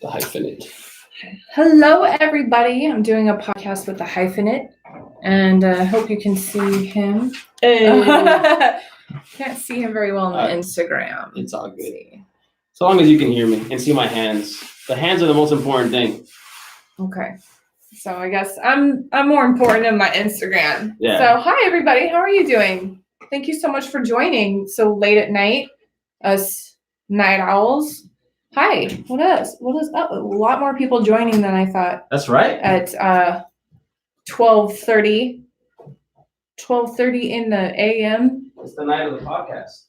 the Hyphenate. Hello, everybody. I'm doing a podcast with the Hyphenate, and I hope you can see him. Hey. Can't see him very well on the Instagram. It's all good. So long as you can hear me and see my hands. The hands are the most important thing. Okay. So I guess I'm more important than my Instagram. Yeah. So hi, everybody. How are you doing? Thank you so much for joining so late at night, us night owls. Hi, what is up? A lot more people joining than I thought. That's right. At 12:30 in the a.m. It's the night of the podcast.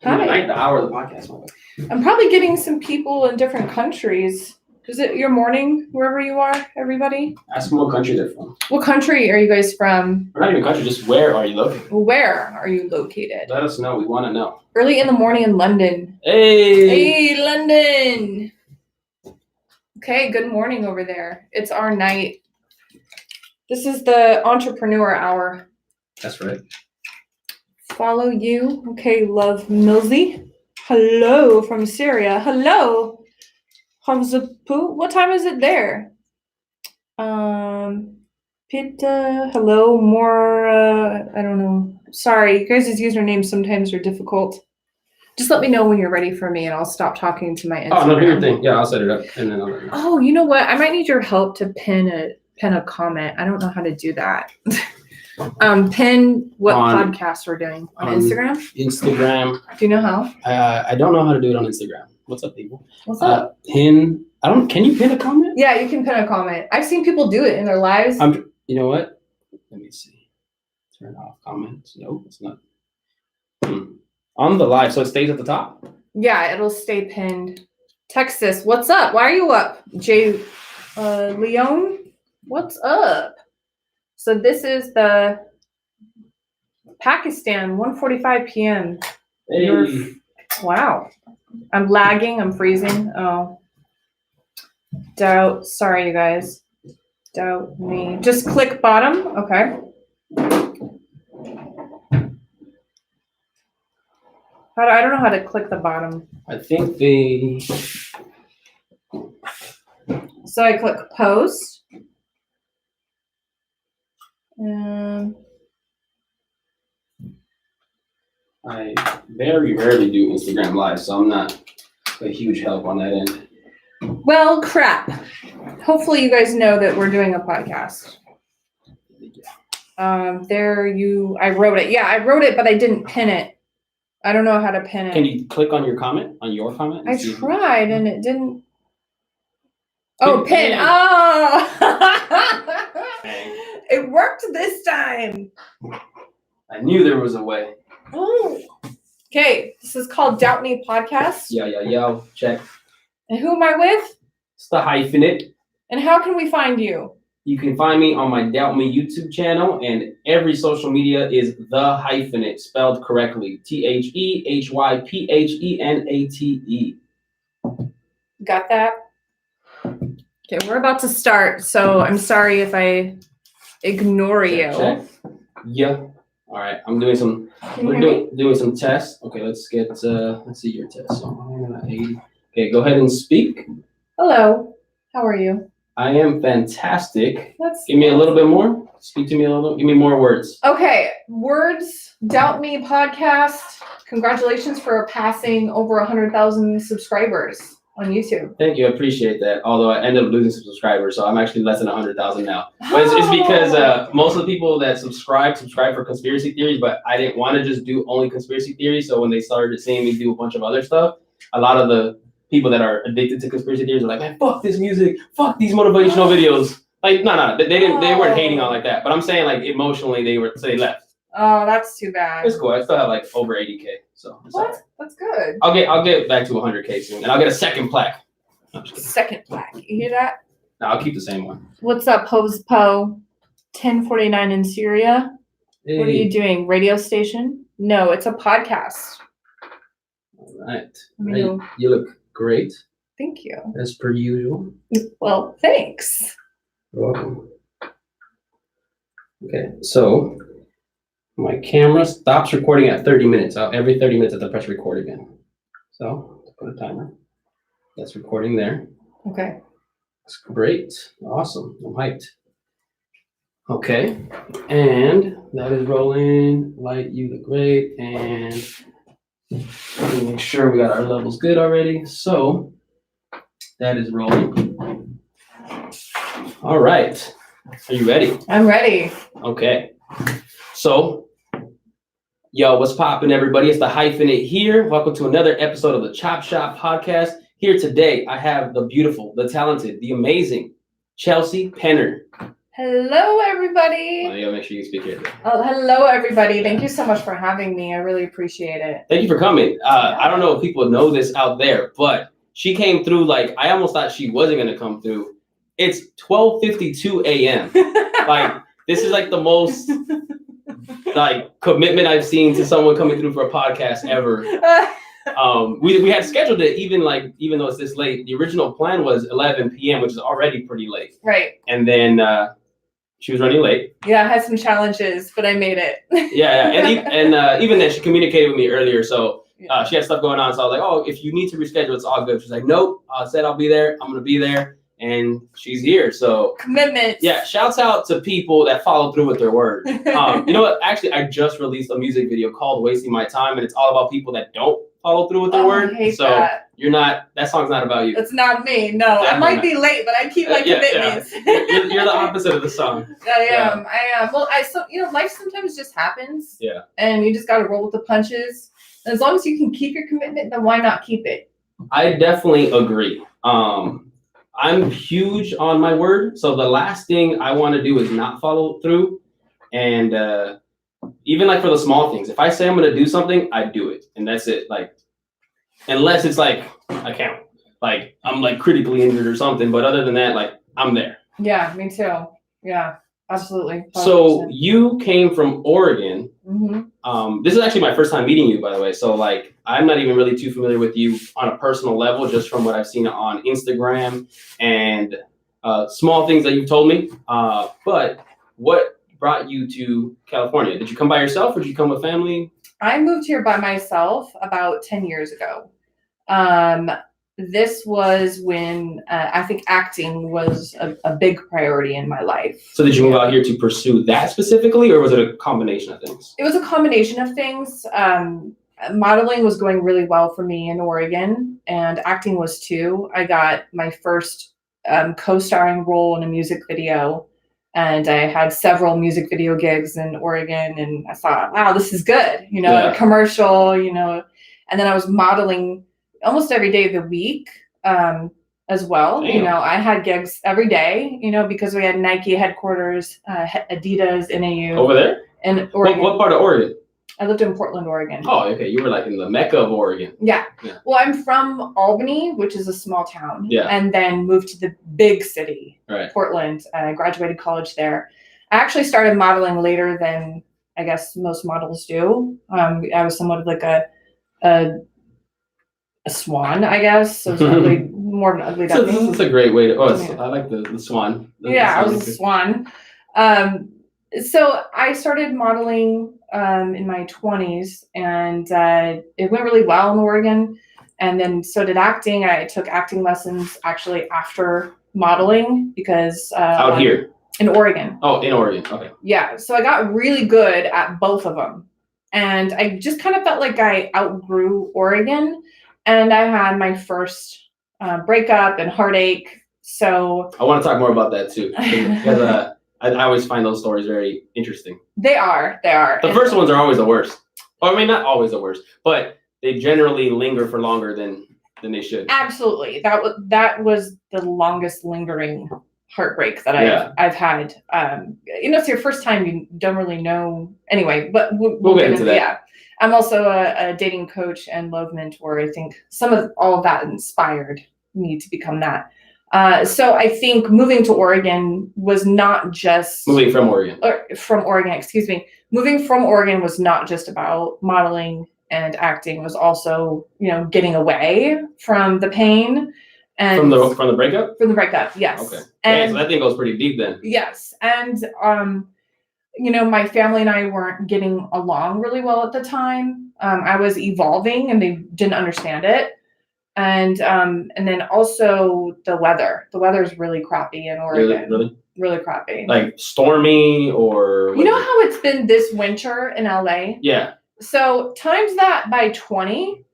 Hi. The hour of the podcast. I'm probably getting some people in different countries. Is it your morning wherever you are, everybody? Ask them what country they're from. What country are you guys from? We're not even country, just where are you located? Where are you located? Let us know. We want to know. Early in the morning in London. Hey! Hey, London! Okay, good morning over there. It's our night. This is the entrepreneur hour. That's right. Follow you. Okay, love Milsey. Hello from Syria. Hello. Hamzapu. What time is it there? Pita. Hello. More. I don't know. Sorry, you guys' usernames sometimes are difficult. Just let me know when you're ready for me, and I'll stop talking to my Instagram. Oh, no, do your thing. Yeah, I'll set it up, and then I'll let you know. Oh, you know what? I might need your help to pin a comment. I don't know how to do that. Pin what podcast we're doing on Instagram. Instagram. Do you know how? I don't know how to do it on Instagram. What's up, people? What's up? Pin. Can you pin a comment? Yeah, you can pin a comment. I've seen people do it in their lives. You know what? Let me see. Turn off comments. No, it's not. On the live, so it stays at the top? Yeah, it'll stay pinned. Texas, what's up? Why are you up? Leon, what's up? So this is the Pakistan, 1:45 p.m. Hey. Wow. I'm lagging. I'm freezing. Oh. Sorry, you guys. Doubt me. Just click bottom. Okay. I don't know how to click the bottom. I think So I click post. I very rarely do Instagram Live, so I'm not a huge help on that end. Well, crap. Hopefully you guys know that we're doing a podcast. I wrote it. Yeah, I wrote it, but I didn't pin it. I don't know how to pin it. Can you click on your comment? On your comment? I tried and it didn't. Oh, pin. Oh! It worked this time. I knew there was a way. Oh. Okay, this is called Doubt Me Podcast. Yeah. Check. And who am I with? It's the Hyphenate. And how can we find you? You can find me on my Doubt Me YouTube channel, and every social media is the Hyphenate, spelled correctly. TheHyphenate. Got that? Okay, we're about to start, so I'm sorry if I ignore you. Check. Yeah. All right. I'm doing some. Doing some tests. Okay. Let's see your test. So I'm at 80. Okay. Go ahead and speak. Hello. How are you? I am fantastic. Give me a little bit more. Speak to me a little. Give me more words. Okay. Words. Doubt Me Podcast. Congratulations for passing over 100,000 subscribers on YouTube. Thank you. I appreciate that. Although I ended up losing some subscribers, so I'm actually less than 100,000 now. But it's because most of the people that subscribe for conspiracy theories, but I didn't want to just do only conspiracy theories. So when they started seeing me do a bunch of other stuff, a lot of the people that are addicted to conspiracy theories are like, man, fuck this music, fuck these motivational videos. Like, no, they weren't hating on like that. But I'm saying like emotionally they left. Oh, that's too bad. It's cool. I still have like over 80K. So what? Right. That's good. I'll get back to 100K soon, and I'll get a second plaque. No, second plaque. You hear that? No, I'll keep the same one. What's up, Po's Po? 1049 in Syria. Hey. What are you doing? Radio station? No, it's a podcast. All right. You look great. Thank you. As per usual. Well, thanks. You're welcome. Okay, so my camera stops recording at 30 minutes. Every 30 minutes I have to press record again. So put a timer. That's recording there. Okay. That's great. Awesome. I'm hyped. Okay. And that is rolling. Light, you look great. And let me make sure we got our levels good already. So that is rolling. All right. Are you ready? I'm ready. Okay. So, yo, what's poppin', everybody? It's the Hyphenate here. Welcome to another episode of the Chop Shop Podcast. Here today, I have the beautiful, the talented, the amazing Chelsea Penner. Hello, everybody. Well, you gotta make sure you speak here. Oh, hello, everybody. Thank you so much for having me. I really appreciate it. Thank you for coming. I don't know if people know this out there, but she came through like I almost thought she wasn't gonna come through. It's 12:52 a.m. Like this is like the most like commitment I've seen to someone coming through for a podcast ever. We had scheduled it even though it's this late. The original plan was 11 p.m., which is already pretty late. Right. And then she was running late. Yeah, I had some challenges, but I made it. Yeah. And even then, she communicated with me earlier, so she had stuff going on. So I was like, "Oh, if you need to reschedule, it's all good." She's like, "Nope, I said I'll be there. I'm gonna be there." And she's here. So commitment. Yeah, shouts out to people that follow through with their word. You know what? Actually, I just released a music video called "Wasting My Time," and it's all about people that don't follow through with their word. I hate so that. That song's not about you. It's not me. No, Definitely I might not. be late, but I keep my commitments. Yeah. You're the opposite of the song. I am. Well, life sometimes just happens. Yeah. And you just got to roll with the punches. And as long as you can keep your commitment, then why not keep it? I definitely agree. I'm huge on my word, so the last thing I want to do is not follow through. And even like for the small things, if I say I'm going to do something, I do it, and that's it. Like, unless it's like I can't, like I'm like critically injured or something, but other than that, like I'm there. Yeah, me too. Yeah, absolutely. 100%. So you came from Oregon. Mm-hmm. This is actually my first time meeting you, by the way. So like, I'm not even really too familiar with you on a personal level, just from what I've seen on Instagram and small things that you've told me. But what brought you to California? Did you come by yourself or did you come with family? I moved here by myself about 10 years ago. This was when I think acting was a big priority in my life. So did you move out here to pursue that specifically, or was it a combination of things? It was a combination of things. Modeling was going really well for me in Oregon, and acting was too. I got my first co-starring role in a music video, and I had several music video gigs in Oregon, and I thought, wow, this is good. A commercial, and then I was modeling almost every day of the week as well. Damn. I had gigs every day, because we had Nike headquarters, Adidas, NAU. Over there? In Oregon. What part of Oregon? I lived in Portland, Oregon. Oh, okay. You were like in the Mecca of Oregon. Yeah. Well, I'm from Albany, which is a small town. Yeah. And then moved to the big city, right. Portland. I graduated college there. I actually started modeling later than I guess most models do. I was somewhat of like a swan, I guess. So it's more of an ugly duckling. That's a great way to. I like the swan. I was a swan. So I started modeling in my 20s, and it went really well in Oregon. And then so did acting. I took acting lessons actually after modeling because out here in Oregon. Oh, in Oregon. Okay. Yeah. So I got really good at both of them, and I just kind of felt like I outgrew Oregon, and I had my first breakup and heartache. So I want to talk more about that too, because I always find those stories very interesting. They are. The first ones are always the worst. Or, I mean, not always the worst, but they generally linger for longer than they should. Absolutely. That was the longest lingering heartbreak that I've had. It's your first time, you don't really know. Anyway, but we'll get into that. Yeah. I'm also a dating coach and love mentor. I think some of all of that inspired me to become that. So I think moving to Oregon was not just moving from Oregon, excuse me. Moving from Oregon was not just about modeling and acting. It was also, getting away from the pain and from the breakup. From the breakup, yes. Okay. And so that thing goes pretty deep then. Yes, and my family and I weren't getting along really well at the time. I was evolving, and they didn't understand it. And then also the weather. The weather is really crappy in Oregon. Really crappy. Like stormy or. You know how it's been this winter in LA? Yeah. So times that by 20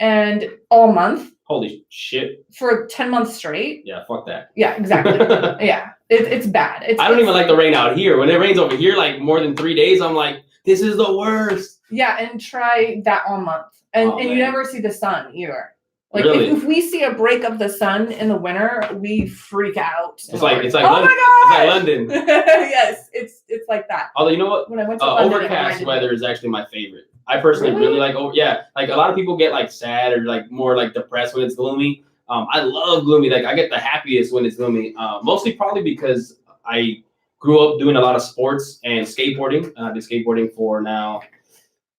and all month. Holy shit. For 10 months straight. Yeah, fuck that. Yeah, exactly. Yeah, it's bad. I don't even like the rain out here. When it rains over here, like more than 3 days, I'm like, this is the worst. Yeah, and try that all month. And you never see the sun either. Like really? if we see a break of the sun in the winter, we freak out. It's like oh London. My God! It's like London. Yes, it's like that. Although you know what? When I went to London, overcast weather is actually my favorite. I personally really like like a lot of people get like sad or like more like depressed when it's gloomy. I love gloomy. Like I get the happiest when it's gloomy. Mostly probably because I grew up doing a lot of sports and skateboarding. I've been skateboarding for now,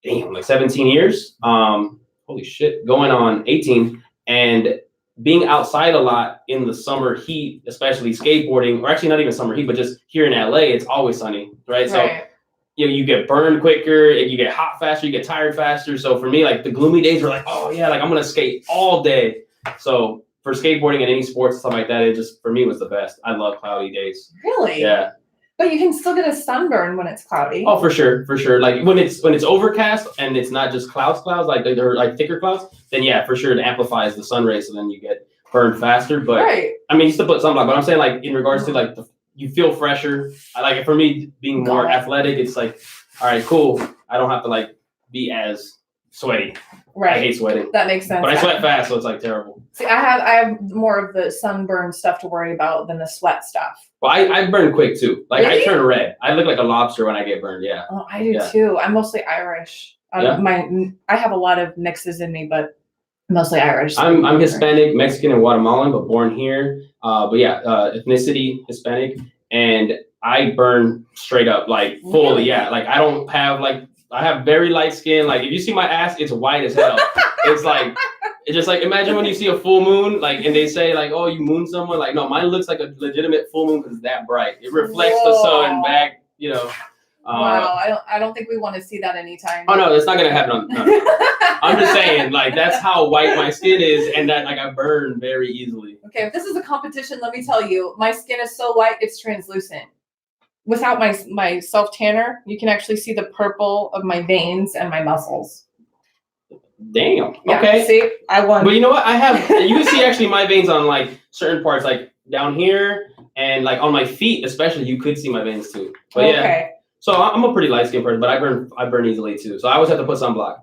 like 17 years. Holy shit, going on 18. And being outside a lot in the summer heat, especially skateboarding, or actually not even summer heat, but just here in LA, it's always sunny, right? So you get burned quicker, you get hot faster, you get tired faster. So for me, like the gloomy days were like, oh yeah, like I'm gonna skate all day. So for skateboarding and any sports, stuff like that, it just for me was the best. I love cloudy days. Really? Yeah. But you can still get a sunburn when it's cloudy. Oh, for sure. Like when it's overcast and it's not just clouds, like they're like thicker clouds, then yeah, for sure it amplifies the sun rays, so then you get burned faster. But I mean, you still put sunblock. But I'm saying like in regards to like you feel fresher. I like it for me being more athletic. It's like, all right, cool. I don't have to like be as sweaty. Right. I hate sweating. That makes sense. But I sweat fast, so it's like terrible. See, I have more of the sunburn stuff to worry about than the sweat stuff. Well, I burn quick too. Like really? I turn red. I look like a lobster when I get burned. Yeah. Oh, I do too. I'm mostly Irish. I have a lot of mixes in me, but mostly Irish. So I'm Hispanic, Mexican, and Guatemalan, but born here. But yeah, ethnicity Hispanic, and I burn straight up, like fully. Really? Yeah, like I don't have like I have very light skin. Like if you see my ass, it's white as hell. It's just like imagine when you see a full moon, like and they say like, oh, you moon someone. Like no, mine looks like a legitimate full moon because it's that bright. It reflects the sun back. You know. Wow, I don't think we want to see that anytime. Oh no, that's not gonna happen. No. I'm just saying, like that's how white my skin is, and that like I burn very easily. Okay, if this is a competition, let me tell you, my skin is so white it's translucent. Without my self tanner, you can actually see the purple of my veins and my muscles. Damn. Yeah, okay. See, I won. But you know what? I have. You can see actually my veins on like certain parts, like down here and like on my feet, especially. You could see my veins too. But yeah. So I'm a pretty light skinned person, but I burn easily too. So I always have to put sunblock.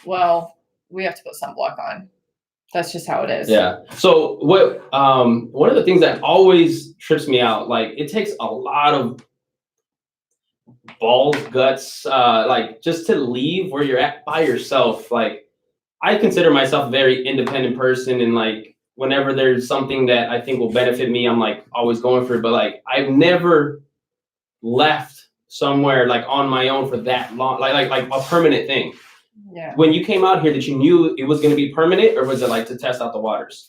Well, we have to put sunblock on. That's just how it is. Yeah. So what? One of the things that always trips me out, like it takes a lot of balls, guts, like just to leave where you're at by yourself. Like I consider myself a very independent person, and like whenever there's something that I think will benefit me, I'm like always going for it. But like I've never left somewhere like on my own for that long, like a permanent thing. Yeah. When you came out here, did you knew it was going to be permanent, or was it like to test out the waters?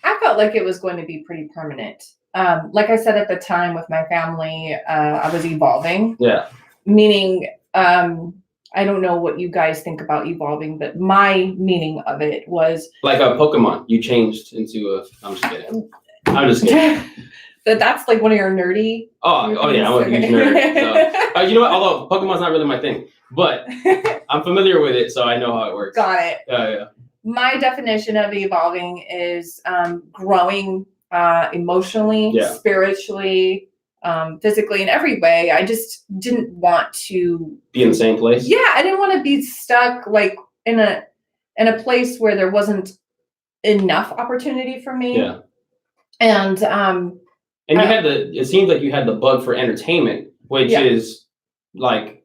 I felt like it was going to be pretty permanent. Like I said at the time with my family, I was evolving. Yeah. Meaning, I don't know what you guys think about evolving, but my meaning of it was like a Pokemon. You changed into a. I'm just kidding. That's like one of your nerdy. Oh yeah, I'm a huge nerd. So. You know what? Although Pokemon's not really my thing, but I'm familiar with it, so I know how it works. Got it. Yeah. My definition of evolving is growing emotionally, spiritually, physically, in every way. I just didn't want to be in the same place. Yeah, I didn't want to be stuck like in a place where there wasn't enough opportunity for me. Yeah. And you had it seems like you had the bug for entertainment, which is like,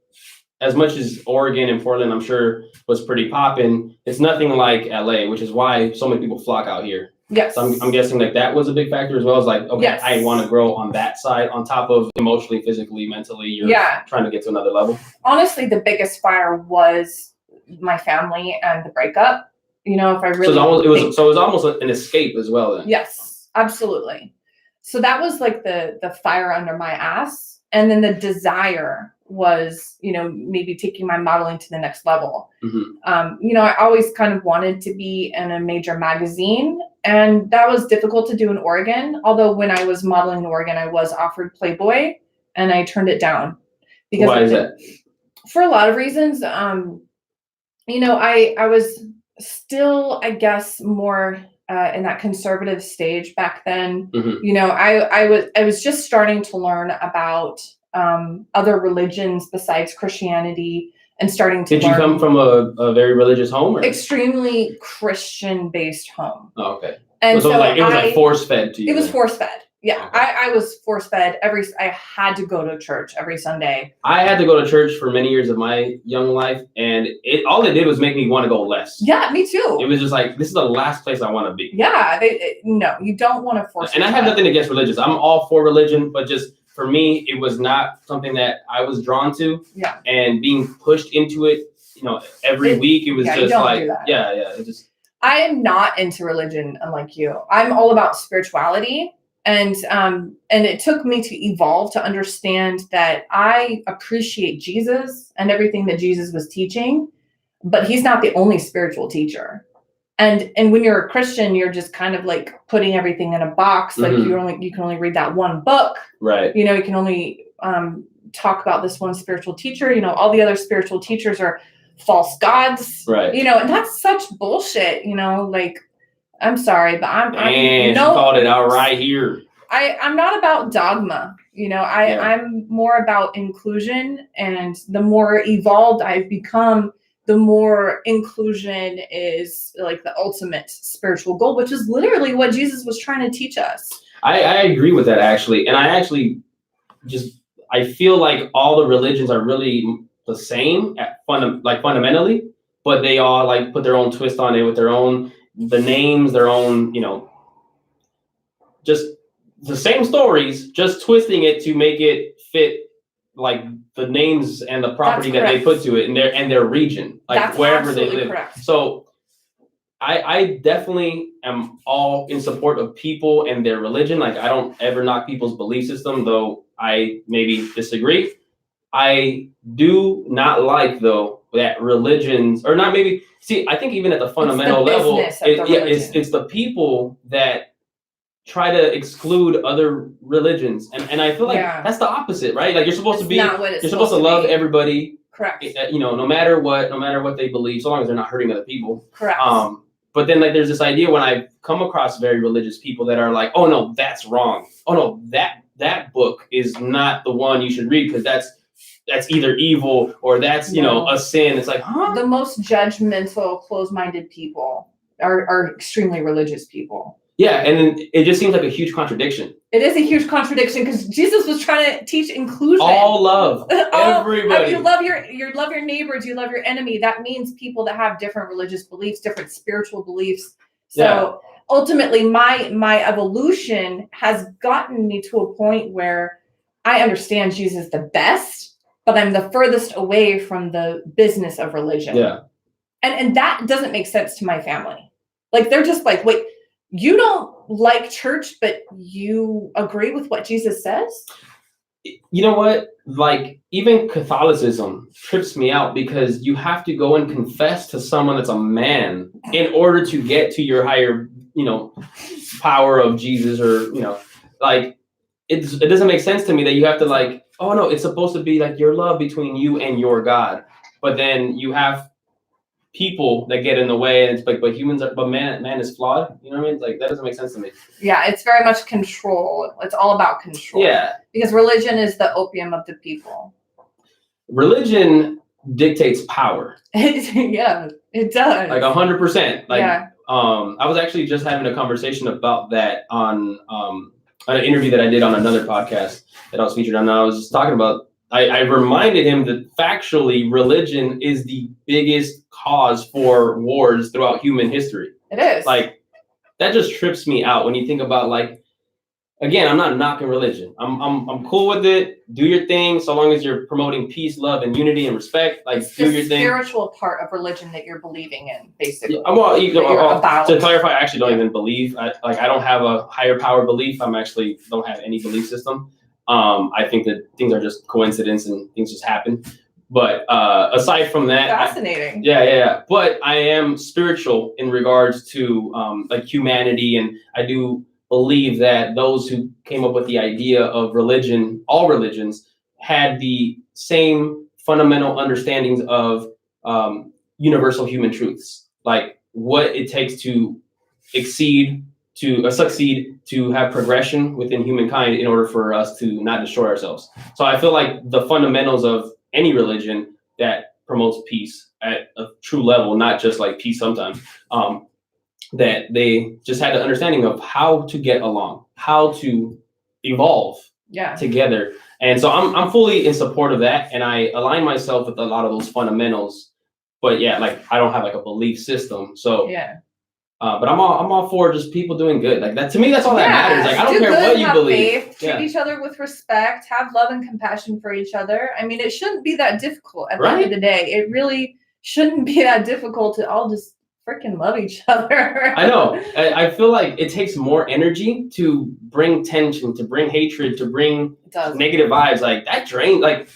as much as Oregon and Portland, I'm sure was pretty poppin', it's nothing like LA, which is why so many people flock out here. Yes. So I'm guessing like that was a big factor as well as like, okay, I want to grow on that side on top of emotionally, physically, mentally, you're trying to get to another level. Honestly, the biggest fire was my family and the breakup. You know, if I really it was almost an escape as well then. Yes, absolutely. So that was like the fire under my ass. And then the desire was, maybe taking my modeling to the next level. Mm-hmm. I always kind of wanted to be in a major magazine, and that was difficult to do in Oregon. Although when I was modeling in Oregon, I was offered Playboy, and I turned it down. Because why is that? For a lot of reasons. I was still, I guess, more in that conservative stage back then. Mm-hmm. I was just starting to learn about other religions besides Christianity, and starting to Did you come from a very religious home? Or? Extremely Christian-based home. Oh, okay. And so it was like force-fed to you. It was force-fed. Yeah, okay. I was force-fed. I had to go to church every Sunday. I had to go to church for many years of my young life, and all it did was make me want to go less. Yeah, me too. It was just like, this is the last place I want to be. Yeah, no, you don't want to force. And I have nothing against religious. I'm all for religion, but just for me, it was not something that I was drawn to. Yeah. And being pushed into it, every week, it was just like, it just. I am not into religion, unlike you. I'm all about spirituality. And it took me to evolve to understand that I appreciate Jesus and everything that Jesus was teaching, but he's not the only spiritual teacher. And when you're a Christian, you're just kind of like putting everything in a box. Like you can only read that one book. Right. You can only talk about this one spiritual teacher. All the other spiritual teachers are false gods. Right. And that's such bullshit. I'm sorry, but she called it out right here. I'm not about dogma. I'm more about inclusion, and the more evolved I've become, the more inclusion is like the ultimate spiritual goal, which is literally what Jesus was trying to teach us. I agree with that, actually. And I feel like all the religions are really the same fundamentally, but they all like put their own twist on it with the names, their own, just the same stories, just twisting it to make it fit like the names and the property that they put to it and their region, like that's wherever they live. Correct. So I definitely am all in support of people and their religion. Like, I don't ever knock people's belief system, though I maybe disagree. I do not like, though, that religions, or not maybe, see, I think even at the fundamental level, it's the people that try to exclude other religions. And I feel like that's the opposite, right? Like, you're supposed to love everybody. Correct. No matter what they believe, so long as they're not hurting other people. Correct. But then like there's this idea when I come across very religious people that are like, oh no, that's wrong. Oh no, that book is not the one you should read because that's either evil or that's a sin. It's like, huh? The most judgmental, closed-minded people are extremely religious people. Yeah, and then it just seems like a huge contradiction. It is a huge contradiction because Jesus was trying to teach inclusion. All love, everybody. You love your neighbors. You love your enemy. That means people that have different religious beliefs, different spiritual beliefs. So ultimately, my evolution has gotten me to a point where I understand Jesus the best, but I'm the furthest away from the business of religion. Yeah, and that doesn't make sense to my family. Like, they're just like, wait. You don't like church, but you agree with what Jesus says? You know what? Like, even Catholicism trips me out because you have to go and confess to someone that's a man in order to get to your higher, power of Jesus, or, like, it doesn't make sense to me that you have to like, oh no, it's supposed to be like your love between you and your God. But then you have people that get in the way, and it's like, but man is flawed. You know what I mean? Like, that doesn't make sense to me. Yeah, it's very much control. It's all about control. Yeah. Because religion is the opium of the people. Religion dictates power. Yeah, it does. Like 100%. Like, I was actually just having a conversation about that on an interview that I did on another podcast that I was featured on. And I was just talking about, I reminded him that factually religion is the biggest cause for wars throughout human history. It is. Like, that just trips me out when you think about, like, again, I'm not knocking religion. I'm cool with it. Do your thing, so long as you're promoting peace, love, and unity and respect. Like, do your thing. The spiritual part of religion that you're believing in, basically. To clarify, I actually don't even believe. I don't have a higher power belief. Don't have any belief system. I think that things are just coincidence and things just happen. But aside from that, fascinating. Yeah. But I am spiritual in regards to like humanity, and I do believe that those who came up with the idea of religion, all religions, had the same fundamental understandings of universal human truths, like what it takes to succeed, to have progression within humankind in order for us to not destroy ourselves. So I feel like the fundamentals of any religion that promotes peace at a true level, not just like peace sometimes, that they just had the understanding of how to get along, how to evolve together. And so I'm fully in support of that, and I align myself with a lot of those fundamentals. But yeah, like I don't have like a belief system. So but I'm all for just people doing good. Like that, to me, that's all that matters. Like I don't care what you believe. Faith, treat each other with respect, have love and compassion for each other. I mean, it shouldn't be that difficult at the end of the day. It really shouldn't be that difficult to all just freaking love each other. I know. I feel like it takes more energy to bring tension, to bring hatred, to bring negative vibes. Like that drains. Like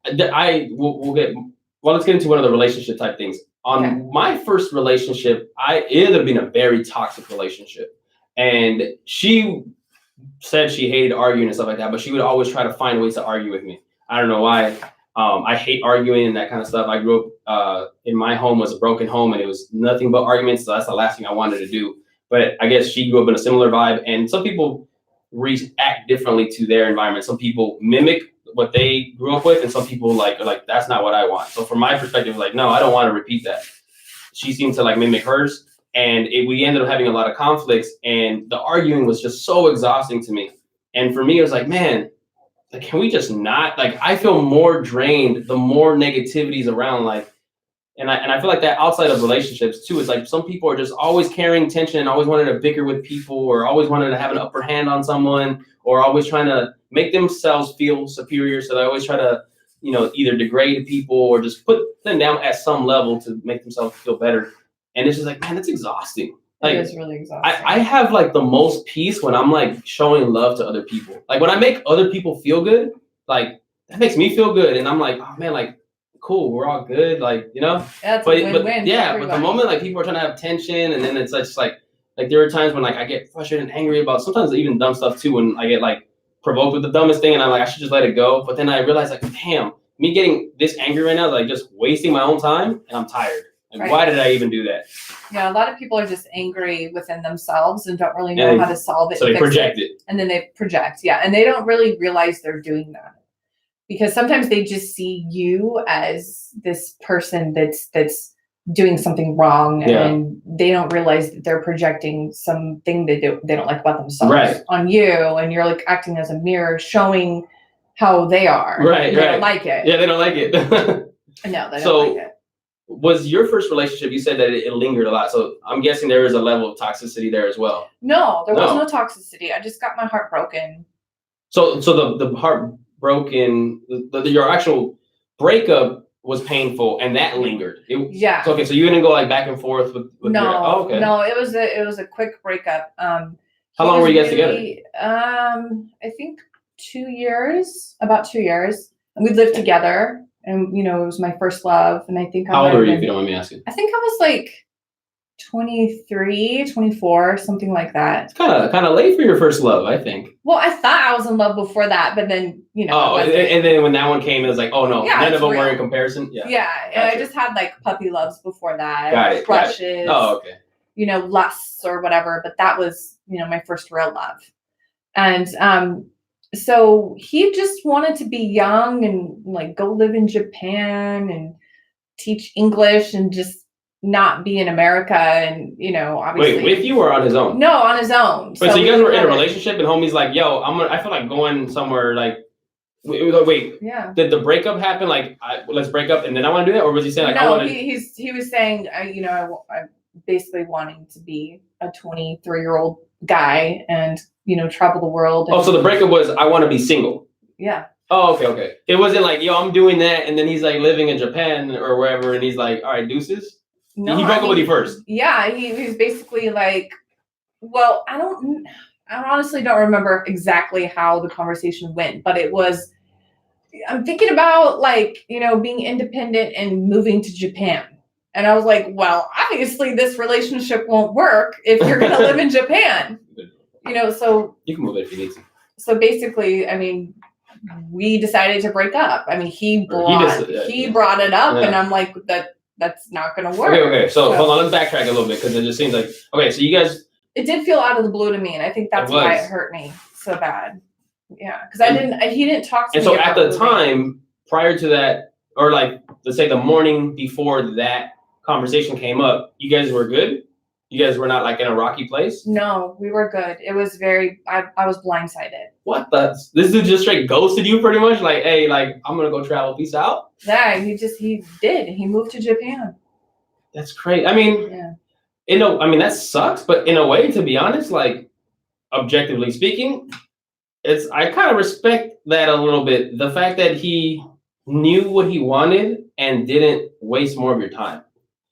we'll get. Well, let's get into one of the relationship type things. On my first relationship, it ended up being a very toxic relationship. And she said she hated arguing and stuff like that, but she would always try to find ways to argue with me. I don't know why. I hate arguing and that kind of stuff. I grew up in my home was a broken home, and it was nothing but arguments. So that's the last thing I wanted to do. But I guess she grew up in a similar vibe. And some people react differently to their environment. Some people mimic what they grew up with, and some people like that's not what I want. So from my perspective, like, no, I don't want to repeat that. She seemed to like mimic hers, and we ended up having a lot of conflicts, and the arguing was just so exhausting to me. And for me, it was like, man, like, can we just not? Like, I feel more drained the more negativity's around. Like, and I feel like that outside of relationships too. It's like some people are just always carrying tension, always wanting to bicker with people, or always wanting to have an upper hand on someone, or always trying to make themselves feel superior. So they always try to, either degrade people or just put them down at some level to make themselves feel better. And it's just like, man, that's exhausting. Like, it is really exhausting. I have like the most peace when I'm like showing love to other people. Like when I make other people feel good, like that makes me feel good. And I'm like, oh man, like, cool, we're all good, like, Yeah, it's a win-win. But the moment like people are trying to have tension, and then it's just like there are times when like I get frustrated and angry about sometimes even dumb stuff too, when I get like provoked with the dumbest thing, and I'm like, I should just let it go. But then I realize like, damn, me getting this angry right now is like just wasting my own time, and I'm tired. Like, why did I even do that? Yeah, a lot of people are just angry within themselves and don't really know how to solve it. So they project it. And then they project, and they don't really realize they're doing that. Because sometimes they just see you as this person that's doing something wrong, and they don't realize that they're projecting something they don't like about themselves on you, and you're like acting as a mirror, showing how they are. They don't like it. Yeah, they don't like it. No, they don't like it. Was your first relationship? You said that it lingered a lot, so I'm guessing there is a level of toxicity there as well. No, there was no toxicity. I just got my heart broken. So the heart broken, your actual breakup was painful, and that lingered. So, okay, so you didn't go like back and forth with no, no, it was a quick breakup. How long were you guys together? I think 2 years, about 2 years. And we lived together, and it was my first love. And I think how old were you, if you don't mind me asking? I think I was like 23, 24, something like that. It's kind of late for your first love, I think. Well, I thought I was in love before that, but then, Oh, and then when that one came, it was like, oh no, none of them were in comparison. Yeah. Yeah, and I just had like puppy loves before that. Got it. Crushes. Oh, okay. Lusts or whatever, but that was, my first real love. And so he just wanted to be young and like go live in Japan and teach English and just not be in America, and obviously. Wait, with you or on his own? No, on his own. Wait, so you guys were in a relationship, and homie's like, "Yo, I feel like going somewhere." Like, wait. Yeah. Did the breakup happen? Like, let's break up, and then I want to do that, or was he saying like, no? He was saying, I'm basically wanting to be a 23-year-old guy and travel the world. Oh, so the breakup was I want to be single. Yeah. Oh, okay. It wasn't like, yo, I'm doing that, and then he's like living in Japan or wherever, and he's like, all right, deuces. No, he broke up with you first. Yeah, he was basically like, well, I honestly don't remember exactly how the conversation went, but it was, I'm thinking about like, being independent and moving to Japan. And I was like, well, obviously this relationship won't work if you're going to live in Japan. So you can move it if you need to. So basically, I mean, we decided to break up. I mean, he brought it up, and I'm like, that's not going to work. Okay. So hold on, let's backtrack a little bit because it just seems like okay. So you guys, it did feel out of the blue to me, and I think that's why it hurt me so bad. Yeah, because he didn't talk to me. And so at the time, prior to that, or like let's say the morning before that conversation came up, you guys were good. You guys were not like in a rocky place? No, we were good. It was I was blindsided. What the? This dude just straight ghosted you pretty much? Like, hey, like, I'm going to go travel. Peace out? Yeah, he did. He moved to Japan. That's crazy. I mean, that sucks. But in a way, to be honest, like, objectively speaking, I kind of respect that a little bit. The fact that he knew what he wanted and didn't waste more of your time.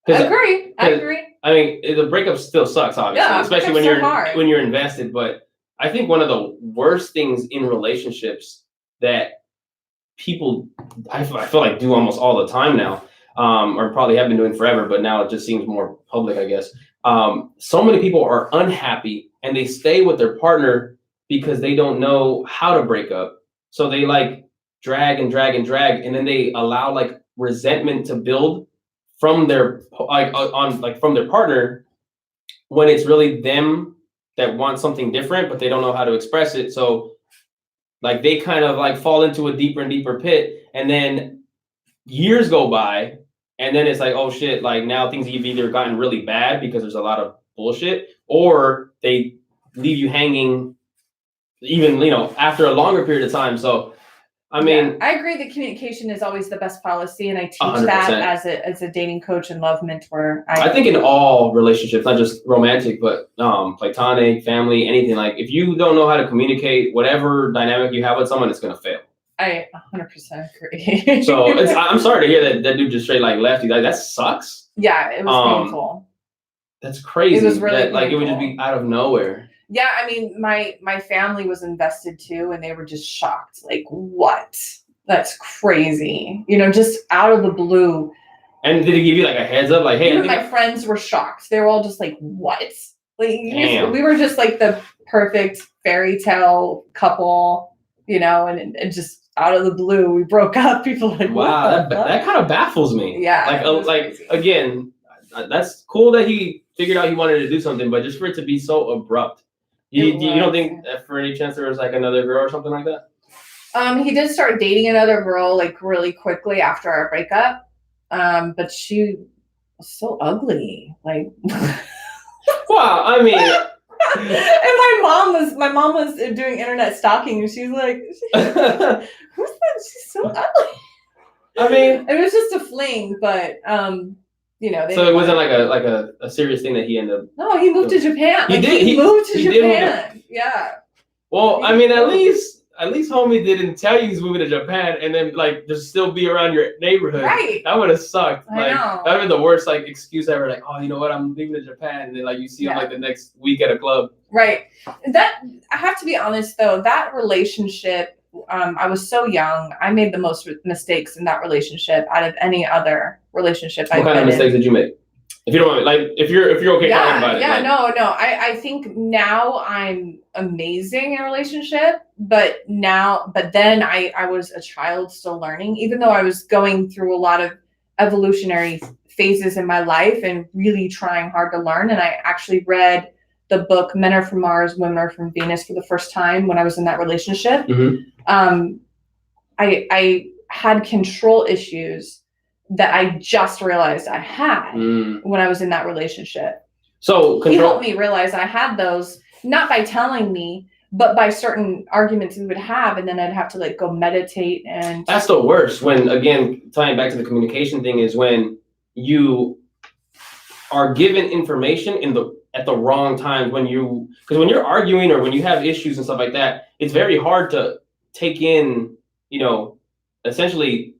I agree. I mean, the breakup still sucks, obviously, especially when you're invested. But I think one of the worst things in relationships that people, I feel like, do almost all the time now, or probably have been doing forever, but now it just seems more public, I guess. So many people are unhappy and they stay with their partner because they don't know how to break up. So they like drag and drag and drag, and then they allow like resentment to build from their from their partner when it's really them that want something different, but they don't know how to express it. So like they kind of like fall into a deeper and deeper pit, and then years go by, and then it's like, oh shit, like now things have either gotten really bad because there's a lot of bullshit, or they leave you hanging even, after a longer period of time. So I mean, I agree that communication is always the best policy, and I teach 100%. that as a dating coach and love mentor. I think in all relationships, not just romantic, but platonic, family, anything, like if you don't know how to communicate, whatever dynamic you have with someone, it's gonna fail. I 100% agree. So I'm sorry to hear that dude just straight like left you. Like that sucks. Yeah, it was painful. That's crazy. It was really like it would just be out of nowhere. Yeah, I mean, my family was invested too, and they were just shocked. Like, what? That's crazy. Just out of the blue. And did he give you like a heads up? Like, hey, even my friends were shocked. They were all just like, what? Like, we were just like the perfect fairy tale couple, and just out of the blue, we broke up. People were like, wow, that kind of baffles me. Yeah. Like again, that's cool that he figured out he wanted to do something, but just for it to be so abrupt. You don't think that for any chance there was like another girl or something like that? He did start dating another girl like really quickly after our breakup. But she was so ugly. Like wow, I mean and my mom was doing internet stalking, and she's like, who's that? She's so ugly. I mean, it was just a fling, but so it wasn't like a serious thing that he ended up. No, he moved to Japan. He moved to Japan. Yeah. Well, I mean, at least homie didn't tell you he's moving to Japan and then like just still be around your neighborhood. Right. That would have sucked. I know. That would have been the worst like excuse ever. Like, oh, you know what? I'm leaving to Japan, and then like you see him like the next week at a club. Right. That I have to be honest though. That relationship. I was so young. I made the most mistakes in that relationship out of any other relationship I've been in. What kind of mistakes did you make? If you don't mind, like if you're okay talking about it. Yeah, no. I think now I'm amazing in a relationship, but then I was a child still learning, even though I was going through a lot of evolutionary phases in my life and really trying hard to learn. And I actually read the book Men Are From Mars, Women Are From Venus for the first time when I was in that relationship. Mm-hmm. I had control issues that I just realized I had when I was in that relationship. So he helped me realize I had those, not by telling me, but by certain arguments we would have, and then I'd have to like go meditate. And that's the worst. When, again, tying back to the communication thing, is when you are given information at the wrong time, because when you're arguing or when you have issues and stuff like that, it's very hard to take in, essentially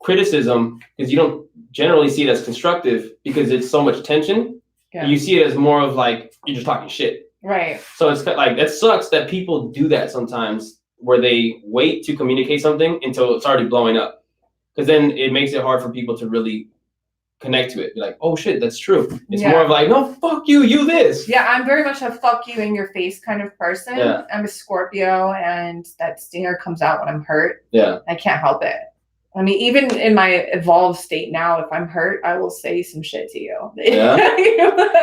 criticism, because you don't generally see it as constructive because it's so much tension. Yeah. You see it as more of like you're just talking shit. Right. So it's like, that sucks that people do that sometimes, where they wait to communicate something until it's already blowing up. Because then it makes it hard for people to really connect to it. Be like, oh shit, that's true. It's more of like, no, fuck you, you this. Yeah, I'm very much a fuck you in your face kind of person. Yeah. I'm a Scorpio, and that stinger comes out when I'm hurt. Yeah. I can't help it. I mean, even in my evolved state now, if I'm hurt, I will say some shit to you. Yeah.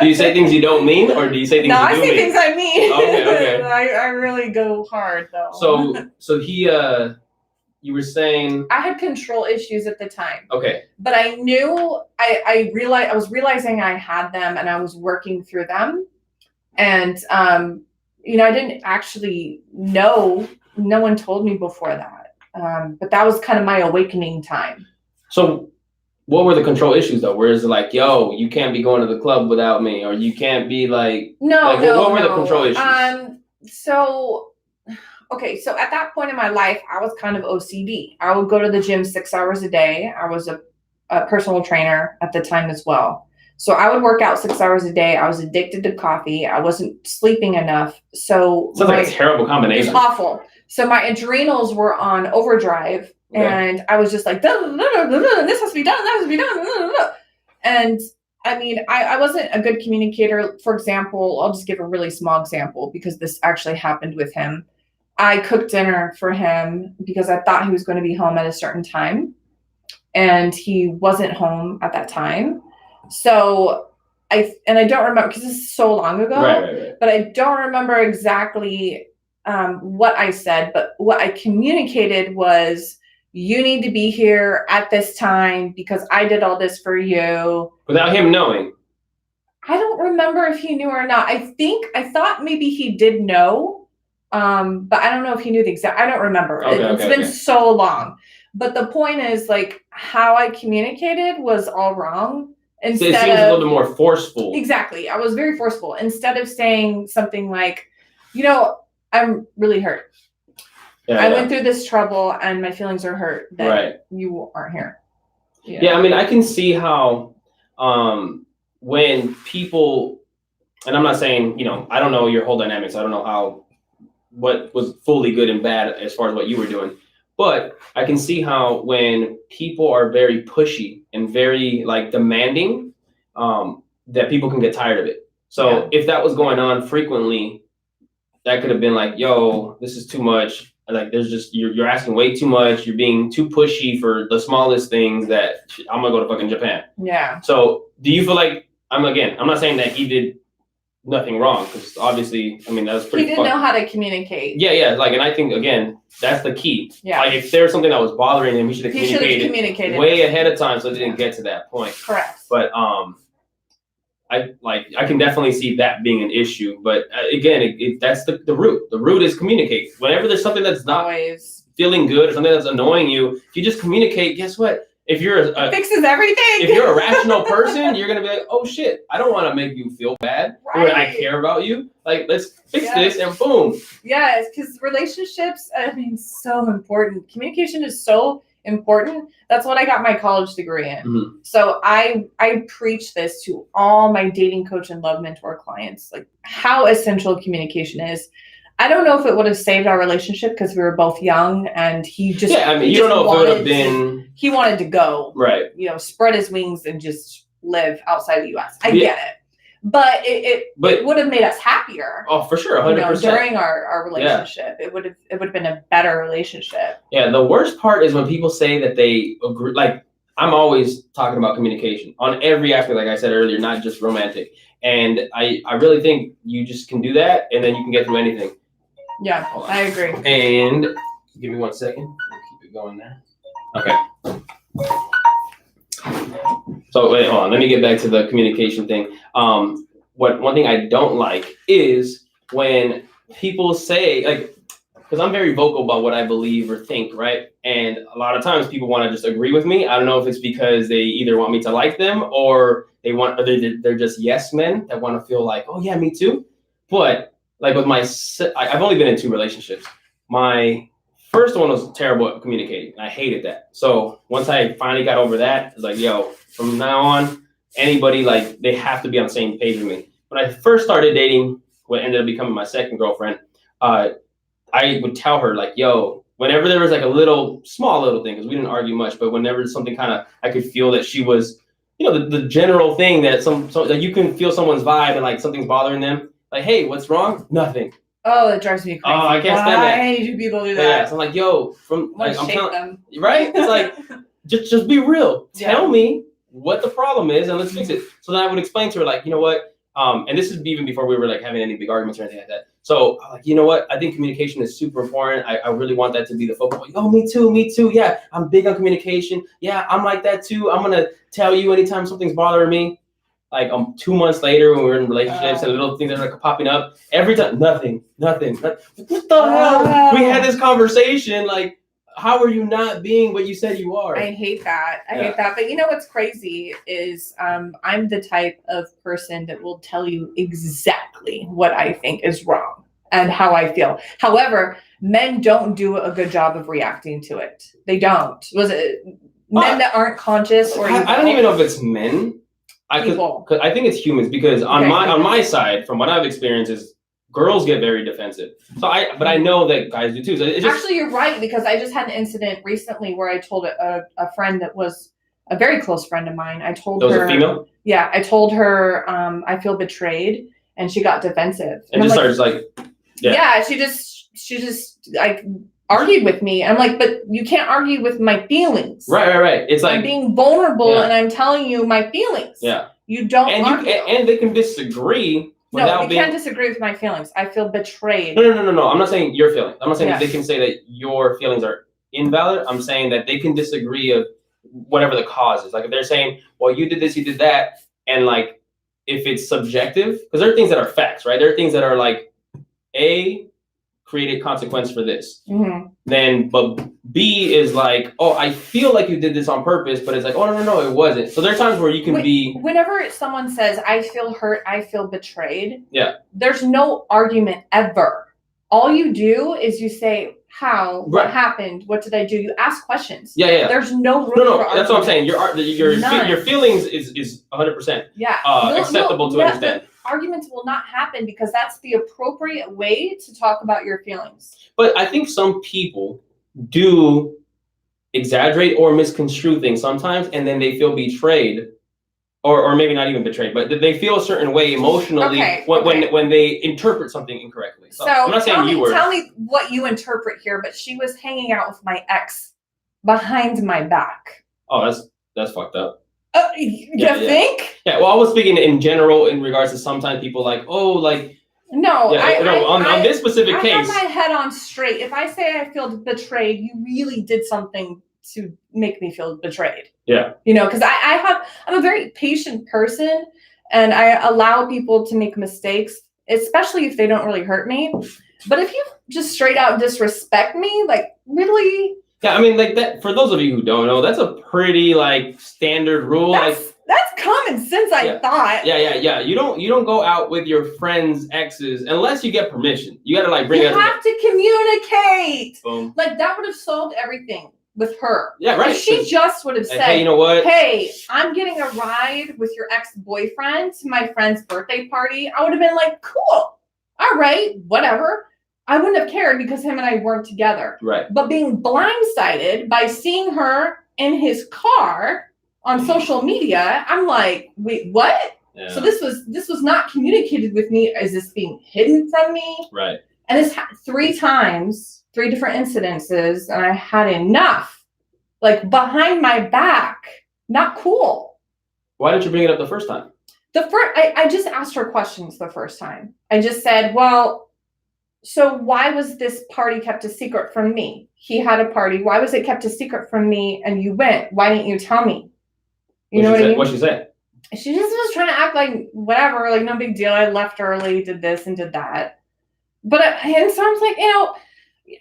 Do you say things you don't mean, or do you say things no, you I do say mean? things I mean. Okay. I really go hard though. So he you were saying I had control issues at the time. Okay. But I knew I was realizing I had them, and I was working through them. And you know, I didn't actually know, no one told me before that. But that was kind of my awakening time. So what were the control issues though? Where is it like, yo, you can't be going to the club without me, or you can't be like what were the control issues? So at that point in my life, I was kind of OCD. I would go to the gym 6 hours a day. I was a personal trainer at the time as well. So I would work out 6 hours a day. I was addicted to coffee. I wasn't sleeping enough. So sounds like a terrible combination. It's awful. So my adrenals were on overdrive, and I was just like, this has to be done, that has to be done. And I mean, I wasn't a good communicator. For example, I'll just give a really small example because this actually happened with him. I cooked dinner for him because I thought he was going to be home at a certain time, and he wasn't home at that time. So I don't remember, because this is so long ago, right. But I don't remember exactly what I said, but what I communicated was, you need to be here at this time because I did all this for you. Without him knowing? I don't remember if he knew or not. I thought maybe he did know, but I don't know if he knew the exact, I don't remember. It's been so long. But the point is, like, how I communicated was all wrong. So it seems a little bit more forceful. Exactly. I was very forceful. Instead of saying something like, you know, I'm really hurt. I went through this trouble and my feelings are hurt that you aren't here. Yeah, I mean, I can see how when people, and I'm not saying, you know, I don't know your whole dynamics. I don't know what was fully good and bad as far as what you were doing. But I can see how when people are very pushy and very like demanding, that people can get tired of it. So if that was going on frequently, that could have been like, yo, this is too much. Like, there's just, you're asking way too much. You're being too pushy for the smallest things that I'm going to go to fucking Japan. Yeah. So do you feel like, I'm not saying that he did nothing wrong, because obviously, I mean, that was pretty. He didn't know how to communicate. Yeah. Like, and I think, again, that's the key. Yeah. Like, if there's something that was bothering him, he should have communicated way ahead of time, so it didn't get to that point. Correct. But I can definitely see that being an issue. But again, that's the root. The root is communicate. Whenever there's something that's not feeling good or something that's annoying you, if you just communicate, guess what? If you're fixes everything. If you're a rational person, you're gonna be like, oh shit, I don't want to make you feel bad. Right. I care about you. Like, let's fix this, and boom. Yes, because relationships, I mean, so important. Communication is so important. That's what I got my college degree in. Mm-hmm. So I preach this to all my dating coach and love mentor clients, like how essential communication is. I don't know if it would have saved our relationship because we were both young, and he just you don't know if it would have been. He wanted to go, right? You know, spread his wings and just live outside the U.S. I get it, but it would have made us happier. Oh, for sure, 100%. During our relationship, it would have been a better relationship. Yeah, the worst part is when people say that they agree. Like, I'm always talking about communication on every aspect, like I said earlier, not just romantic. And I really think you just can do that, and then you can get through anything. Yeah, I agree. And give me 1 second. We'll keep it going there. Okay. So wait, hold on. Let me get back to the communication thing. One thing I don't like is when people say, like, because I'm very vocal about what I believe or think, right? And a lot of times people want to just agree with me. I don't know if it's because they either want me to like them, or they're just yes men that want to feel like, oh yeah, me too. But like with I've only been in 2 relationships. My first one was terrible at communicating. I hated that. So once I finally got over that, it's like, yo, from now on, anybody, like, they have to be on the same page with me. When I first started dating, what ended up becoming my second girlfriend, I would tell her like, yo, whenever there was like a small little thing, because we didn't argue much, but whenever something kind of, I could feel that she was, the general thing that that you can feel someone's vibe and like something's bothering them. Like, hey, what's wrong? Nothing. Oh, it drives me crazy. Oh, I can't stand that. Why do people do that? Yeah, so I'm like, yo, I'm telling them. Right? It's like, just be real. Yeah. Tell me what the problem is and let's fix it. So then I would explain to her like, you know what? And this is even before we were like having any big arguments or anything like that. So like, you know what? I think communication is super important. I really want that to be the focal point. Oh, me too. Yeah, I'm big on communication. Yeah, I'm like that too. I'm gonna tell you anytime something's bothering me. Like 2 months later when we were in relationships and little things that are like popping up, every time, nothing. What the hell? We had this conversation, like, how are you not being what you said you are? I hate that. I hate that. But you know what's crazy is I'm the type of person that will tell you exactly what I think is wrong and how I feel. However, men don't do a good job of reacting to it. They don't. Was it men that aren't conscious or I don't even know if it's men. Cause I think it's humans because on my side, from what I've experienced, is girls get very defensive. But I know that guys do too. So actually, you're right because I just had an incident recently where I told a friend that was a very close friend of mine. I told her. Was a female? Yeah, I told her I feel betrayed, and she got defensive. And just starts like. Yeah, she just like argued with me. I'm like, but you can't argue with my feelings. Right. It's like I'm being vulnerable and I'm telling you my feelings. Yeah. You don't and they can disagree. No, you can't disagree with my feelings. I feel betrayed. No. I'm not saying your feelings. I'm not saying that they can say that your feelings are invalid. I'm saying that they can disagree of whatever the cause is. Like if they're saying, well, you did this, you did that. And like, if it's subjective, because there are things that are facts, right? There are things that are like, A, created consequence for this. Mm-hmm. Then, but B is like, oh, I feel like you did this on purpose, but it's like, oh, no, it wasn't. So there are times where you can be. Whenever someone says, I feel hurt, I feel betrayed. Yeah. There's no argument ever. All you do is you say, how, what happened, what did I do? You ask questions. Yeah. There's no room No, for that's what I'm saying. Your feelings is 100% acceptable to understand. Arguments will not happen because that's the appropriate way to talk about your feelings. But I think some people do exaggerate or misconstrue things sometimes, and then they feel betrayed, or maybe not even betrayed, but they feel a certain way emotionally when they interpret something incorrectly. So I'm not saying you were. Tell me what you interpret here, but she was hanging out with my ex behind my back. Oh, that's fucked up. You think? Yeah, well, I was speaking in general in regards to sometimes people like, oh, like. No, on this specific case. I have my head on straight. If I say I feel betrayed, you really did something to make me feel betrayed. Yeah. Because I'm a very patient person and I allow people to make mistakes, especially if they don't really hurt me. But if you just straight out disrespect me, like really. Yeah, I mean, like that. For those of you who don't know, that's a pretty like standard rule. That's common sense, I thought. Yeah. You don't go out with your friends' exes unless you get permission. You gotta like bring. You have to communicate. Boom. Like that would have solved everything with her. Yeah, right. If she just would have said, "Hey, you know what? Hey, I'm getting a ride with your ex-boyfriend to my friend's birthday party." I would have been like, "Cool, all right, whatever." I wouldn't have cared because him and I weren't together. Right. But being blindsided by seeing her in his car on social media, I'm like, wait, what? Yeah. So this was not communicated with me. Is this being hidden from me? Right. And it's 3 times, 3 different incidences, and I had enough. Like behind my back, not cool. Why didn't you bring it up the first time? I just asked her questions the first time. I just said, well, so why was this party kept a secret from me? He had a party. Why was it kept a secret from me and you went? Why didn't you tell me? You know what I mean? What'd she say? She just was trying to act like whatever, like no big deal. I left early, did this and did that. But and so I was like,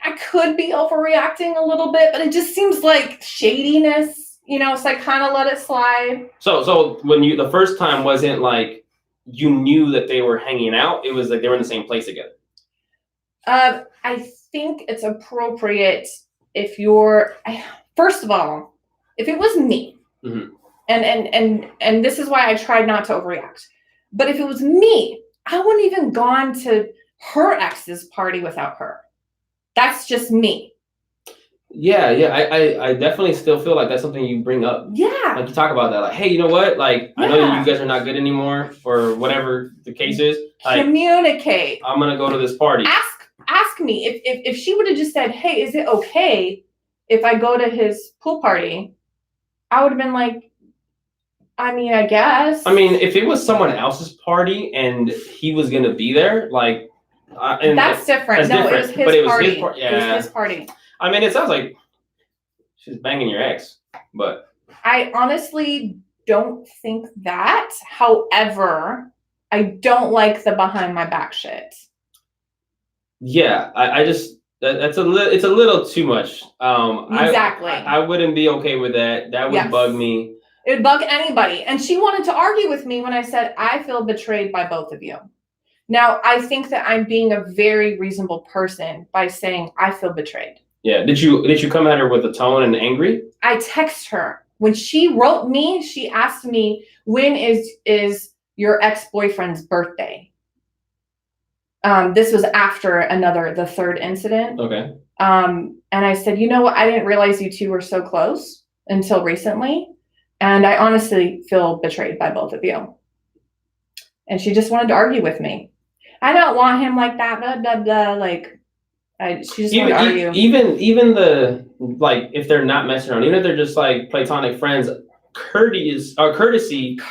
I could be overreacting a little bit, but it just seems like shadiness, so I kind of let it slide. So when the first time wasn't like you knew that they were hanging out, it was like they were in the same place together. I think it's appropriate if you're, first of all, if it was me, mm-hmm. and this is why I tried not to overreact, but if it was me, I wouldn't even gone to her ex's party without her. That's just me. Yeah, I definitely still feel like that's something you bring up. Yeah. Like you talk about that, like, hey, you know what? Like, I know you guys are not good anymore, or whatever the case is. Like, communicate. I'm gonna go to this party. Ask me if she would have just said, hey, is it okay if I go to his pool party? I would have been like, I mean, I guess. I mean, if it was someone else's party and he was gonna be there, like, and that's different. That's no, different. It was his but it was party. His party. Yeah. It was his party. I mean, it sounds like she's banging your ex, but I honestly don't think that. However, I don't like the behind my back shit. Yeah, I just it's a little too much. Exactly. I wouldn't be okay with that. That would bug me. It would bug anybody. And she wanted to argue with me when I said I feel betrayed by both of you. Now, I think that I'm being a very reasonable person by saying I feel betrayed. Yeah. Did you come at her with a tone and angry? I text her. When she wrote me, she asked me, when is your ex-boyfriend's birthday? This was after the third incident. Okay. And I said, you know what? I didn't realize you two were so close until recently. And I honestly feel betrayed by both of you. And she just wanted to argue with me. I don't want him like that, blah, blah, blah. Like, she just wanted to argue. Even the, like, if they're not messing around, even if they're just like platonic friends, courtesy is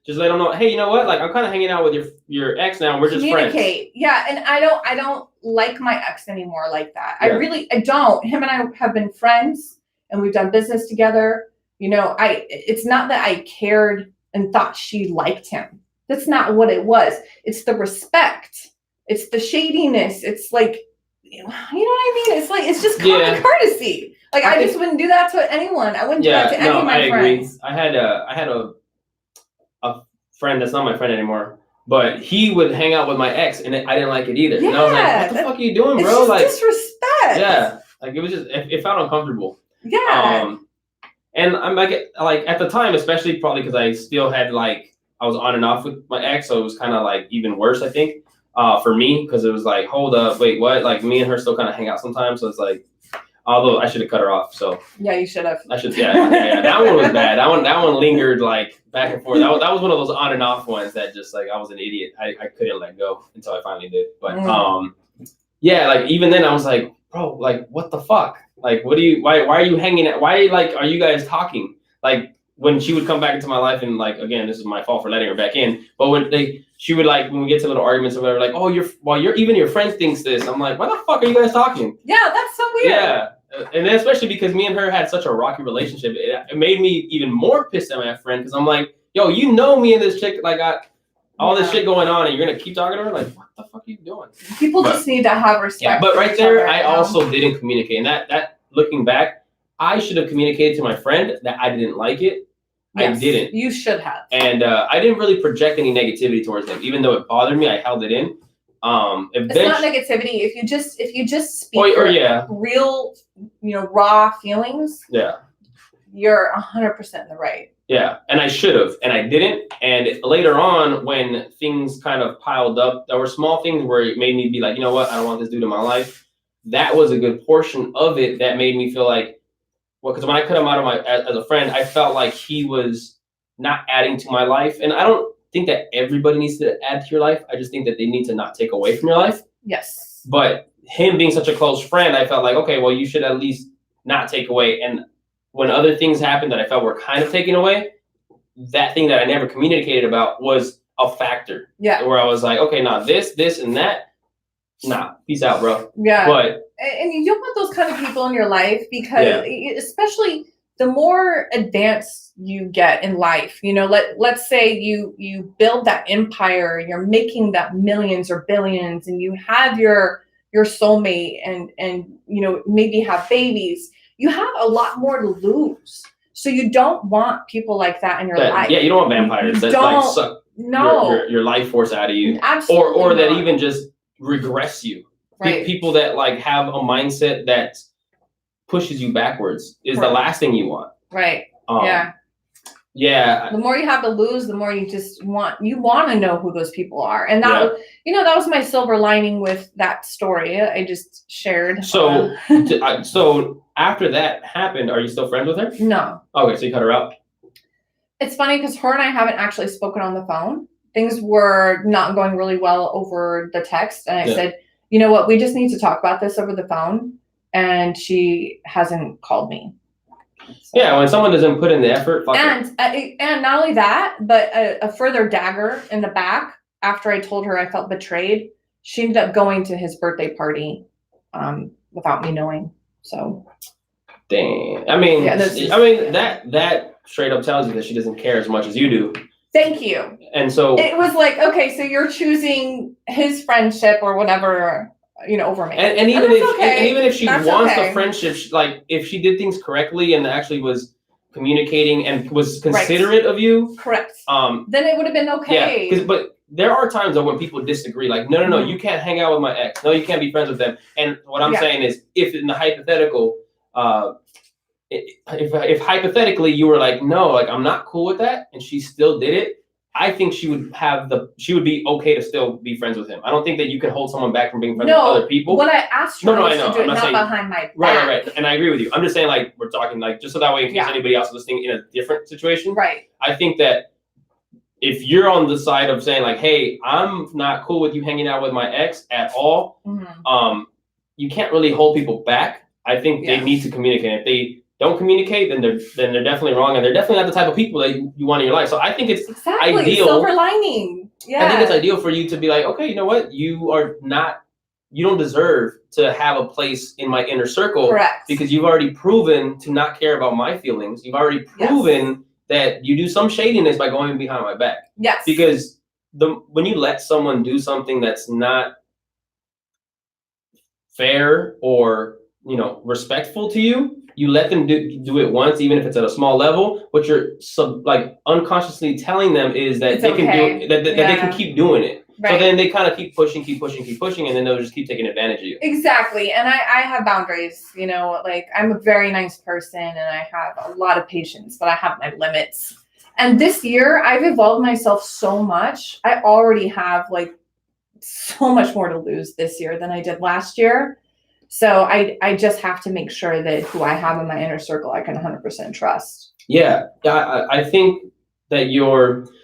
just let them know, hey, you know what? Like, I'm kind of hanging out with your ex now. We're just friends. Yeah, and I don't like my ex anymore like that. Yeah. I don't. Him and I have been friends, and we've done business together. You know, it's not that I cared and thought she liked him. That's not what it was. It's the respect. It's the shadiness. It's like, you know what I mean? It's like, it's just common courtesy. Like, I just wouldn't do that to anyone. I wouldn't do that to any of my friends. I had a friend that's not my friend anymore, but he would hang out with my ex, and I didn't like it either. Yeah, and I was like, what the fuck are you doing, bro? It's like disrespect. Yeah. Like, it was just, it felt uncomfortable. Yeah. And I'm like at the time, especially probably because I still had I was on and off with my ex, so it was kind of like even worse, I think, for me, because it was like, hold up, wait, what? Like, me and her still kind of hang out sometimes, so it's like, although I should have cut her off. So yeah, you should have. I should, yeah. That one was bad. That one lingered like back and forth. That was one of those on and off ones that just like I was an idiot. I couldn't let go until I finally did. But yeah, like even then I was like, bro, like what the fuck? Like, why are you hanging out? Why, like, are you guys talking? Like, when she would come back into my life, and like, again, this is my fault for letting her back in, but when she would, like, when we get to little arguments or whatever, like, oh, even your friend thinks this. I'm like, why the fuck are you guys talking? Yeah, that's so weird. Yeah. And then especially because me and her had such a rocky relationship, it made me even more pissed at my friend, because I'm like, yo, you know me and this chick, like, all this shit going on, and you're gonna keep talking to her? Like, what the fuck are you doing? People just need to have respect. Yeah, but right there, I also didn't communicate. And that looking back, I should have communicated to my friend that I didn't like it. Yes, I didn't. You should have. And I didn't really project any negativity towards him. Even though it bothered me, I held it in. It's not negativity. If you just speak real, raw feelings. Yeah. You're 100% in the right. Yeah, and I should have, and I didn't. And later on, when things kind of piled up, there were small things where it made me be like, you know what, I don't want this dude in my life. That was a good portion of it that made me feel like, well, because when I cut him out of as a friend, I felt like he was not adding to my life. And I don't think that everybody needs to add to your life. I just think that they need to not take away from your life. Yes. But him being such a close friend, I felt like, okay, well, you should at least not take away. And when other things happened that I felt were kind of taken away, that thing that I never communicated about was a factor. Yeah. Where I was like, okay, now this, and that, nah, peace out, bro. Yeah. But and you don't want those kind of people in your life, because especially the more advanced you get in life, let's say you build that empire, you're making that millions or billions, and you have your soulmate and maybe have babies. You have a lot more to lose. So you don't want people like that in your life. Yeah, you don't want vampires that like suck your life force out of you. Absolutely or that even just regress you. Right. People that like have a mindset that pushes you backwards is the last thing you want. Right. Yeah. The more you have to lose, the more you want to know who those people are. And that that was my silver lining with that story I just shared. So so after that happened, are you still friends with her? No. Okay, so you cut her out. It's funny because her and I haven't actually spoken on the phone. Things were not going really well over the text, and I said, you know what, we just need to talk about this over the phone. And she hasn't called me. So. Yeah, when someone doesn't put in the effort. And not only that, but a further dagger in the back. After I told her I felt betrayed, she ended up going to his birthday party without me knowing. So. Dang. I mean, that straight up tells you that she doesn't care as much as you do. Thank you. And so it was like, okay, so you're choosing his friendship or whatever, over me. And even if she wants the friendship, like if she did things correctly and actually was communicating and was considerate of you, correct. Then it would have been okay. Yeah, but there are times though when people disagree. Like, no, you can't hang out with my ex. No, you can't be friends with them. And what I'm saying is, if in the hypothetical, if hypothetically you were like, no, like I'm not cool with that, and she still did it, I think she would be okay to still be friends with him. I don't think that you can hold someone back from being friends with other people. What I asked her was to do it not behind my back. Right. And I agree with you. I'm just saying, like, we're talking like just so that way in case anybody else is listening in a different situation. Right. I think that if you're on the side of saying like, hey, I'm not cool with you hanging out with my ex at all, you can't really hold people back. I think they need to communicate. If they don't communicate, then they're definitely wrong, and they're definitely not the type of people that you want in your life. So I think it's ideal. Silver lining. Yeah. I think it's ideal for you to be like, okay, you know what? You don't deserve to have a place in my inner circle. Correct. Because you've already proven to not care about my feelings. You've already proven that you do some shadiness by going behind my back. Yes. Because when you let someone do something that's not fair or respectful to you, you let them do it once, even if it's at a small level. What you're unconsciously telling them is that they can do it, that they can keep doing it. Right. So then they kind of keep pushing, and then they'll just keep taking advantage of you. Exactly. And I have boundaries, like I'm a very nice person and I have a lot of patience, but I have my limits. And this year I've evolved myself so much. I already have like so much more to lose this year than I did last year. So I just have to make sure that who I have in my inner circle, I can 100% trust. Yeah. I think that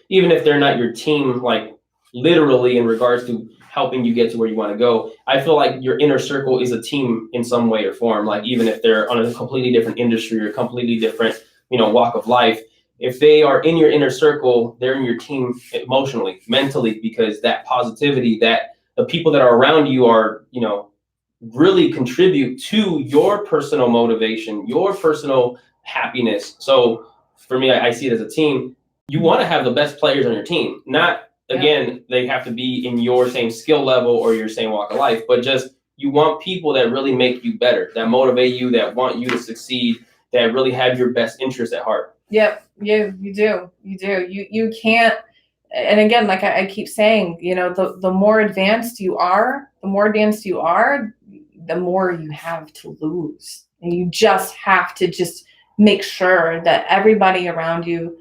even if they're not your team, like literally in regards to helping you get to where you want to go, I feel like your inner circle is a team in some way or form. Like even if they're on a completely different industry or completely different, walk of life, if they are in your inner circle, they're in your team emotionally, mentally, because that positivity, that the people that are around you are, really contribute to your personal motivation, your personal happiness. So for me, I see it as a team. You want to have the best players on your team. Not, again, they have to be in your same skill level or your same walk of life, but just you want people that really make you better, that motivate you, that want you to succeed, that really have your best interest at heart. Yep, you do. You can't. And again, like I keep saying, the more advanced you are, the more you have to lose. And you just have to make sure that everybody around you,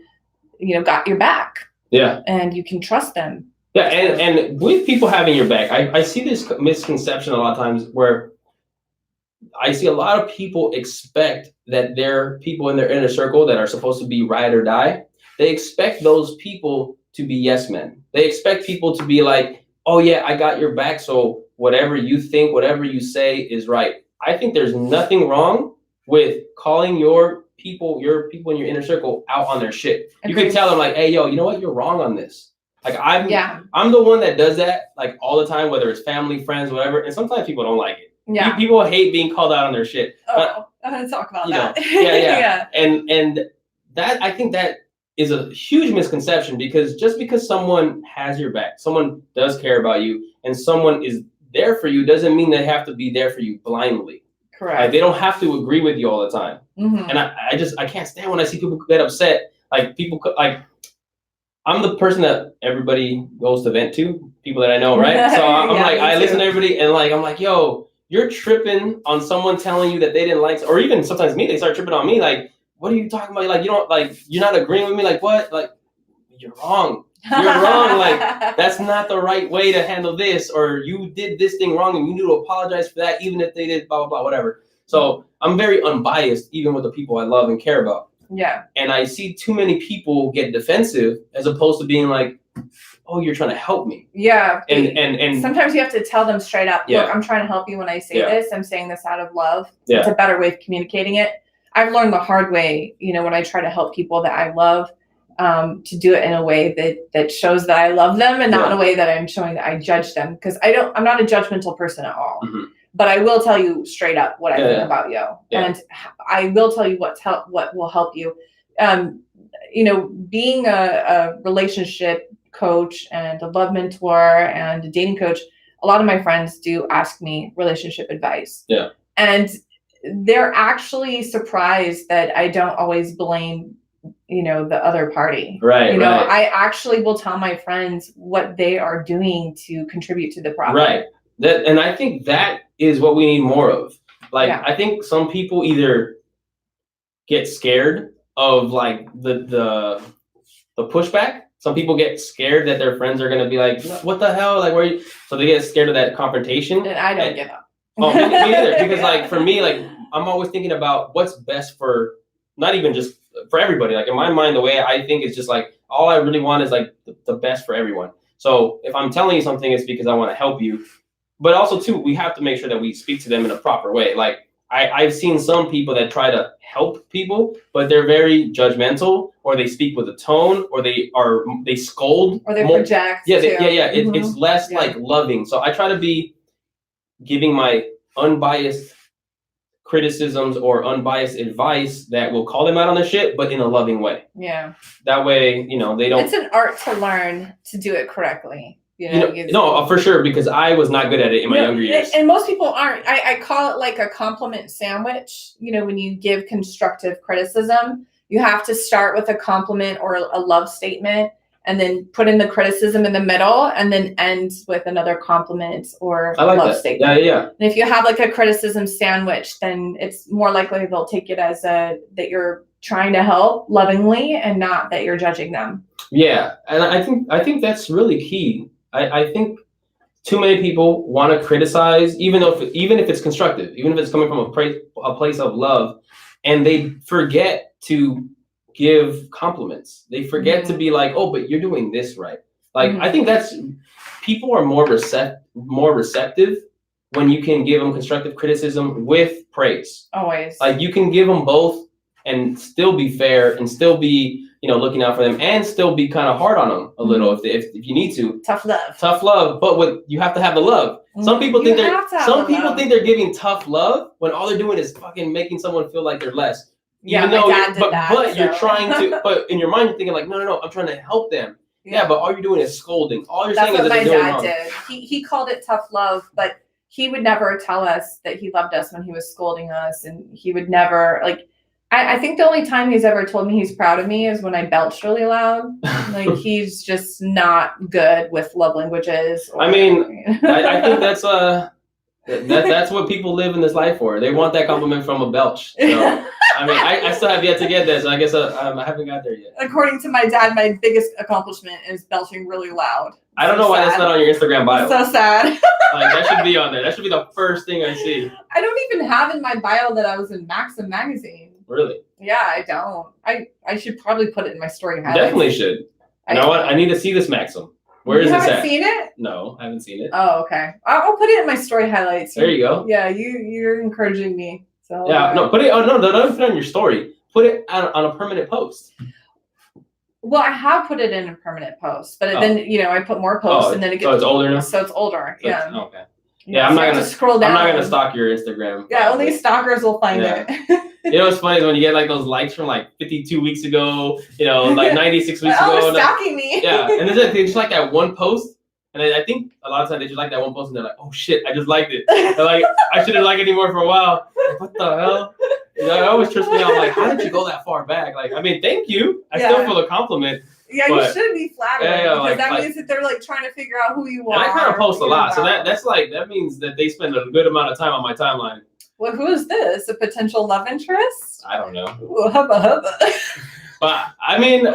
got your back. Yeah. And you can trust them. Yeah, and with people having your back, I see this misconception a lot of times where I see a lot of people expect that their people in their inner circle that are supposed to be ride or die, they expect those people to be yes men. They expect people to be like, oh yeah, I got your back, so whatever you think, whatever you say is right. I think there's nothing wrong with calling your people in your inner circle out on their shit. Agreed. You can tell them like, hey, yo, you know what? You're wrong on this. Like I'm the one that does that like all the time, whether it's family, friends, whatever. And sometimes people don't like it. Yeah. People hate being called out on their shit. I'm gonna talk about that. Yeah. And that, I think that is a huge misconception, because just because someone has your back, someone does care about you, and someone is there for you, doesn't mean they have to be there for you blindly. Correct. Like, they don't have to agree with you all the time. Mm-hmm. And I can't stand when I see people get upset. Like people, like I'm the person that everybody goes to vent to, people that I know, right? So I'm like, I listen to everybody, and like, I'm like, yo, you're tripping on someone telling you that they didn't like, or even sometimes me, they start tripping on me. Like, what are you talking about? Like, you don't like, you're not agreeing with me. Like, what? Like, you're wrong. You're wrong. Like, that's not the right way to handle this. Or you did this thing wrong and you need to apologize for that, even if they did blah, blah, blah, whatever. So I'm very unbiased, even with the people I love and care about. Yeah. And I see too many people get defensive as opposed to being like, oh, you're trying to help me. Yeah. And sometimes you have to tell them straight up, Yeah. look, I'm trying to help you when I say Yeah. this. I'm saying this out of love. Yeah. It's a better way of communicating it. I've learned the hard way, you know, when I try to help people that I love, to do it in a way that shows that I love them and not in a way that I'm showing that I judge them. Because I'm not a judgmental person at all. Mm-hmm. But I will tell you straight up what I think about you. Yeah. And I will tell you what will help you. You know, being a relationship coach and a love mentor and a dating coach, a lot of my friends do ask me relationship advice. Yeah. And they're actually surprised that I don't always blame, you know, the other party. Right. You know, right. I actually will tell my friends what they are doing to contribute to the problem. Right. And I think that is what we need more of. Like, I think some people either get scared of like the pushback. Some people get scared that their friends are going to be like, what the hell? Like, where are you? So they get scared of that confrontation. And I don't give up. Oh, me neither. Because like, for me, like, I'm always thinking about what's best for, not even just for everybody. Like in my mind, the way I think is just like, all I really want is like the best for everyone. So if I'm telling you something, it's because I want to help you. But also too, we have to make sure that we speak to them in a proper way. Like I've seen some people that try to help people, but they're very judgmental, or they speak with a tone, or they scold, or they project. Yeah, too. Mm-hmm. It's less like loving. So I try to be giving my unbiased criticisms or unbiased advice that will call them out on their shit, but in a loving way. Yeah. That way, you know, they don't. It's an art to learn to do it correctly. No, for sure, because I was not good at it in my younger years. And most people aren't. I call it like a compliment sandwich. You know, when you give constructive criticism, you have to start with a compliment or a love statement, and then put in the criticism in the middle, and then end with another compliment or love statement. Yeah. And if you have like a criticism sandwich, then it's more likely they'll take it as that you're trying to help lovingly and not that you're judging them. Yeah, and I think that's really key. I think too many people want to criticize, even if it's constructive, even if it's coming from a place of love, and they forget to give compliments. They forget to be like, oh, but you're doing this right. Like, I think that's, people are more receptive when you can give them constructive criticism with praise. Always. Like, you can give them both and still be fair and still be, you know, looking out for them, and still be kind of hard on them a little if you need to. Tough love. But you have to have the love. Some people think they're giving tough love when all they're doing is fucking making someone feel like they're less. Yeah, my dad did that. But you're trying to. But in your mind, you're thinking like, no, I'm trying to help them. Yeah, but all you're doing is scolding. All you're saying is that they're doing wrong. That's what my dad did. He called it tough love, but he would never tell us that he loved us when he was scolding us, and he would never like. I think the only time he's ever told me he's proud of me is when I belched really loud. Like, he's just not good with love languages. I mean, I think that's what people live in this life for. They want that compliment from a belch. So, I mean, I still have yet to get this. So I guess I haven't got there yet. According to my dad, my biggest accomplishment is belching really loud. I don't know why that's not on your Instagram bio. So sad. Like, that should be on there. That should be the first thing I see. I don't even have in my bio that I was in Maxim magazine. Really? Yeah, I don't. I should probably put it in my story highlights. Definitely should. You know what? I need to see this Maxim. Where is this at? You haven't seen it? No, I haven't seen it. Oh, okay. I'll put it in my story highlights. There you go. Yeah, you're encouraging me. So yeah, no, put it. Oh no, don't put it on your story. Put it on a permanent post. Well, I have put it in a permanent post, but then I put more posts, and then it gets. So it's older now. So it's older. Yeah. Okay. Yeah, I'm not gonna scroll down. I'm not gonna stalk your Instagram. Yeah, only stalkers will find it. You know what's funny is when you get like those likes from like 52 weeks ago, like 96 weeks ago. Oh, stalking me. Yeah, and they just like that one post, and I think a lot of times they just like that one post, and they're like, "Oh shit, I just liked it." They're like, "I shouldn't like it anymore for a while." Like, what the hell? It always trips me out. Like, how did you go that far back? Like, I mean, thank you. I still feel a compliment. Yeah, you should be flattered. Yeah, because that means that they're like trying to figure out who you are. And I kind of post a lot, so that means that they spend a good amount of time on my timeline. well, who is this? A potential love interest? I don't know. Ooh, hubba hubba. But I mean,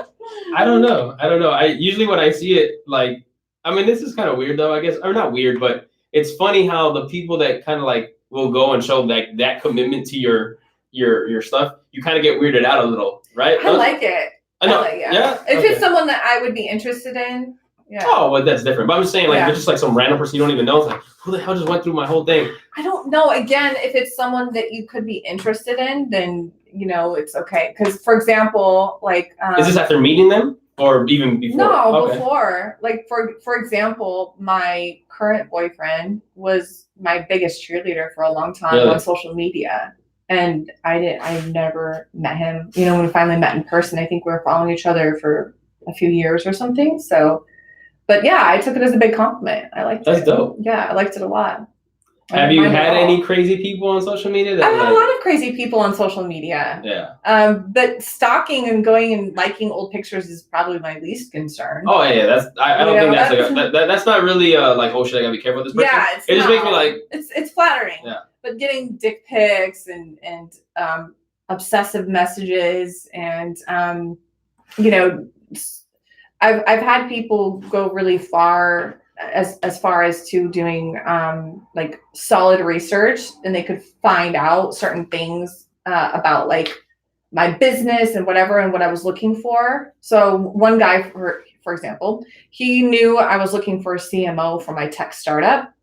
I don't know. I usually when I see it, like, I mean, this is kind of weird though, I guess, or not weird, but it's funny how the people that kind of like will go and show that commitment to your stuff, you kind of get weirded out a little, right? I like it. I know. like it, yeah. If Okay. it's someone that I would be interested in, yeah. Oh, well, that's different. But I'm just saying, like, Yeah. if it's just like some random person you don't even know. It's like, who the hell just went through my whole thing? I don't know. Again, if it's someone that you could be interested in, then it's okay. Because, for example, like, Is this after meeting them or even before? no, Okay. before. Like, for example, my current boyfriend was my biggest cheerleader for a long time Really? on social media. And I never met him. When we finally met in person, I think we were following each other for a few years or something. So, but yeah, I took it as a big compliment. I liked it. That's dope. Yeah, I liked it a lot. Have you had any crazy people on social media? I've had a lot of crazy people on social media. Yeah. But stalking and going and liking old pictures is probably my least concern. Oh yeah, I don't think that's like that's not really like, oh shit, I gotta be careful with this person. Yeah, it just makes me like it's flattering. Yeah. But getting dick pics and obsessive messages and I've had people go really far as far as to doing like solid research, and they could find out certain things about like my business and whatever and what I was looking for. So one guy, for example, he knew I was looking for a CMO for my tech startup.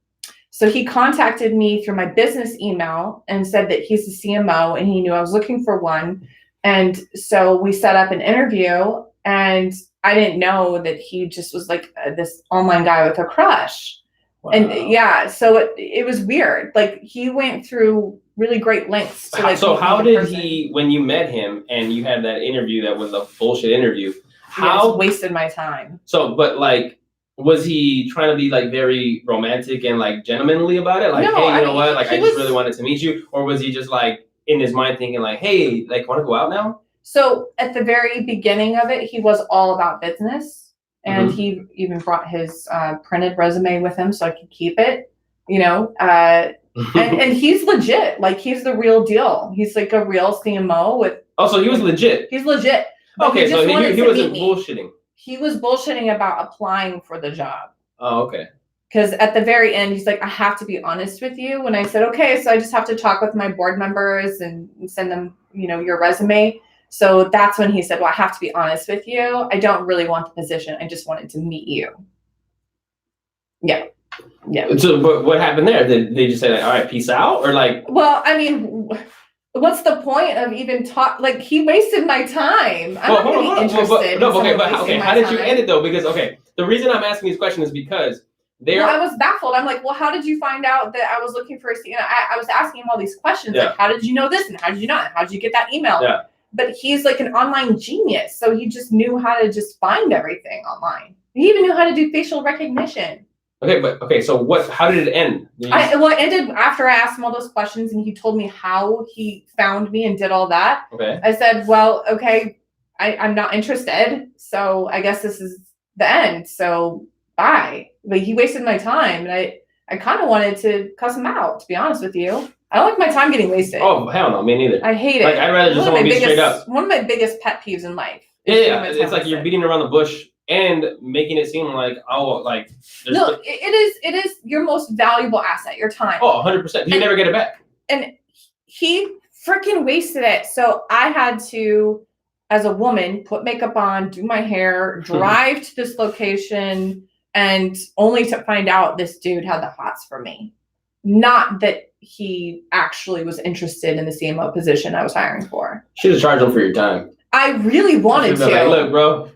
So he contacted me through my business email and said that he's a CMO and he knew I was looking for one. And so we set up an interview, and I didn't know that he just was like this online guy with a crush. Wow. And yeah, so it was weird. Like, he went through really great lengths to like. So how did he, when you met him and you had that interview that was a bullshit interview, how wasted my time? So, but like, was he trying to be like very romantic and like gentlemanly about it? Like, no, hey, you know what? Like, I just really wanted to meet you. Or was he just like in his mind thinking like, hey, like, want to go out now? So at the very beginning of it, he was all about business, and he even brought his printed resume with him so I could keep it, and he's legit. Like, he's the real deal. He's like a real CMO with. Oh, so he was legit. He's legit. Okay, so he wasn't bullshitting. He was bullshitting about applying for the job. Oh, okay. Because at the very end, he's like, I have to be honest with you. When I said, okay, so I just have to talk with my board members and send them, your resume. So that's when he said, well, I have to be honest with you. I don't really want the position. I just wanted to meet you. Yeah. Yeah. So but what happened there? Did they just say like, all right, peace out? Or like. Well, I mean, what's the point of even talk? Like, he wasted my time. I'm not really interested. How did you end it though? Because, the reason I'm asking this question is because I was baffled. I'm like, well, how did you find out that I was looking for I was asking him all these questions. Yeah. Like, how did you know this? And how did you not? How did you get that email? Yeah. But he's like an online genius. So he just knew how to just find everything online. He even knew how to do facial recognition. So how did it end? It ended after I asked him all those questions and he told me how he found me and did all that. Okay. I said, well, okay, I'm not interested. So I guess this is the end. So bye. But he wasted my time, and I kind of wanted to cuss him out, to be honest with you. I don't like my time getting wasted. Oh, hell no, me neither. I hate it. Like, I'd rather just be straight up. One of my biggest pet peeves in life. Yeah. It's like you're beating around the bush and making it seem like, no, it is your most valuable asset, your time. Oh, 100%. You never get it back. And he freaking wasted it. So I had to, as a woman, put makeup on, do my hair, drive to this location, and only to find out this dude had the hots for me. Not that he actually was interested in the CMO position I was hiring for. Should have charged him for your time. I really wanted to. Like, look, bro,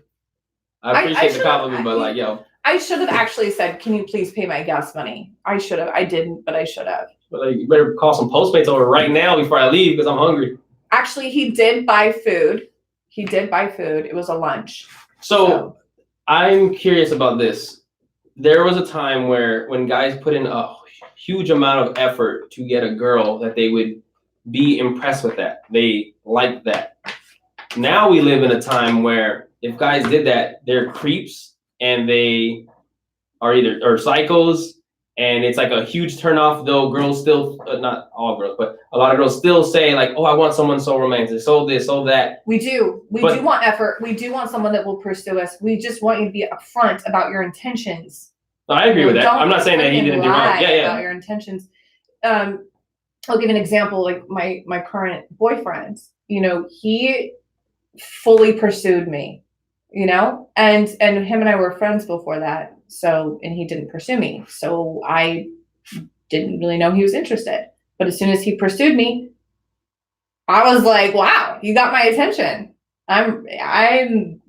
I appreciate the compliment, but like, yo. I should have actually said, can you please pay my gas money? I should have. I didn't, but I should have. But like, you better call some Postmates over right now before I leave because I'm hungry. Actually, he did buy food. It was a lunch. So I'm curious about this. There was a time when guys put in a huge amount of effort to get a girl that they would be impressed with that. They like that. Now we live in a time where if guys did that, they're creeps and they are either psychos and it's like a huge turnoff. Though girls still, not all girls, but a lot of girls still say like, "Oh, I want someone so romantic, so this, so that." We do want effort. We do want someone that will pursue us. We just want you to be upfront about your intentions. No, I agree with that. I'm not saying that he didn't do wrong. Yeah, about your intentions. I'll give an example. Like my current boyfriend, he fully pursued me, and him and I were friends before that. So, and he didn't pursue me. So I didn't really know he was interested. But as soon as he pursued me, I was like, wow, you got my attention. I'm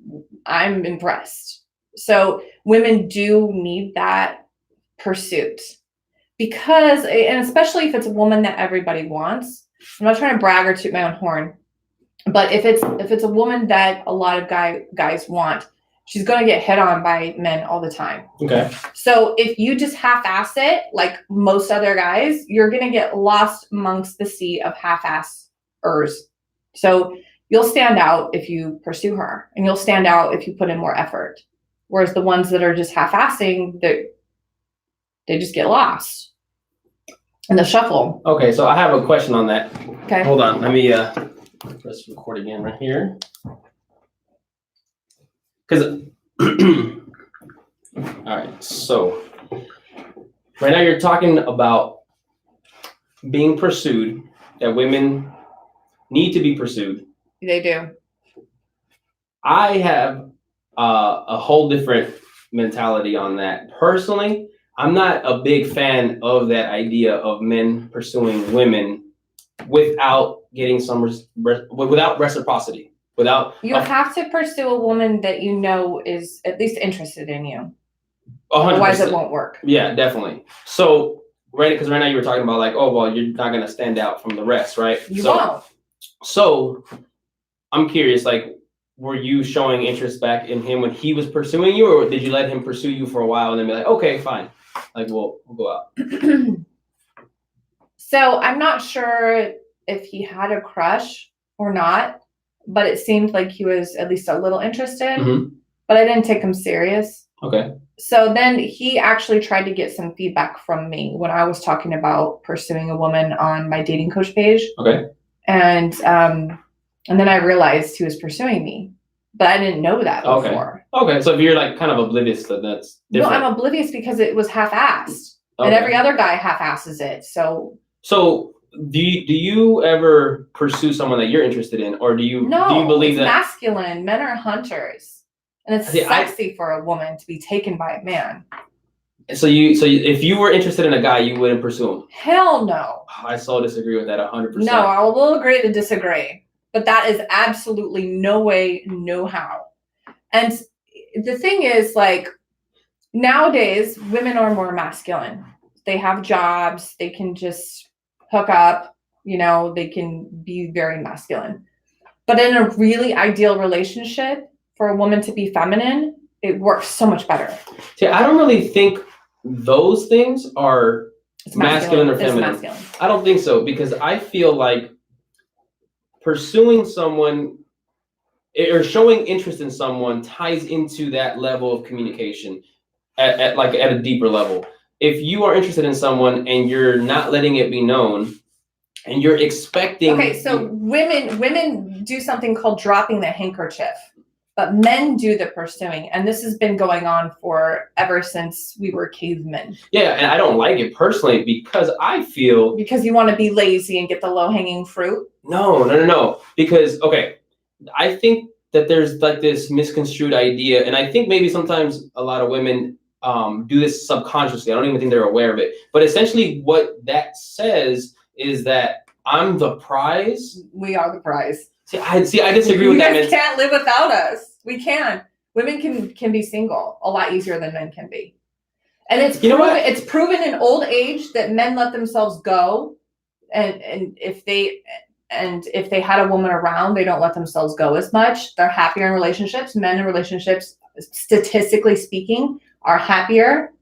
impressed. So women do need that pursuit because, and especially if it's a woman that everybody wants. I'm not trying to brag or toot my own horn, but if it's a woman that a lot of guys want, she's going to get hit on by men all the time. Okay. So if you just half-ass it, like most other guys, you're going to get lost amongst the sea of half-assers. So you'll stand out if you pursue her, and you'll stand out if you put in more effort. Whereas the ones that are just half-assing, they just get lost in the shuffle. Okay, so I have a question on that. Okay. Hold on. Let me press record again right here. Because, all right, so right now you're talking about being pursued, that women need to be pursued. They do. I have a whole different mentality on that. Personally, I'm not a big fan of that idea of men pursuing women without getting without reciprocity. You have to pursue a woman that is at least interested in you. 100%. Otherwise, it won't work. Yeah, definitely. So, because right now you were talking about like, oh, well, you're not going to stand out from the rest, right? You won't. So, I'm curious, like, were you showing interest back in him when he was pursuing you, or did you let him pursue you for a while and then be like, okay, fine, like we'll go out? So I'm not sure if he had a crush or not, but it seemed like he was at least a little interested. Mm-hmm. But I didn't take him serious. Okay. So then he actually tried to get some feedback from me when I was talking about pursuing a woman on my dating coach page. Okay. And then I realized he was pursuing me, but I didn't know that before. Okay. So if you're like kind of oblivious, then that's different. No, I'm oblivious because it was half-assed, and every other guy half-asses it. So do you ever pursue someone that you're interested in, or do you believe that masculine men are hunters, and it's sexy for a woman to be taken by a man? So if you were interested in a guy, you wouldn't pursue him? Hell no. I so disagree with that 100%. No, I will agree to disagree, but that is absolutely no way, no how. And the thing is, like, nowadays women are more masculine. They have jobs. They can just hook up. They can be very masculine. But in a really ideal relationship, for a woman to be feminine, it works so much better. See, I don't really think those things are masculine or feminine. It's masculine. I don't think so, because I feel like pursuing someone or showing interest in someone ties into that level of communication at a deeper level. If you are interested in someone and you're not letting it be known, and you're expecting. Okay, so women do something called dropping the handkerchief, but men do the pursuing, and this has been going on ever since we were cavemen. Yeah, and I don't like it personally because I feel. Because you want to be lazy and get the low-hanging fruit? No. Because, okay, I think that there's like this misconstrued idea, and I think maybe sometimes a lot of women do this subconsciously. I don't even think they're aware of it. But essentially what that says is that I'm the prize. We are the prize. See, I disagree with that. You guys can't live without us. We can. Women can be single a lot easier than men can be. And it's proven in old age that men let themselves go. And if they had a woman around, they don't let themselves go as much. They're happier in relationships. Men in relationships, statistically speaking, are happier.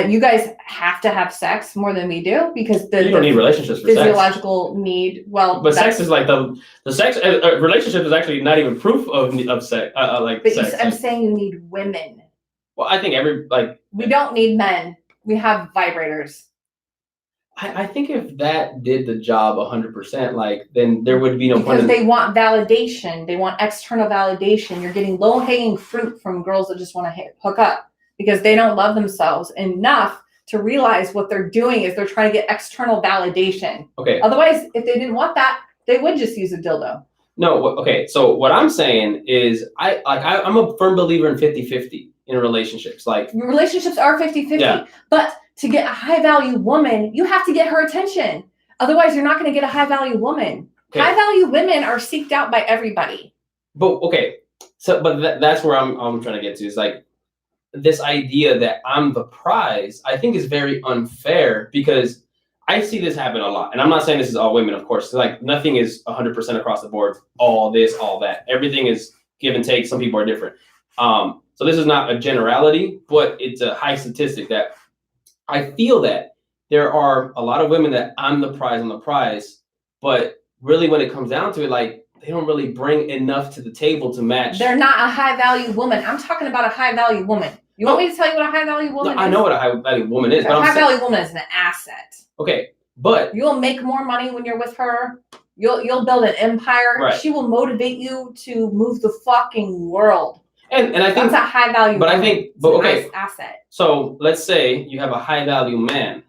You guys have to have sex more than we do because you don't need relationships for physiological need. Well, but sex is like the sex relationship is actually not even proof of sex. I'm saying you need women. Well, I think we don't need men. We have vibrators. I think if that did the job 100%, like then there would be no point. Because they want validation. They want external validation. You're getting low-hanging fruit from girls that just want to hook up because they don't love themselves enough to realize what they're doing is they're trying to get external validation. Okay. Otherwise, if they didn't want that, they would just use a dildo. No, okay. So what I'm saying is I'm a firm believer in 50-50 in relationships. Like your relationships are 50-50. Yeah. But to get a high value woman, you have to get her attention. Otherwise, you're not going to get a high value woman. Okay. High value women are seeked out by everybody. But okay. So that's where I'm trying to get to is like this idea that I'm the prize, I think is very unfair because I see this happen a lot. And I'm not saying this is all women, of course. Like nothing is 100% across the board, all this, all that. Everything is give and take. Some people are different. So this is not a generality, but it's a high statistic that I feel that there are a lot of women that I'm the prize on the prize, but really when it comes down to it, like they don't really bring enough to the table to match. They're not a high value woman. I'm talking about a high value woman. You want me to tell you what a high value woman is? I know what a high value woman is. A high value woman is an asset. Okay, but you'll make more money when you're with her. You'll build an empire. Right. She will motivate you to move the fucking world. And I think that's a high value. But woman. I think, but okay, nice asset. So let's say you have a high value man,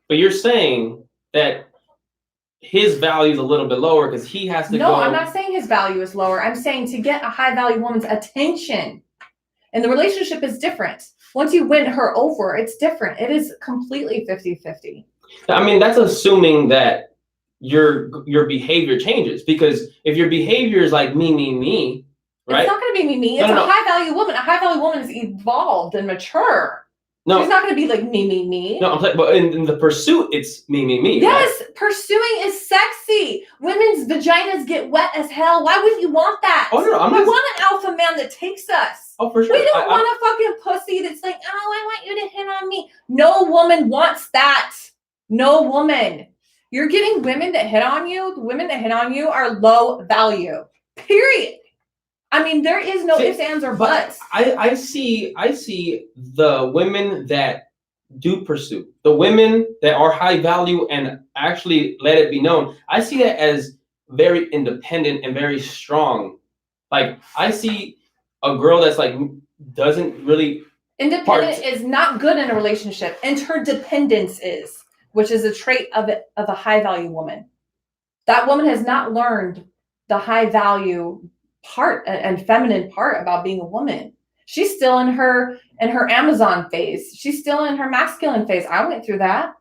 but you're saying that his value is a little bit lower because he has to go. No, I'm not saying his value is lower. I'm saying to get a high value woman's attention, and the relationship is different. Once you win her over, it's different. It is completely 50-50. I mean, that's assuming that your behavior changes because if your behavior is like me, right? It's not going to be me. It's a high value woman. A high value woman is evolved and mature. No, she's not going to be like me. No, I'm saying, but in the pursuit, it's me. Yes, right? Pursuing is sexy. Women's vaginas get wet as hell. Why wouldn't you want that? Oh no, we want an alpha man that takes us. Oh, for sure. We don't want a fucking pussy that's like, oh, I want you to hit on me. No woman wants that. No woman. You're getting women that hit on you. The women that hit on you are low value. Period. I mean, there is no ifs, ands, or buts. I see the women that do pursue, the women that are high value and actually let it be known. I see that as very independent and very strong. Like I see a girl that's like doesn't really. Independent is not good in a relationship. Interdependence is, which is a trait of a high value woman. That woman has not learned the high value part and feminine part about being a woman. She's still in her Amazon phase. She's still in her masculine phase. I went through that.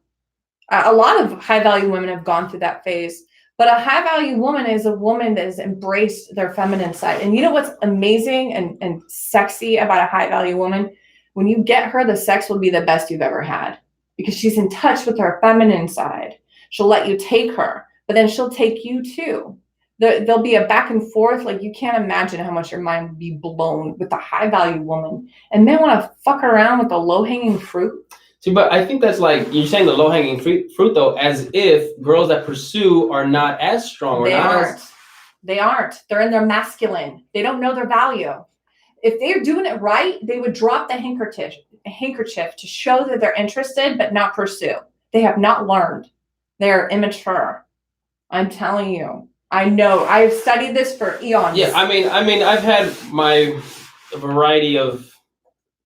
A lot of high value women have gone through that phase. But a high value woman is a woman that has embraced their feminine side. And you know what's amazing and sexy about a high value woman? When you get her, the sex will be the best you've ever had because she's in touch with her feminine side. She'll let you take her, but then she'll take you too. There'll be a back and forth. Like you can't imagine how much your mind would be blown with a high value woman. And men want to fuck around with the low hanging fruit. See, but I think that's like you're saying the low hanging fruit though, as if girls that pursue are not as strong. They aren't. They're in their masculine. They don't know their value. If they're doing it right, they would drop the handkerchief to show that they're interested, but not pursue. They have not learned. They're immature. I'm telling you. I know. I've studied this for eons. Yeah, I mean, I've had my variety of.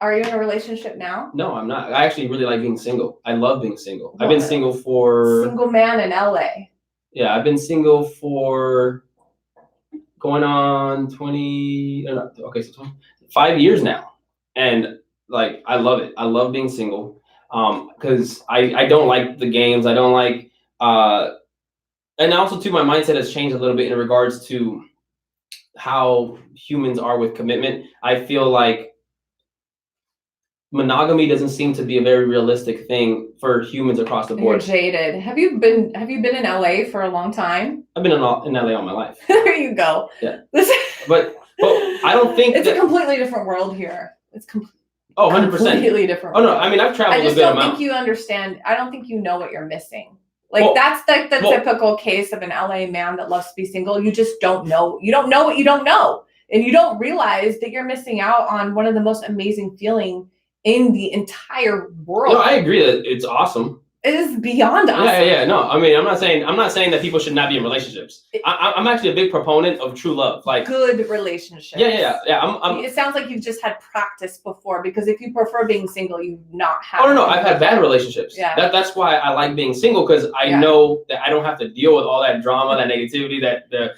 Are you in a relationship now? No, I'm not. I actually really like being single. I love being single. What? I've been single for. Single man in LA. Yeah, I've been single for going on 5 years now, and like I love it. I love being single, because I don't like the games. I don't like and also too, my mindset has changed a little bit in regards to how humans are with commitment. I feel like monogamy doesn't seem to be a very realistic thing for humans across the board. You're jaded. Have you been in LA for a long time? I've been in LA all my life. There you go. Yeah. But I don't think it's a completely different world here. It's 100%. Completely different. Oh no, I mean I've traveled. I just don't think you understand. I don't think you know what you're missing. Like that's the typical case of an LA man that loves to be single. You just don't know. You don't know what you don't know. And you don't realize that you're missing out on one of the most amazing feeling in the entire world. No, I agree that it's awesome. It is beyond awesome. Yeah. No, I mean, I'm not saying that people should not be in relationships. I'm actually a big proponent of true love, like good relationships. Yeah. It sounds like you've just had practice before, because if you prefer being single, you've not had. Oh no, I've had bad relationships. Yeah. That's why I like being single, because I know that I don't have to deal with all that drama, that negativity,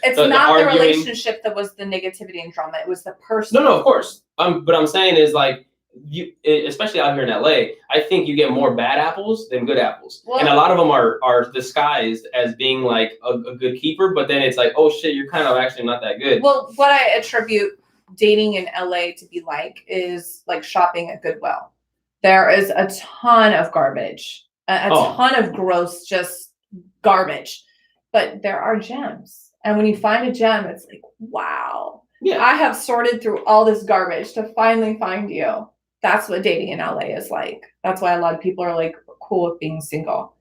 It's not the relationship that was the negativity and drama. It was the person. No, of course. But I'm saying is like, you, especially out here in LA, I think you get more bad apples than good apples, and a lot of them are disguised as being like a good keeper, but then it's like, oh shit, you're kind of actually not that good. Well, what I attribute dating in LA to be like is like shopping at Goodwill. There is a ton of garbage, a ton of gross, just garbage, but there are gems, and when you find a gem, it's like, wow. Yeah, I have sorted through all this garbage to finally find you. That's what dating in LA is like. That's why a lot of people are like cool with being single.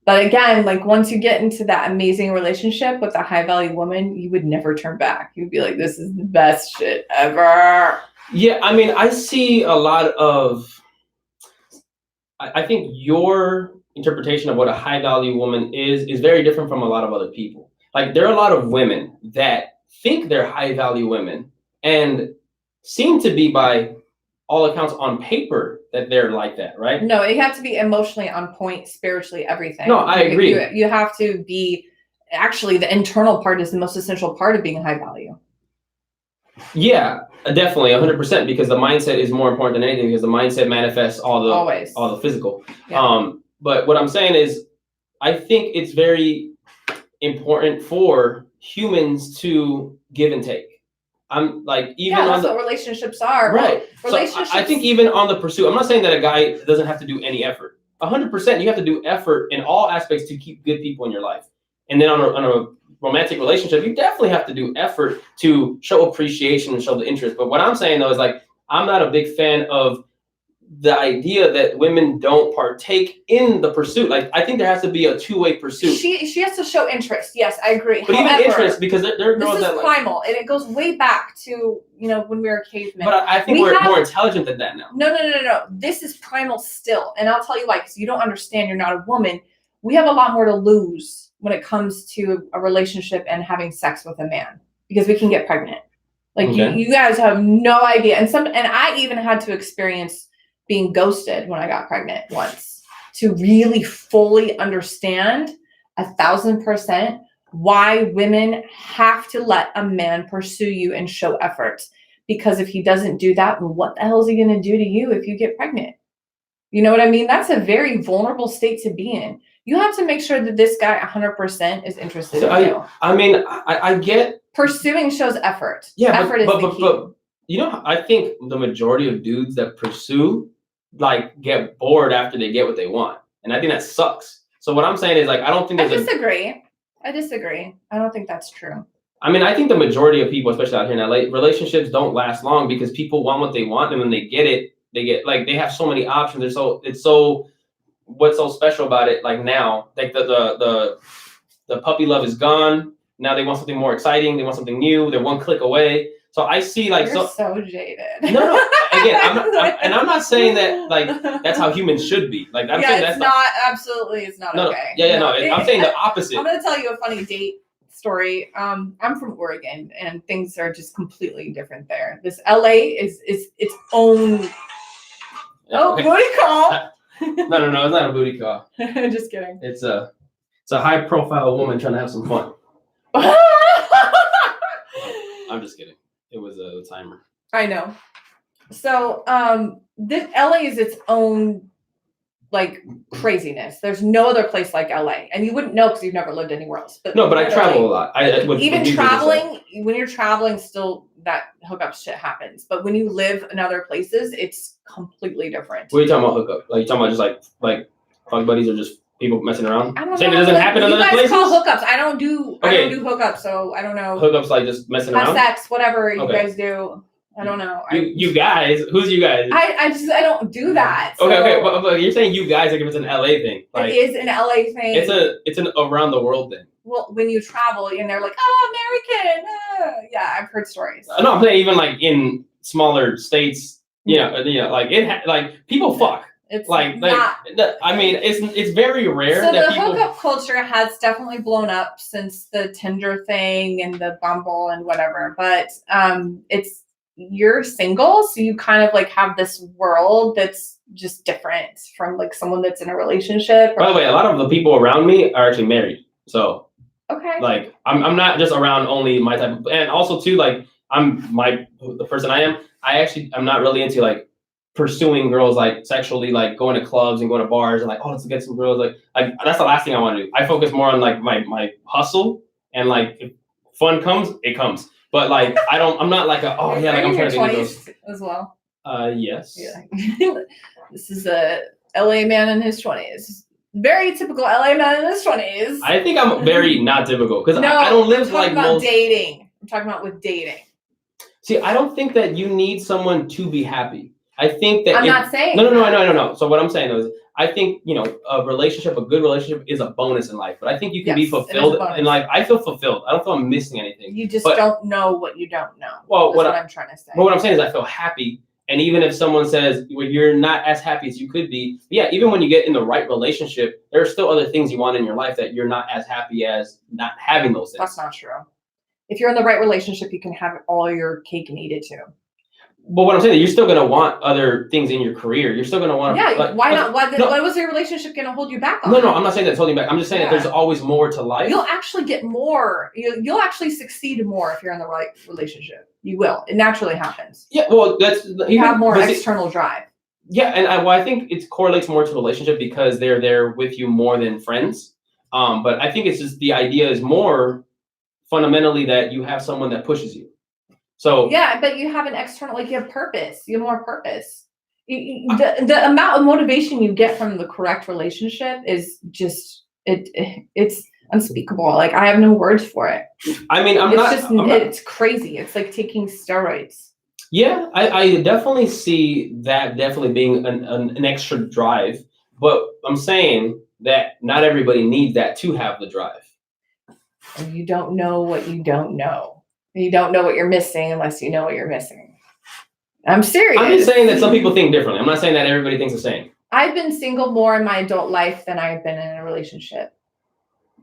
But again, like once you get into that amazing relationship with a high value woman, you would never turn back. You'd be like, this is the best shit ever. Yeah, I mean, I see a lot of, I think your interpretation of what a high value woman is very different from a lot of other people. Like there are a lot of women that think they're high value women and seem to be, by all accounts on paper, that they're like that, right? No, you have to be emotionally on point, spiritually, everything. No, I agree. You have to be, actually the internal part is the most essential part of being high value. Yeah, definitely 100%, because the mindset is more important than anything, because the mindset manifests all the physical. Yeah. But what I'm saying is, I think it's very important for humans to give and take. I'm like, even that's what relationships are, right? Relationships. So I think even on the pursuit, I'm not saying that a guy doesn't have to do any effort. 100%, you have to do effort in all aspects to keep good people in your life. And then on a romantic relationship, you definitely have to do effort to show appreciation and show the interest. But what I'm saying though is like, I'm not a big fan of the idea that women don't partake in the pursuit. Like, I think there has to be a two-way pursuit. She has to show interest. Yes, I agree. But however, even interest, because there are girls that primal, and it goes way back to, when we were cavemen. But I think we're more intelligent than that now. No. This is primal still, and I'll tell you why. Because you don't understand. You're not a woman. We have a lot more to lose when it comes to a relationship and having sex with a man, because we can get pregnant. Like you guys have no idea, and I even had to experience being ghosted when I got pregnant once, to really fully understand 1,000% why women have to let a man pursue you and show effort. Because if he doesn't do that, what the hell is he going to do to you if you get pregnant? You know what I mean? That's a very vulnerable state to be in. You have to make sure that this guy 100% is interested in you. I mean, I get pursuing shows effort. Yeah, effort is the key. But I think the majority of dudes that pursue like get bored after they get what they want, and I think that sucks. So what I'm saying is, like, I don't think I disagree. I don't think that's true. I mean, I think the majority of people, especially out here in LA, relationships don't last long because people want what they want, and when they get it, they have so many options. What's so special about it? Like now, like the puppy love is gone. Now they want something more exciting. They want something new. They're one click away. So I see like You're so jaded. No. Again, I'm not saying that like that's how humans should be. Like I'm saying that's not absolutely. It's not okay. I'm saying the opposite. I'm gonna tell you a funny date story. I'm from Oregon, and things are just completely different there. This LA is its own. Booty call. No, it's not a booty call. Just kidding. It's a high profile woman trying to have some fun. I'm just kidding. It was a timer. I know. So, this LA is its own like craziness. There's no other place like LA, and you wouldn't know because you've never lived anywhere else. But no, but I travel a lot. When you're traveling, still that hookup shit happens. But when you live in other places, it's completely different. What are you talking about hookup? Like you talking about just like fuck buddies or just people messing around? I don't know. Saying it doesn't happen in other places? You guys call hookups. I don't do hookups, so I don't know. Hookups like just messing around? Sex, whatever you guys do. I don't know. You guys? Who's you guys? I don't do that. So. Okay. But you're saying you guys like if it's an LA thing. Like, it is an LA thing. It's an around the world thing. Well, when you travel and they're like, oh, American. Yeah, I've heard stories. No, I'm saying even like in smaller states like people fuck. It's Like, not. I mean, it's very rare So that the people. hookup culture has definitely blown up since the Tinder thing and the Bumble and whatever. But you're single, so you kind of like have this world that's just different from like someone that's in a relationship. By the way, a lot of the people around me are actually married, so Okay. like I'm not just around only my type of, and also too like the person I'm not really into like pursuing girls like sexually, like going to clubs and going to bars and like, oh, let's get some girls, like that's the last thing I want to do. I focus more on like my hustle, and like if fun comes, it comes. But like I'm not like like I'm trying to do those as well. Yes. Yeah. This is a LA man in his 20s. Very typical LA man in his 20s. I think I'm very not typical because no, I don't live like most. Dating. I'm talking about with dating. See, I don't think that you need someone to be happy. I think that I'm not saying no. So what I'm saying is, I think a good relationship is a bonus in life. But I think you can be fulfilled in life. I feel fulfilled. I don't feel I'm missing anything. You just don't know what you don't know. Well, what I'm trying to say. But what I'm saying is, I feel happy. And even if someone says, well, you're not as happy as you could be, yeah, even when you get in the right relationship, there are still other things you want in your life that you're not as happy as not having those things. That's not true. If you're in the right relationship, you can have all your cake and eat it too. But what I'm saying is, you're still going to want other things in your career. You're still going to want. Yeah, like, why not? What was your relationship going to hold you back on? No, I'm not saying that's holding you back. I'm just saying that there's always more to life. You'll actually get more. You'll actually succeed more if you're in the right relationship. You will. It naturally happens. Yeah, well, you have more external drive. Yeah, and I think it correlates more to relationship because they're there with you more than friends. But I think it's just the idea is more fundamentally that you have someone that pushes you. So yeah, but you have an external, like you have purpose. You have more purpose. The amount of motivation you get from the correct relationship is just it's unspeakable. Like I have no words for it. I mean, it's crazy. It's like taking steroids. Yeah, I definitely see that definitely being an extra drive, but I'm saying that not everybody needs that to have the drive. And you don't know what you don't know. You don't know what you're missing unless you know what you're missing. I'm serious. I'm just saying that some people think differently. I'm not saying that everybody thinks the same. I've been single more in my adult life than I've been in a relationship.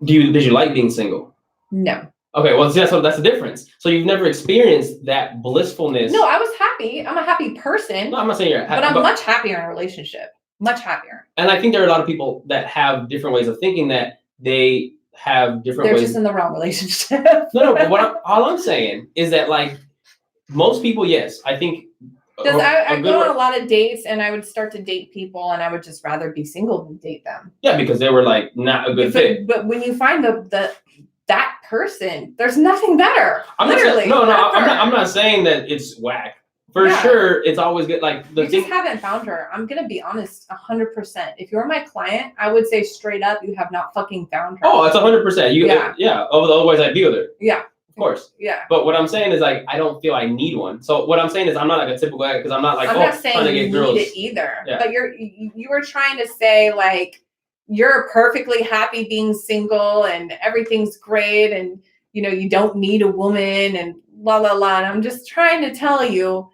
Did you like being single? No. Okay, well, that's the difference. So you've never experienced that blissfulness. No, I was happy. I'm a happy person. No, I'm not saying you're happy. But I'm much happier in a relationship. Much happier. And I think there are a lot of people that have different ways of thinking that they have different ways. They're just in the wrong relationship. No, but all I'm saying is that like most people, yes, I think. Because I go on a lot of dates and I would start to date people and I would just rather be single than date them. Yeah, because they were like not a good fit. But when you find that person, there's nothing better. I'm not saying that it's whack. For sure, it's always good. Like you just haven't found her. I'm gonna be honest, 100%. If you're my client, I would say straight up, you have not fucking found her. Oh, it's 100%. Otherwise, I'd be with her. Yeah. Of course. Yeah. But what I'm saying is like I don't feel I need one. So what I'm saying is I'm not like a typical guy because I'm not like not saying trying to get girls. Need it either. Yeah. But you were trying to say like you're perfectly happy being single and everything's great and you don't need a woman and la la la. And I'm just trying to tell you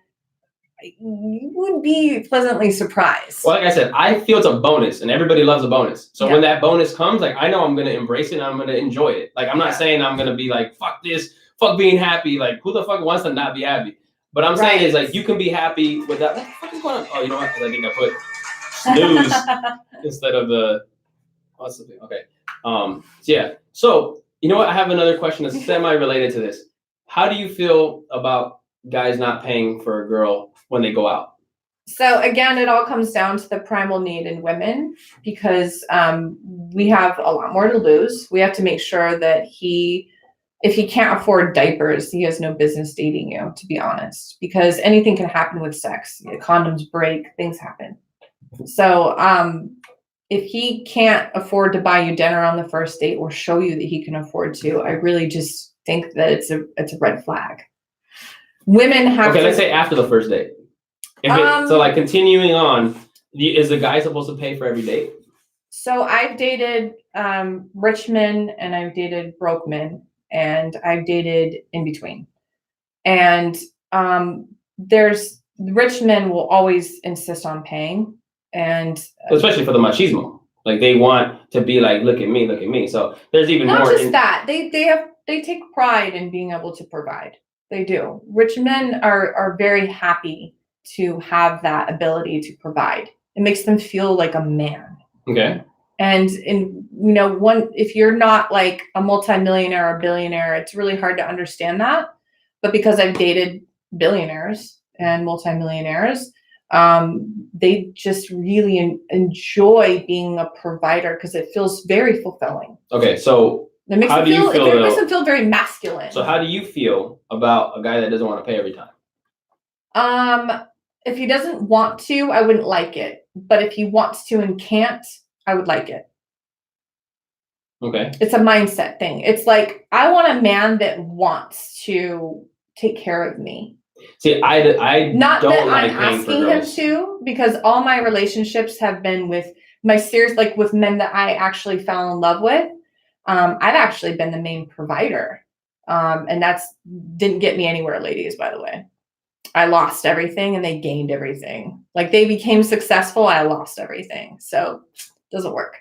would be pleasantly surprised. Well, like I said, I feel it's a bonus and everybody loves a bonus. So when that bonus comes, like I know I'm going to embrace it and I'm going to enjoy it. Like I'm not saying I'm going to be like, fuck this, fuck being happy. Like who the fuck wants to not be happy? But I'm saying is like, you can be happy with that. What the fuck is going on? Oh, you know what? Because I think I put snooze instead of the, what's the thing? Okay. So you know what? I have another question that's semi-related to this. How do you feel about guys not paying for a girl when they go out? So again, it all comes down to the primal need in women because we have a lot more to lose. We have to make sure that if he can't afford diapers, he has no business dating you, to be honest, because anything can happen with sex. Condoms break, things happen. So if he can't afford to buy you dinner on the first date or show you that he can afford to, I really just think that it's a red flag. Women have let's say after the first date. So like continuing on, is the guy supposed to pay for every date? So I've dated rich men and I've dated broke men and I've dated in between. And there's rich men will always insist on paying, and especially for the machismo. Like they want to be like, look at me. So there's even not more. just that, they take pride in being able to provide. They do. Rich men are very happy to have that ability to provide. It makes them feel like a man. Okay. And if you're not like a multimillionaire or billionaire, it's really hard to understand that. But because I've dated billionaires and multimillionaires, they just really enjoy being a provider because it feels very fulfilling. Okay, so it makes how do you feel? It makes them feel very masculine. So how do you feel about a guy that doesn't want to pay every time? If he doesn't want to, I wouldn't like it. But if he wants to and can't, I would like it. Okay. It's a mindset thing. It's like, I want a man that wants to take care of me. See, I not don't that like I'm paying asking for him girls. to, because all my relationships have been with with men that I actually fell in love with. I've actually been the main provider. And that's didn't get me anywhere, ladies, by the way. I lost everything and they gained everything. Like they became successful, I lost everything. So it doesn't work.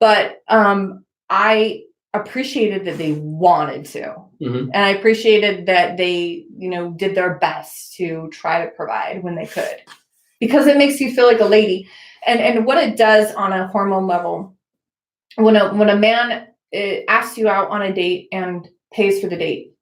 But I appreciated that they wanted to. Mm-hmm. And I appreciated that they, did their best to try to provide when they could. Because it makes you feel like a lady. And what it does on a hormone level, when a man asks you out on a date and pays for the date,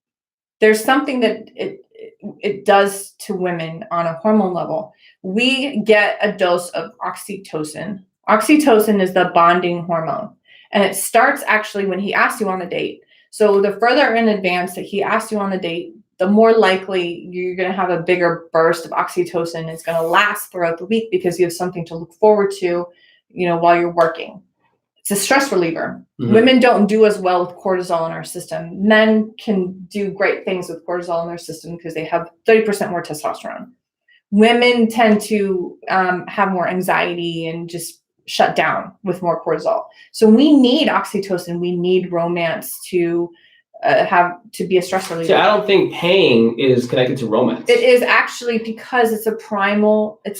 there's something that it does to women on a hormone level. We get a dose of oxytocin. Oxytocin is the bonding hormone. And it starts actually when he asks you on the date. So the further in advance that he asks you on the date, the more likely you're going to have a bigger burst of oxytocin. It's going to last throughout the week because you have something to look forward to, while you're working. It's a stress reliever. Mm-hmm. Women don't do as well with cortisol in our system. Men can do great things with cortisol in their system because they have 30% more testosterone. Women tend to have more anxiety and just shut down with more cortisol. So we need oxytocin. We need romance to be a stress reliever. See, I don't think paying is connected to romance. It is actually, because it's a primal. I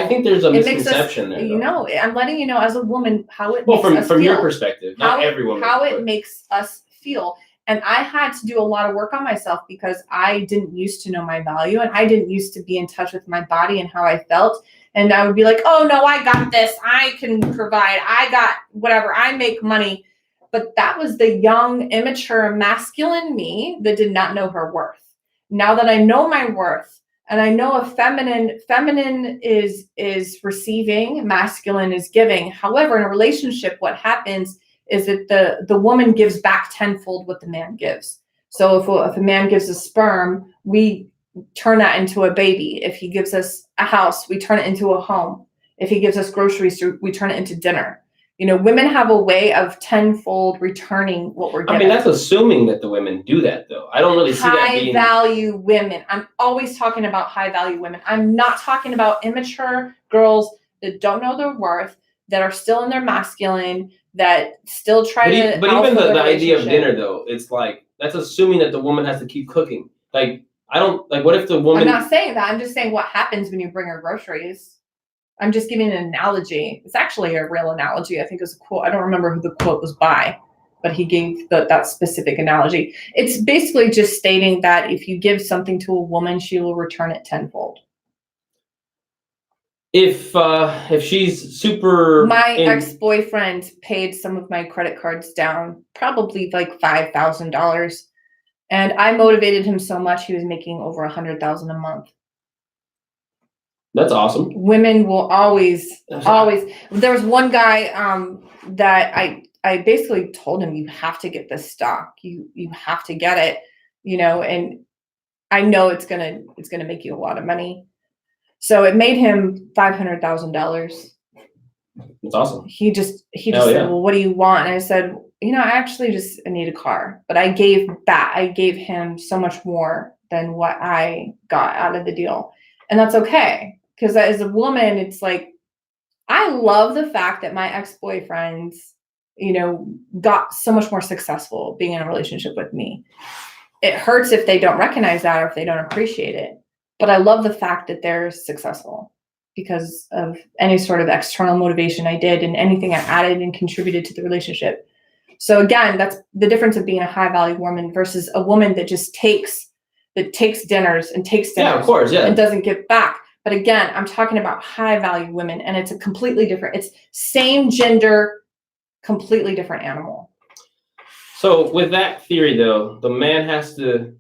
think there's a misconception there. I'm letting you know as a woman how it makes us feel. From your perspective, not everyone. How it makes us feel. And I had to do a lot of work on myself because I didn't used to know my value and I didn't used to be in touch with my body and how I felt. And I would be like, oh no, I got this. I can provide. I got whatever. I make money. But that was the young, immature, masculine me that did not know her worth. Now that I know my worth and I know a feminine is receiving, masculine is giving. However, in a relationship, what happens is that the woman gives back tenfold what the man gives. So if a man gives us sperm, we turn that into a baby. If he gives us a house, we turn it into a home. If he gives us groceries, we turn it into dinner. Women have a way of tenfold returning what we're given. I mean, that's assuming that the women do that, though. I don't really see that being... High value women. I'm always talking about high value women. I'm not talking about immature girls that don't know their worth, that are still in their masculine, that still try to... But even the idea of dinner, though, it's like, that's assuming that the woman has to keep cooking. Like, what if the woman... I'm not saying that. I'm just saying what happens when you bring her groceries. I'm just giving an analogy. It's actually a real analogy. I think it was a quote. I don't remember who the quote was by, but he gave that specific analogy. It's basically just stating that if you give something to a woman, she will return it tenfold. If she's super... My ex-boyfriend paid some of my credit cards down, probably like $5,000. And I motivated him so much, he was making over $100,000 a month. That's awesome. Women will always. There was one guy that I basically told him, you have to get this stock. You have to get it, and I know it's gonna make you a lot of money. So it made him $500,000. That's awesome. He just said, well, what do you want? And I said, I actually just need a car. But I gave him so much more than what I got out of the deal. And that's okay. Because as a woman, it's like, I love the fact that my ex-boyfriends, got so much more successful being in a relationship with me. It hurts if they don't recognize that or if they don't appreciate it. but I love the fact that they're successful because of any sort of external motivation I did and anything I added and contributed to the relationship. So again, that's the difference of being a high value woman versus a woman that just takes dinners and takes dinners Yeah, of course, yeah. and doesn't give back. But again, I'm talking about high value women, and it's a completely different, it's same gender, completely different animal. So with that theory though, the man has to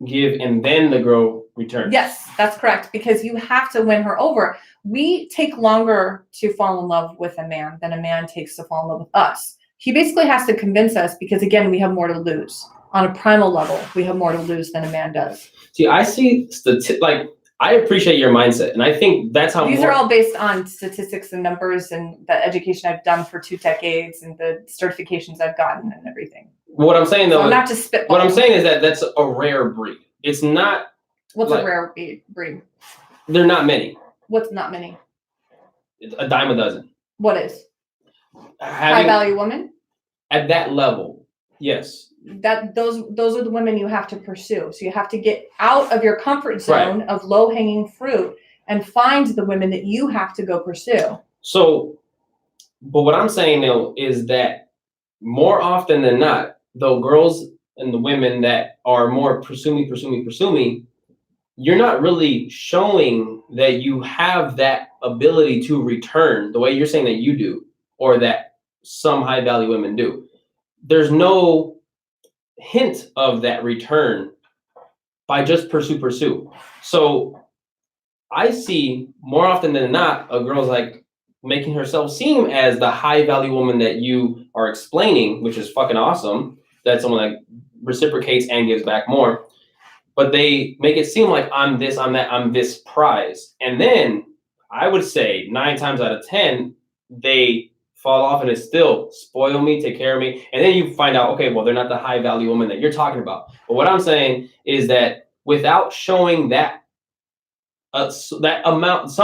give and then the girl returns. Yes, that's correct, because you have to win her over. We take longer to fall in love with a man than a man takes to fall in love with us. He basically has to convince us because, again, we have more to lose. On a primal level, we have more to lose than a man does. See, I see I appreciate your mindset, and I think that's how these are all based on statistics and numbers and the education I've done for 2 decades and the certifications I've gotten and everything. What I'm saying though, so I'm not just spitballing. What I'm saying is that that's a rare breed. It's not. What's a rare breed? They're not many. What's not many? A dime a dozen. What is? High value woman? At that level, yes. Those are the women you have to pursue. So you have to get out of your comfort zone of low hanging fruit and find the women that you have to go pursue. So, but what I'm saying though is that more often than not, the girls and the women that are more pursue me, you're not really showing that you have that ability to return the way you're saying that you do, or that some high value women do. There's no hint of that return by just pursue. So I see more often than not a girl's like making herself seem as the high value woman that you are explaining, which is fucking awesome. That someone that reciprocates and gives back more. But they make it seem like I'm this, I'm that, I'm this prize. And then I would say 9 times out of 10, they fall off and it's still spoil me, take care of me. And then you find out, okay, well, they're not the high value woman that you're talking about. But what I'm saying is that without showing that, some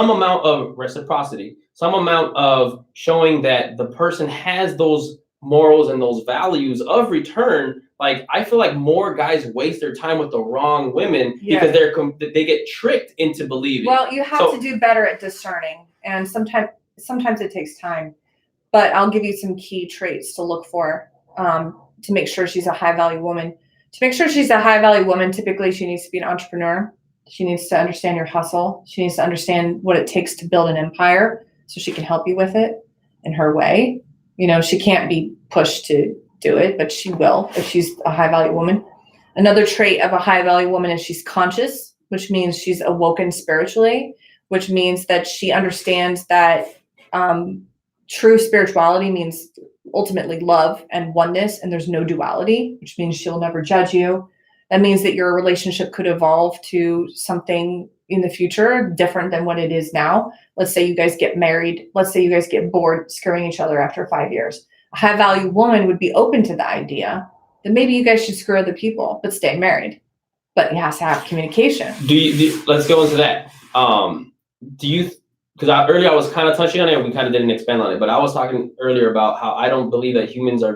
amount of reciprocity, some amount of showing that the person has those morals and those values of return, like I feel like more guys waste their time with the wrong women because they get tricked into believing. Well, you have to do better at discerning, and sometimes it takes time. But I'll give you some key traits to look for to make sure she's a high value woman. To make sure she's a high value woman, typically she needs to be an entrepreneur. She needs to understand your hustle. She needs to understand what it takes to build an empire so she can help you with it in her way. You know, she can't be pushed to do it, but she will if she's a high value woman. Another trait of a high value woman is she's conscious, which means she's awoken spiritually, which means that she understands that true spirituality means ultimately love and oneness, and there's no duality, which means she'll never judge you. That means that your relationship could evolve to something in the future different than what it is now. Let's say you guys get married. Let's say you guys get bored screwing each other after 5 years. A high value woman would be open to the idea that maybe you guys should screw other people, but stay married. But it has to have communication. Let's go into that. Because earlier I was kind of touching on it, and we kind of didn't expand on it, but I was talking earlier about how I don't believe that humans are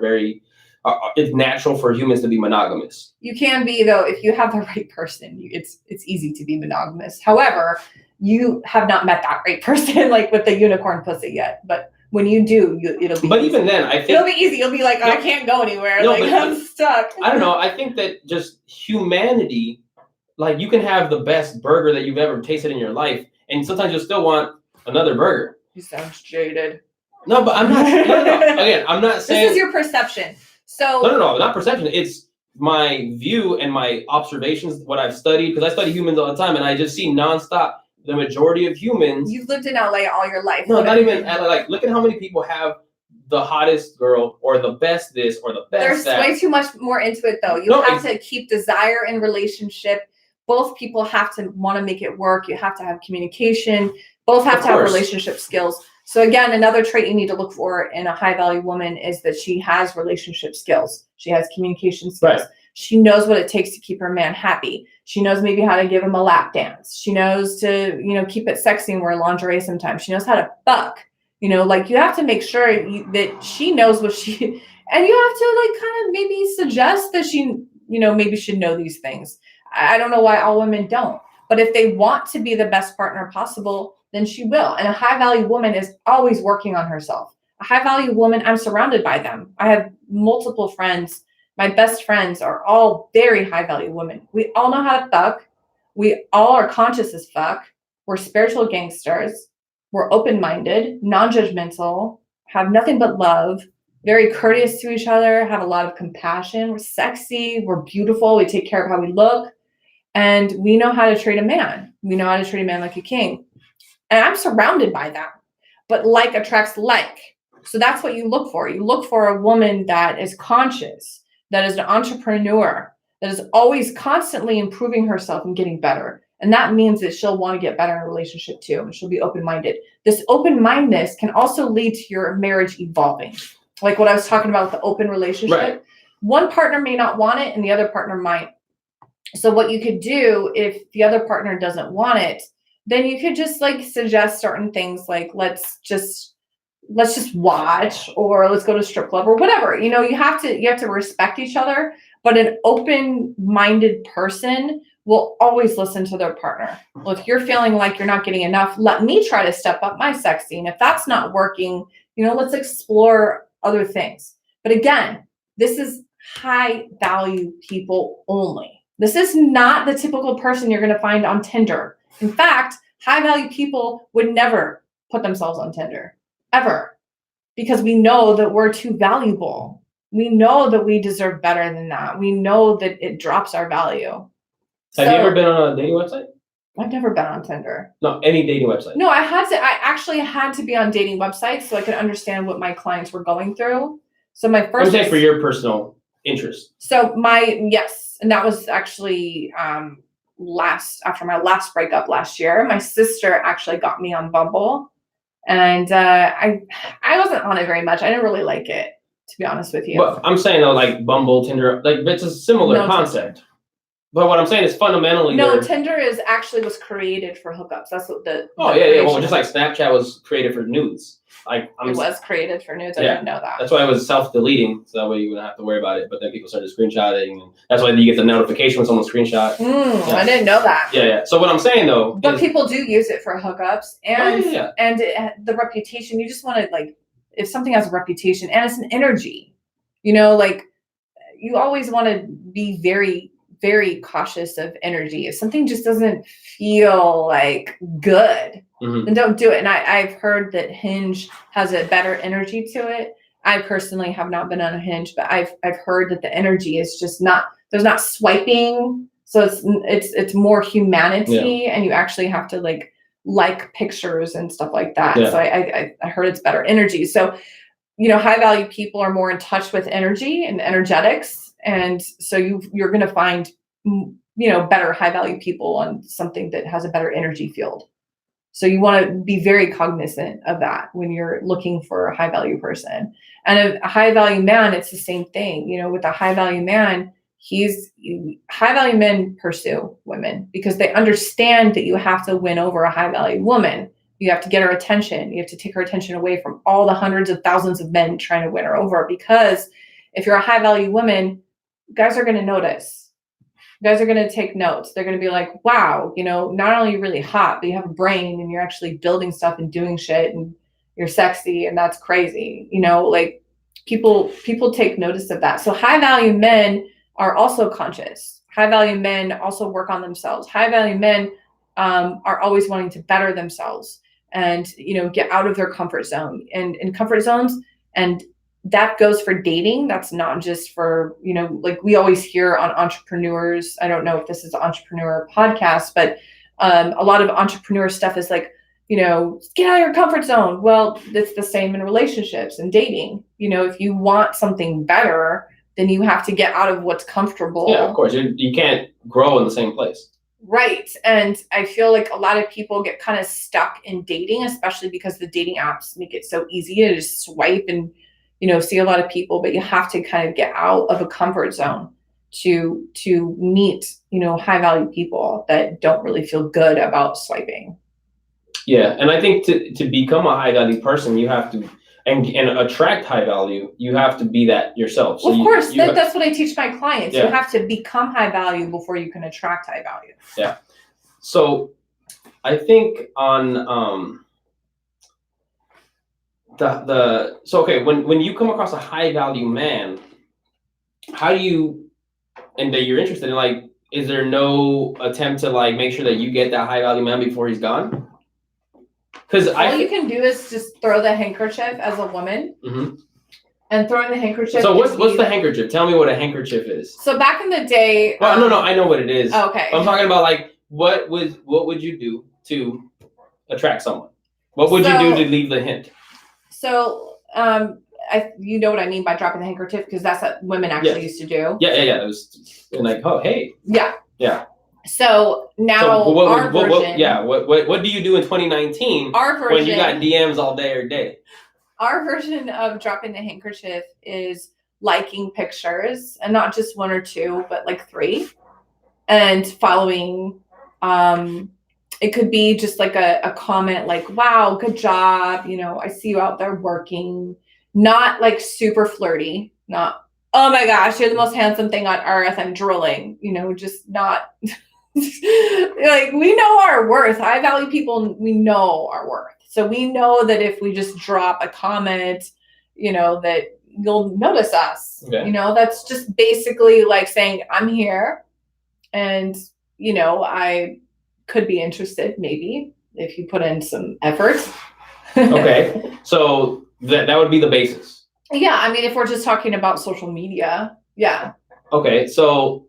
it's natural for humans to be monogamous. You can be, though, if you have the right person. It's easy to be monogamous. However, you have not met that right person, like with the unicorn pussy yet. But when you do, it'll be. But easy. Even then, I think it'll be easy. You'll be like, I can't go anywhere. I'm stuck. I don't know. I think that just humanity, like you can have the best burger that you've ever tasted in your life, and sometimes you'll still want another burger. You sound jaded. No, but I'm not. No. Again, I'm not saying. This is your perception. So no, not perception. It's my view and my observations, what I've studied, because I study humans all the time, and I just see nonstop the majority of humans. You've lived in LA all your life. No, not even LA. Like, look at how many people have the hottest girl or the best this or the best There's that. way too much more into it, though. You have to keep desire in relationship. Both people have to want to make it work. You have to have communication. Both have to have relationship skills. So again, another trait you need to look for in a high value woman is that she has relationship skills. She has communication skills. Right. She knows what it takes to keep her man happy. She knows maybe how to give him a lap dance. She knows to, keep it sexy and wear lingerie sometimes. She knows how to fuck. Like you have to make sure that she knows what she, and you have to like kind of maybe suggest that she, maybe should know these things. I don't know why all women don't. But if they want to be the best partner possible, then she will. And a high value woman is always working on herself. A high value woman, I'm surrounded by them. I have multiple friends. My best friends are all very high value women. We all know how to fuck. We all are conscious as fuck. We're spiritual gangsters. We're open-minded, non-judgmental, have nothing but love, very courteous to each other, have a lot of compassion. We're sexy. We're beautiful. We take care of how we look. And we know how to treat a man. We know how to treat a man like a king. And I'm surrounded by that. But like attracts like. So that's what you look for. You look for a woman that is conscious, that is an entrepreneur, that is always constantly improving herself and getting better. And that means that she'll want to get better in a relationship too. And she'll be open-minded. This open-mindedness can also lead to your marriage evolving. Like what I was talking about with the open relationship. Right. One partner may not want it and the other partner might. So what you could do if the other partner doesn't want it, then you could just like suggest certain things like, let's just watch, or let's go to a strip club or whatever. You know, you have to respect each other, but an open-minded person will always listen to their partner. Well, if you're feeling like you're not getting enough, let me try to step up my sex scene. If that's not working, you know, let's explore other things. But again, this is high value people only. This is not the typical person you're going to find on Tinder. In fact, high value people would never put themselves on Tinder, ever, because we know that we're too valuable. We know that we deserve better than that. We know that it drops our value. Have you ever been on a dating website? I've never been on Tinder. No, any dating website. No, I actually had to be on dating websites so I could understand what my clients were going through. So my first. I'm saying for your personal interest. So yes, and that was actually after my last breakup last year. My sister actually got me on Bumble, and I wasn't on it very much. I didn't really like it, to be honest with you. But I'm saying though, like Bumble, Tinder, like it's a similar concept. Tinder. But what I'm saying is fundamentally. No, Tinder was created for hookups. That's what the. Yeah. Well, just like Snapchat was created for nudes. It was created for nudes. I didn't know that. That's why it was self-deleting, so that way you wouldn't have to worry about it. But then people started screenshotting, and that's why you get the notification when someone screenshot. I didn't know that. Yeah. So what I'm saying though. But people do use it for hookups, and the reputation. You just want to like, if something has a reputation and it's an energy, you know, like you always want to be very, very cautious of energy. If something just doesn't feel like good, then don't do it. And I've heard that Hinge has a better energy to it. I personally have not been on a Hinge, but I've heard that the energy is just not, there's not swiping. So it's more humanity, and you actually have to like pictures and stuff like that. Yeah. So I heard it's better energy. So, you know, high value people are more in touch with energy and energetics. And so you're going to find, you know, better high value people on something that has a better energy field. So you want to be very cognizant of that when you're looking for a high value person. And a high value man, it's the same thing. You know, with a high value man, high value men pursue women because they understand that you have to win over a high value woman. You have to get her attention. You have to take her attention away from all the hundreds of thousands of men trying to win her over. Because if you're a high value woman, guys are going to notice. Guys are going to take notes. They're going to be like, wow, you know, not only are you really hot, but you have a brain and you're actually building stuff and doing shit and you're sexy, and that's crazy. You know, like people take notice of that. So high value men are also conscious. High value men also work on themselves. High value men are always wanting to better themselves and, you know, get out of their comfort zone and in comfort zones. And that goes for dating. That's not just for, you know, like we always hear on entrepreneurs. I don't know if this is an entrepreneur podcast, but a lot of entrepreneur stuff is like, you know, get out of your comfort zone. Well, it's the same in relationships and dating. You know, if you want something better, then you have to get out of what's comfortable. Yeah, of course. You can't grow in the same place. Right. And I feel like a lot of people get kind of stuck in dating, especially because the dating apps make it so easy to just swipe and, you know, see a lot of people, but you have to kind of get out of a comfort zone to meet, you know, high value people that don't really feel good about swiping. Yeah. And I think to become a high value person, you have to, and attract high value, you have to be that yourself. So well, of course, that's what I teach my clients. Yeah. You have to become high value before you can attract high value. Yeah. So I think on when you come across a high value man, how do you, and that you're interested in, like, is there no attempt to like make sure that you get that high value man before he's gone? Because all you can do is just throw the handkerchief as a woman. Mm-hmm. And throwing the handkerchief. So what's the handkerchief? Tell me what a handkerchief is. So back in the day. Well, no, I know what it is. Okay. I'm talking about like what would you do to attract someone? What would you do to leave the hint? So you know what I mean by dropping the handkerchief, because that's what women actually used to do. Yeah. It was like, oh hey. Yeah. Yeah. So now our version. What do you do in 2019? Our version. When you got DMs all day every day. Our version of dropping the handkerchief is liking pictures, and not just one or two, but like 3, and following. It could be just like a comment like, wow, good job. You know, I see you out there working. Not like super flirty. Not, oh my gosh, you're the most handsome thing on earth. I'm drooling. You know, just not like, we know our worth. High value people, we know our worth. So we know that if we just drop a comment, you know, that you'll notice us. Okay. You know, that's just basically like saying, I'm here, and, you know, I could be interested maybe if you put in some effort. Okay. So that would be the basis. Yeah. I mean, if we're just talking about social media. Yeah. Okay. So,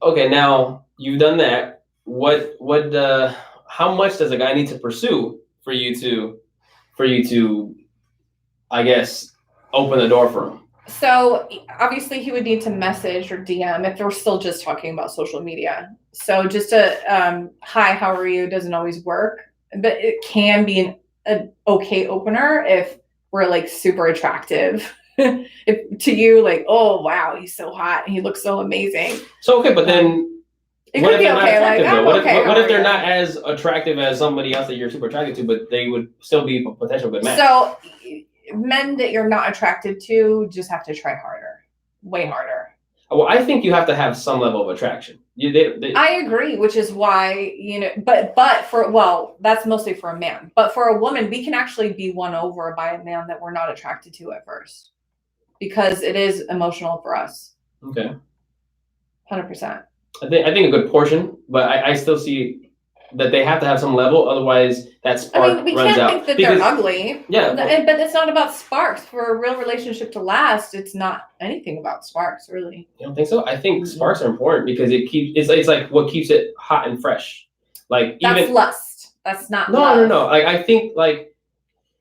now you've done that. How much does a guy need to pursue for you to, I guess, open the door for him? So obviously he would need to message or DM if we're still just talking about social media. So just a hi, how are you doesn't always work, but it can be an okay opener if we're like super attractive. If to you, like, oh wow, he's so hot, he looks so amazing. So okay, but then it could be okay. Like, what if they're not as attractive as somebody else that you're super attracted to, but they would still be a potential good match? So men that you're not attracted to just have to try harder, way harder. Well, I think you have to have some level of attraction. I agree, which is why, you know, but that's mostly for a man. But for a woman, we can actually be won over by a man that we're not attracted to at first, because it is emotional for us. Okay. 100%. I think a good portion, but I still see that they have to have some level, otherwise that spark runs out. We can't think that they're ugly. Yeah. But it's not about sparks. For a real relationship to last, it's not anything about sparks, really. You don't think so? I think sparks are important because it's like what keeps it hot and fresh. Like that's lust. That's not love. No. Like I think like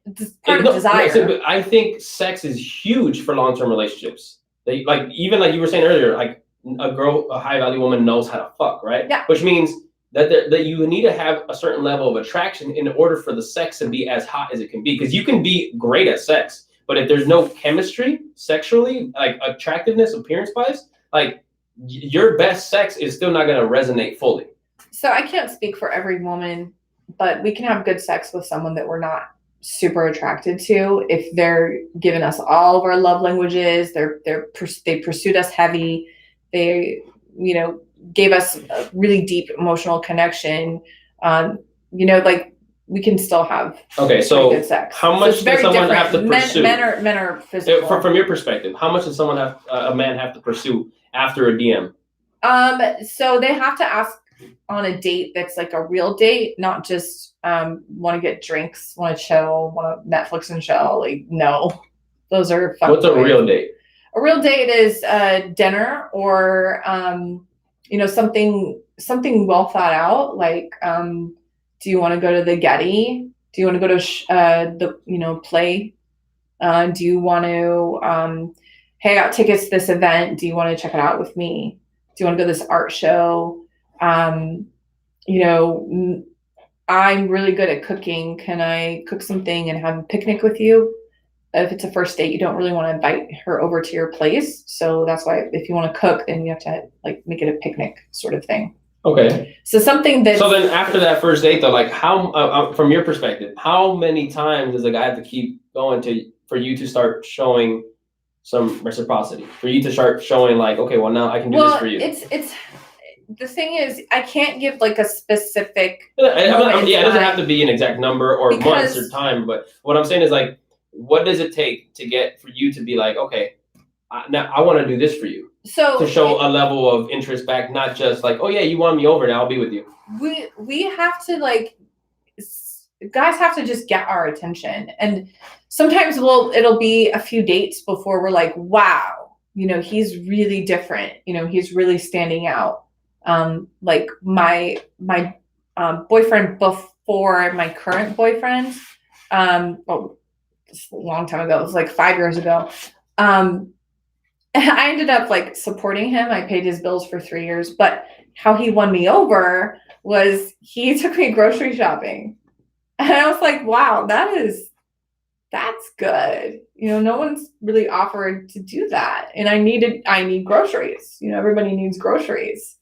it's part of desire. I think sex is huge for long-term relationships. Even like you were saying earlier, like a high value woman knows how to fuck, right? Yeah. Which means that you need to have a certain level of attraction in order for the sex to be as hot as it can be. Because you can be great at sex, but if there's no chemistry sexually, like attractiveness, appearance-wise, like your best sex is still not going to resonate fully. So I can't speak for every woman, but we can have good sex with someone that we're not super attracted to if they're giving us all of our love languages. They pursued us heavy. They, you know, gave us a really deep emotional connection. You know, like we can still have good sex. How much does someone have to pursue? Men are physical. From your perspective, how much does a man have to pursue after a DM? So they have to ask on a date that's like a real date, not just want to get drinks, want to chill, want to Netflix and chill. Like, no, those are What's a real date? A real date is dinner or you know, something well thought out. Like, do you want to go to the Getty? Do you want to go to the play? Do you want to hey, I got tickets to this event? Do you want to check it out with me? Do you want to go to this art show? You know, I'm really good at cooking. Can I cook something and have a picnic with you? If it's a first date, you don't really want to invite her over to your place. So that's why if you want to cook, then you have to like make it a picnic sort of thing. Okay. So something that. So then after that first date though, like how, from your perspective, how many times does a guy have to keep going for you to start showing some reciprocity, for you to start showing like, okay, well now I can do this for you? the thing is, I can't give like a specific. It moment in doesn't time. have to be an exact number or months Because- or time, but what I'm saying is like, what does it take to get for you to be like, okay, now I want to do this for you, So to show a level of interest back, not just like, oh yeah, you won me over, now I'll be with you. we have to like, guys have to just get our attention, and sometimes it'll be a few dates before we're like, wow, you know, he's really different, you know, he's really standing out. Like my boyfriend before my current boyfriend, well, just a long time ago, it was like 5 years ago. I ended up like supporting him. I paid his bills for 3 years, but how he won me over was he took me grocery shopping. And I was like, wow, that's good. You know, no one's really offered to do that. And I need groceries. You know, everybody needs groceries.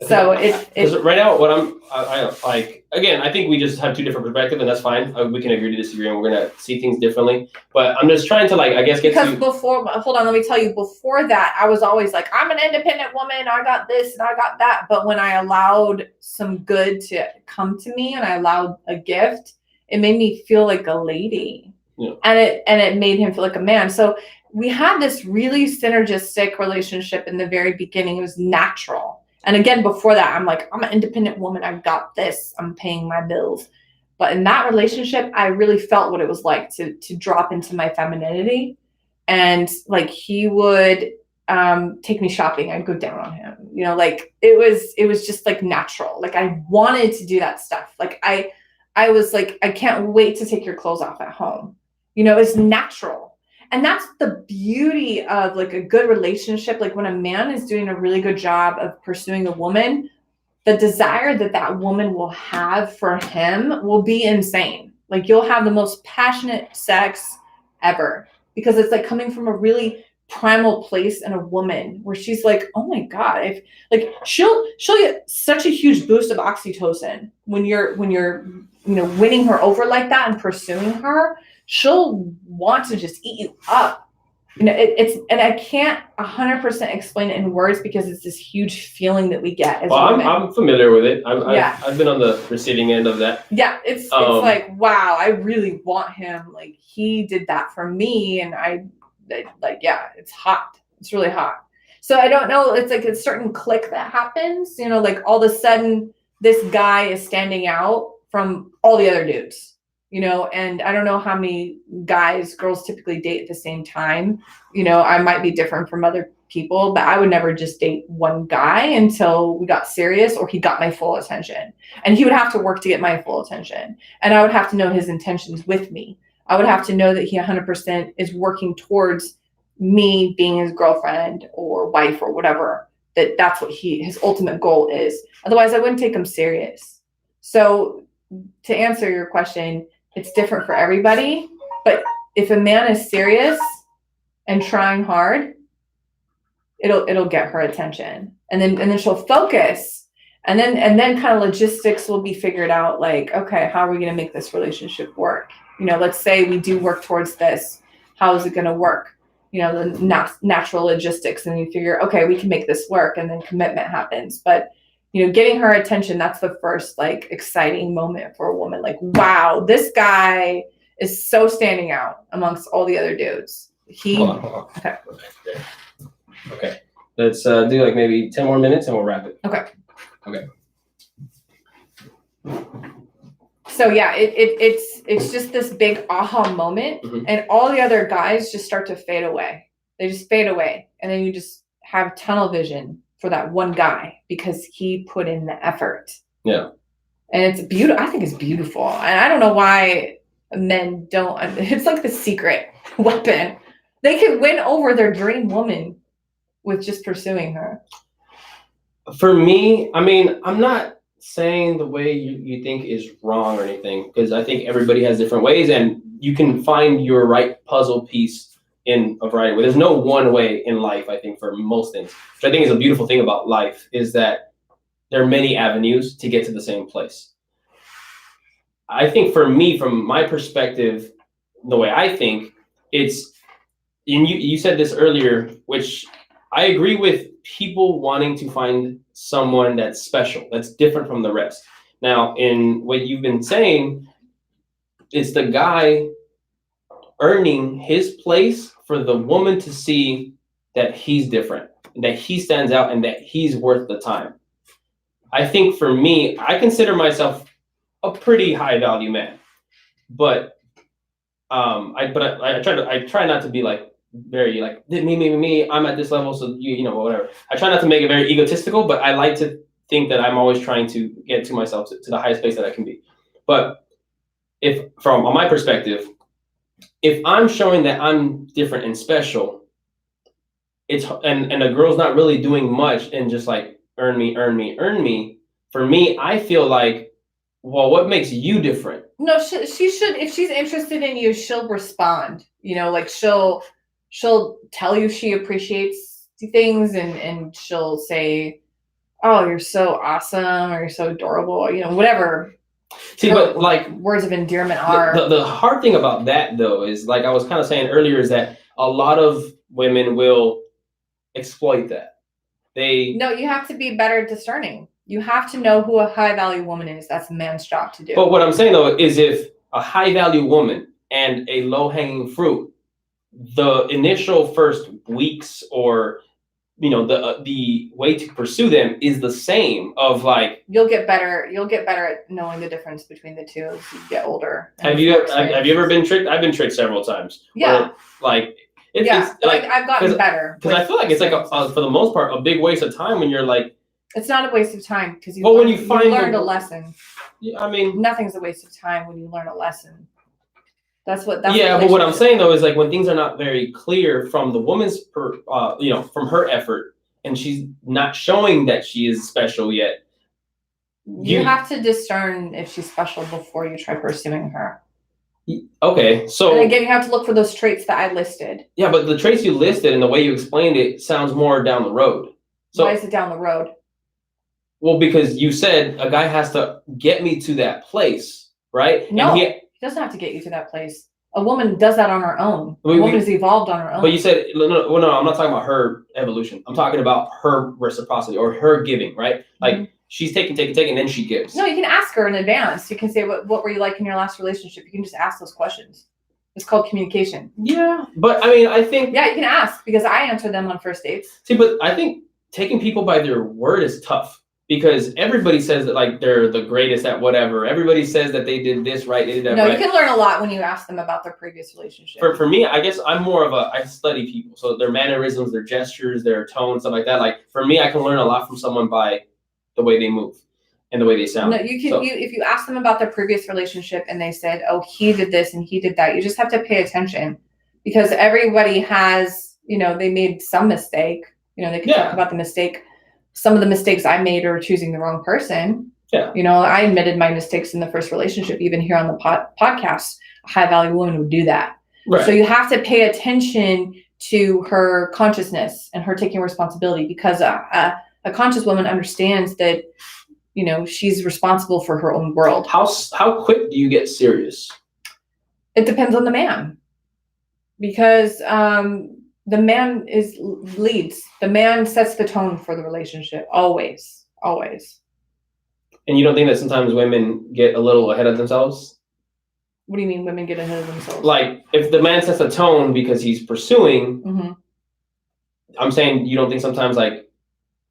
So Because right now, what I like, again, I think we just have two different perspectives, and that's fine. We can agree to disagree, and we're gonna see things differently. But I'm just trying to like, I guess, before, hold on, let me tell you. Before that, I was always like, I'm an independent woman. I got this and I got that. But when I allowed some good to come to me, and I allowed a gift, it made me feel like a lady. Yeah. And it made him feel like a man. So we had this really synergistic relationship in the very beginning. It was natural. And again, before that, I'm like, I'm an independent woman. I've got this. I'm paying my bills. But in that relationship, I really felt what it was like to drop into my femininity. And like he would take me shopping. I'd go down on him. You know, like it was just like natural. Like I wanted to do that stuff. Like I was like, I can't wait to take your clothes off at home. You know, it's natural. And that's the beauty of like a good relationship. Like when a man is doing a really good job of pursuing a woman, the desire that woman will have for him will be insane. Like you'll have the most passionate sex ever, because it's like coming from a really primal place in a woman where she's like, oh my God, like she'll get such a huge boost of oxytocin when you're you know, winning her over like that and pursuing her. She'll want to just eat you up. You know, and I can't 100% explain it in words because it's this huge feeling that we get as women. I'm familiar with it. I've been on the receiving end of that. Yeah, it's like, wow, I really want him. Like he did that for me, and yeah, it's hot. It's really hot. So I don't know. It's like a certain click that happens. You know, like all of a sudden this guy is standing out from all the other dudes. You know, and I don't know how many girls typically date at the same time. You know, I might be different from other people, but I would never just date one guy until we got serious or he got my full attention. And he would have to work to get my full attention. And I would have to know his intentions with me. I would have to know that he 100% is working towards me being his girlfriend or wife or whatever, that's what his ultimate goal is. Otherwise, I wouldn't take him serious. So to answer your question, it's different for everybody, but if a man is serious and trying hard, it'll get her attention, and then she'll focus, and then kind of logistics will be figured out. Like, okay, how are we going to make this relationship work? You know, let's say we do work towards this. How is it going to work? You know, the natural logistics, and you figure, okay, we can make this work, and then commitment happens. But you know, getting her attention, that's the first like exciting moment for a woman. Like, wow, this guy is so standing out amongst all the other dudes. Hold on. Okay. Let's do like maybe 10 more minutes and we'll wrap it. Okay. So yeah, it's just this big aha moment, and all the other guys just start to fade away. They just fade away, and then you just have tunnel vision for that one guy because he put in the effort. Yeah. And it's beautiful. I think it's beautiful. And I don't know why men don't. It's like the secret weapon. They can win over their dream woman with just pursuing her. For me, I mean, I'm not saying the way you think is wrong or anything, because I think everybody has different ways, and you can find your right puzzle piece in a variety of ways. There's no one way in life, I think, for most things, which I think is a beautiful thing about life, is that there are many avenues to get to the same place. I think for me, from my perspective, the way I think, it's, and you said this earlier, which I agree with people wanting to find someone that's special, that's different from the rest. Now, in what you've been saying, it's the guy earning his place for the woman to see that he's different, that he stands out, and that he's worth the time. I think for me, I consider myself a pretty high value man, but I try not to be like very like me. I'm at this level, so you know whatever. I try not to make it very egotistical, but I like to think that I'm always trying to get to myself to the highest place that I can be. But if from my perspective, if I'm showing that I'm different and special, it's and a girl's not really doing much and just like earn me. For me, I feel like, well, what makes you different? No, she should. If she's interested in you, she'll respond. You know, like she'll tell you she appreciates things, and she'll say, "Oh, you're so awesome," or "You're so adorable," you know, whatever. See, but like words of endearment are. The hard thing about that though is, like I was kind of saying earlier, is that a lot of women will exploit that. No, you have to be better discerning. You have to know who a high value woman is. That's a man's job to do. But what I'm saying though is, if a high value woman and a low hanging fruit, the initial first weeks or the way to pursue them is the same. Of like, you'll get better at knowing the difference between the two as you get older. Have you ever been tricked? I've been tricked several times. Yeah. It's like I've gotten better. Because I feel like it's like for the most part a big waste of time when you're like. It's not a waste of time because you learned a lesson. Yeah, I mean, nothing's a waste of time when you learn a lesson. That's but what I'm saying though is, like, when things are not very clear from the woman's from her effort, and she's not showing that she is special yet. You have to discern if she's special before you try pursuing her. Okay, so and again, you have to look for those traits that I listed. Yeah, but the traits you listed and the way you explained it sounds more down the road. So why is it down the road? Well, because you said a guy has to get me to that place, right? No, he doesn't have to get you to that place. A woman does that on her own. A woman has evolved on her own. But you said, no, I'm not talking about her evolution. I'm talking about her reciprocity or her giving, right? Like, she's taking, and then she gives. No, you can ask her in advance. You can say, what were you like in your last relationship? You can just ask those questions. It's called communication. Yeah, but I mean, I think... Yeah, you can ask, because I answer them on first dates. See, but I think taking people by their word is tough. Because everybody says that, like, they're the greatest at whatever. Everybody says that they did this right, they did that right. No, you can learn a lot when you ask them about their previous relationship. For me, I guess I'm more of I study people. So their mannerisms, their gestures, their tone, stuff like that. Like, for me, I can learn a lot from someone by the way they move and the way they sound. No, you can. If you ask them about their previous relationship and they said, "Oh, he did this and he did that," you just have to pay attention, because everybody has, they made some mistake. They can talk about the mistake. Some of the mistakes I made are choosing the wrong person. Yeah. I admitted my mistakes in the first relationship, even here on the podcast. A high value woman would do that. Right. So you have to pay attention to her consciousness and her taking responsibility, because a conscious woman understands that, she's responsible for her own world. How quick do you get serious? It depends on the man, because the man leads. The man sets the tone for the relationship. Always. And you don't think that sometimes women get a little ahead of themselves? What do you mean women get ahead of themselves? Like, if the man sets a tone because he's pursuing, I'm saying, you don't think sometimes, like,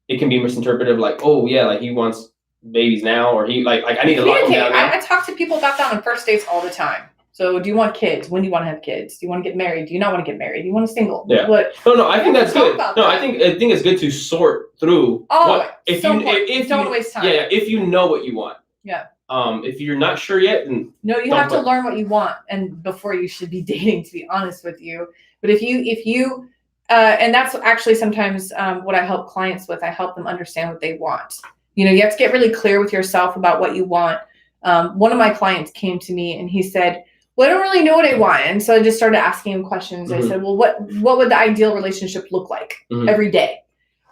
it can be misinterpreted, like, oh yeah, like he wants babies now, or he like I need to lock him down now. I talk to people about that on first dates all the time. So, do you want kids? When do you want to have kids? Do you want to get married? Do you not want to get married? Do you want a single? Yeah. No, I think that's good. No, I think it's good to sort through. If you don't waste time. Yeah, if you know what you want. Yeah. If you're not sure yet, then no, you have to learn what you want, and before you should be dating, to be honest with you. But if you and that's actually sometimes what I help clients with. I help them understand what they want. You have to get really clear with yourself about what you want. One of my clients came to me and he said, "Well, I don't really know what I want." And so I just started asking him questions. I said, "Well, what would the ideal relationship look like every day?"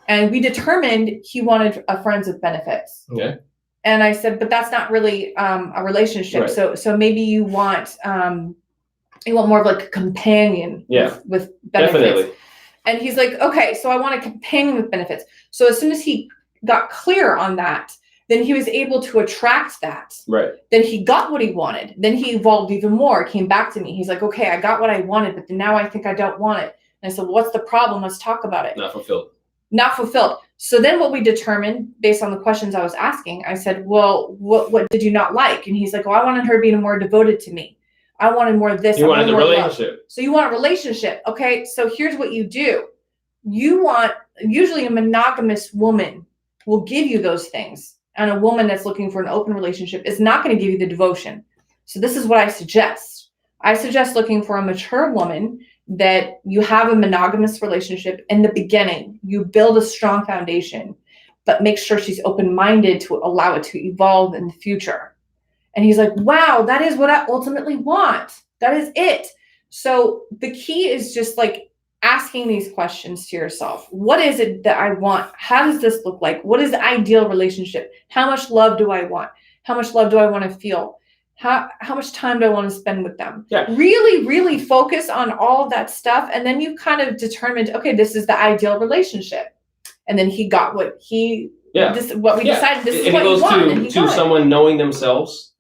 And we determined he wanted a friends with benefits. Okay. And I said, "But that's not really a relationship. Right. So maybe you want more of like a companion with benefits." Definitely. And he's like, okay, so I want a companion with benefits. So as soon as he got clear on that, then he was able to attract that. Right. Then he got what he wanted. Then he evolved even more, came back to me. He's like, okay, I got what I wanted, but then now I think I don't want it. And I said, well, what's the problem? Let's talk about it. Not fulfilled. Not fulfilled. So then what we determined based on the questions I was asking, I said, well, what did you not like? And he's like, well, I wanted her being more devoted to me. I wanted more of this. You wanted a relationship. So you want a relationship. Okay. So here's what you do. You want, usually a monogamous woman will give you those things. And a woman that's looking for an open relationship is not going to give you the devotion. So this is what I suggest. I suggest looking for a mature woman that you have a monogamous relationship in the beginning. You build a strong foundation, but make sure she's open-minded to allow it to evolve in the future. And he's like, wow, that is what I ultimately want. That is it. So the key is just like asking these questions to yourself. What is it that I want? How does this look like? What is the ideal relationship? How much love do I want? How much love do I want to feel? How much time do I want to spend with them? Yeah. Really, really focus on all of that stuff. And then you kind of determined, okay, this is the ideal relationship. And then he got what he, what we decided, this is what he wanted. And he to someone knowing themselves,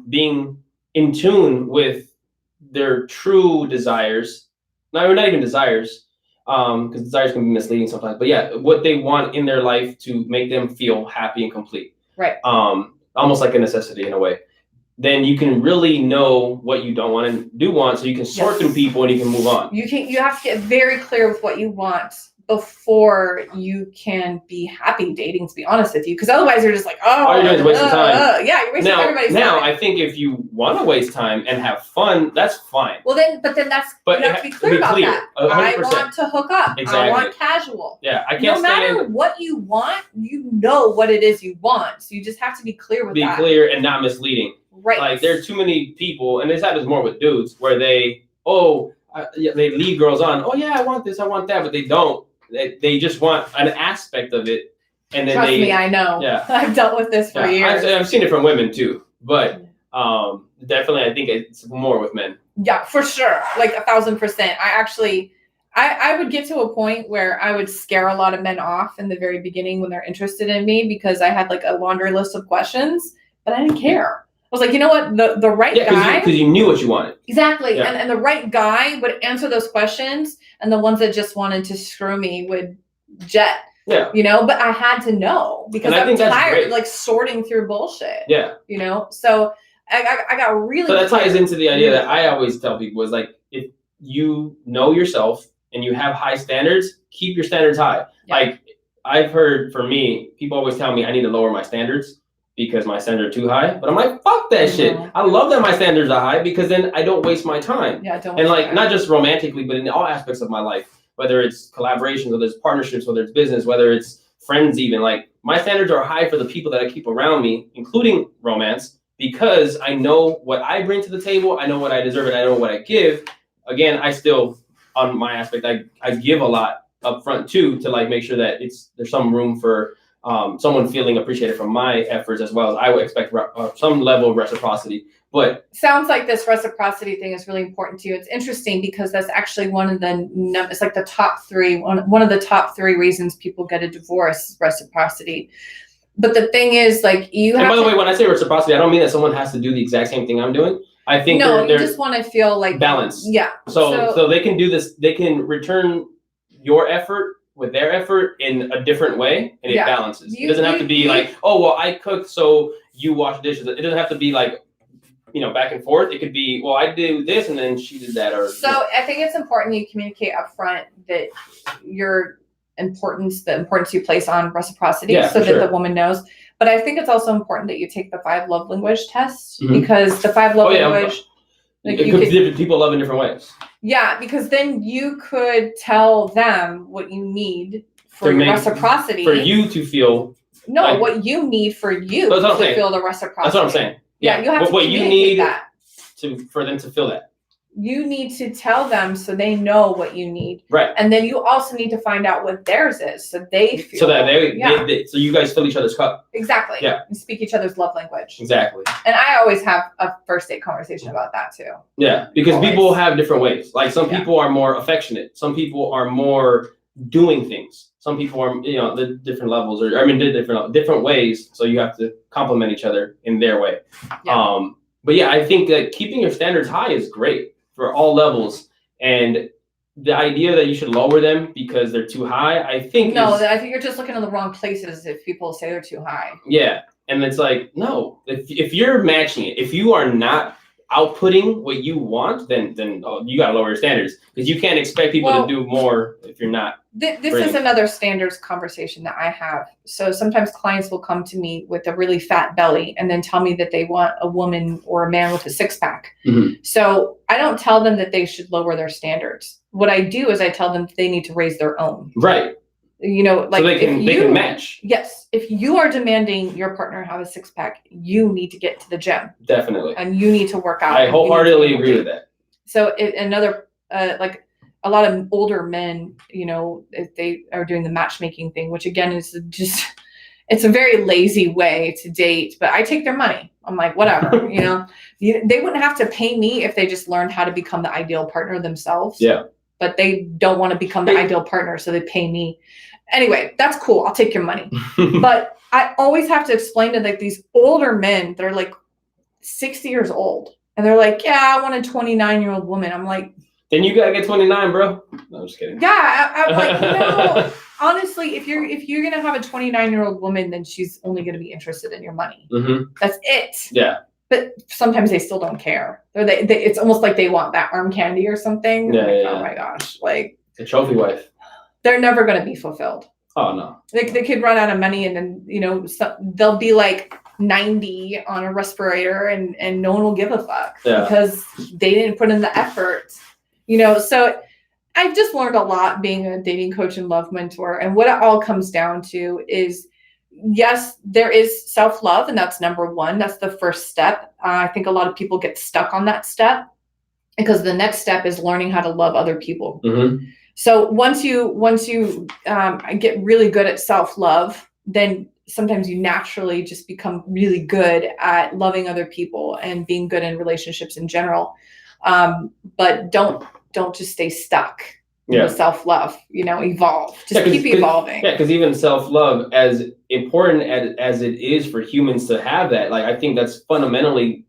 being in tune with their true desires. Not even desires, because desires can be misleading sometimes. But yeah, what they want in their life to make them feel happy and complete. Right. Almost like a necessity in a way. Then you can really know what you don't want and do want, so you can sort through people and you can move on. You have to get very clear with what you want before you can be happy dating, to be honest with you, because otherwise you're just like, all you're doing is wasting time. Yeah, you're wasting everybody's time. Now, I think if you want to waste time and have fun, that's fine. Well, then you have to be clear about that. 100%. I want to hook up. Exactly. I want casual. Yeah, I can't. No matter what you want, you know what it is you want. So you just have to be clear with that. Be clear and not misleading. Right. Like there are too many people, and this happens more with dudes, where they lead girls on. Oh yeah, I want this, I want that, but they don't. They just want an aspect of it, and then Trust me, I know. Yeah, I've dealt with this for years. I've seen it from women too, but definitely I think it's more with men. Yeah, for sure, like 1,000%. I would get to a point where I would scare a lot of men off in the very beginning when they're interested in me because I had like a laundry list of questions, but I didn't care. I was like, you know what, the right guy. Because you knew what you wanted. Exactly. Yeah. And the right guy would answer those questions, and the ones that just wanted to screw me would jet. Yeah. You know, but I had to know because I'm tired of like sorting through bullshit. Yeah. You know, so I got really. So that ties into the idea that I always tell people is like, if you know yourself and you have high standards, keep your standards high. Yeah. Like I've heard, for me, people always tell me I need to lower my standards because my standards are too high. But I'm like, fuck that shit. I love that my standards are high because then I don't waste my time. Yeah, don't. And like, not just romantically, but in all aspects of my life, whether it's collaborations, whether it's partnerships, whether it's business, whether it's friends even. Like, my standards are high for the people that I keep around me, including romance, because I know what I bring to the table. I know what I deserve and I know what I give. Again, I still, on my aspect, I give a lot up front too, to like make sure that there's some room for someone feeling appreciated from my efforts, as well as I would expect some level of reciprocity. But sounds like this reciprocity thing is really important to you. It's interesting because that's actually one of the, it's like the top three, one of the top three reasons people get a divorce is reciprocity. But the thing is, like, you have. And by the way, when I say reciprocity, I don't mean that someone has to do the exact same thing I'm doing. I think no, you just want to feel like balance. Yeah. So they can do this. They can return your effort with their effort in a different way, and it balances. It doesn't have to be like, oh, well, I cooked, so you wash dishes. It doesn't have to be like, back and forth. It could be, well, I do this, and then she did that. So I think it's important you communicate up front that the importance you place on reciprocity, so that the woman knows. But I think it's also important that you take the 5 love language test, because the 5 love language. Like different people love in different ways. Yeah, because then you could tell them what you need for your reciprocity. For you to feel. No, like, what you need for you to feel the reciprocity. That's what I'm saying. Yeah, you have to what you need that. for them to feel that. You need to tell them so they know what you need. Right. And then you also need to find out what theirs is so they feel. So that so you guys fill each other's cup. Exactly. Yeah. You speak each other's love language. Exactly. And I always have a first date conversation about that too. Yeah, because people have different ways. Like some people are more affectionate. Some people are more doing things. Some people are, the different levels, different ways. So you have to complement each other in their way. Yeah. But yeah, I think that keeping your standards high is great for all levels. And the idea that you should lower them because they're too high, I think I think you're just looking in the wrong places if people say they're too high. Yeah. And it's like, no, if you're matching it, if you are not outputting what you want, then you got to lower your standards because you can't expect people to do more if you're not. This is another standards conversation that I have. So sometimes clients will come to me with a really fat belly and then tell me that they want a woman or a man with a six-pack. Mm-hmm. So I don't tell them that they should lower their standards. What I do is I tell them they need to raise their own. Right. Like so they can match. Yes. If you are demanding your partner have a six-pack, you need to get to the gym. Definitely. And you need to work out. I wholeheartedly agree with that. So a lot of older men, if they are doing the matchmaking thing, which again is just, it's a very lazy way to date, but I take their money. I'm like, whatever, they wouldn't have to pay me if they just learned how to become the ideal partner themselves. Yeah. But they don't want to become the ideal partner, so they pay me. Anyway, that's cool. I'll take your money. But I always have to explain to these older men, they're like 60 years old. And they're like, yeah, I want a 29-year-old woman. I'm like, then you gotta get 29, bro. No, I'm just kidding. Yeah, I'm like, no. Honestly, if you're gonna have a 29-year-old woman, then she's only gonna be interested in your money. Mm-hmm. That's it. Yeah. But sometimes they still don't care. It's almost like they want that arm candy or something. Yeah, Oh my gosh, like a trophy wife. They're never gonna be fulfilled. Oh no. They could run out of money, and then they'll be like 90 on a respirator, and no one will give a fuck because they didn't put in the effort. So I've just learned a lot being a dating coach and love mentor. And what it all comes down to is, yes, there is self-love, and that's number one. That's the first step. I think a lot of people get stuck on that step because the next step is learning how to love other people. Mm-hmm. So once you get really good at self-love, then sometimes you naturally just become really good at loving other people and being good in relationships in general. But don't just stay stuck in the self-love, evolve, just keep evolving. Yeah. Cause even self-love, as important as it is for humans to have that, like, I think that's fundamentally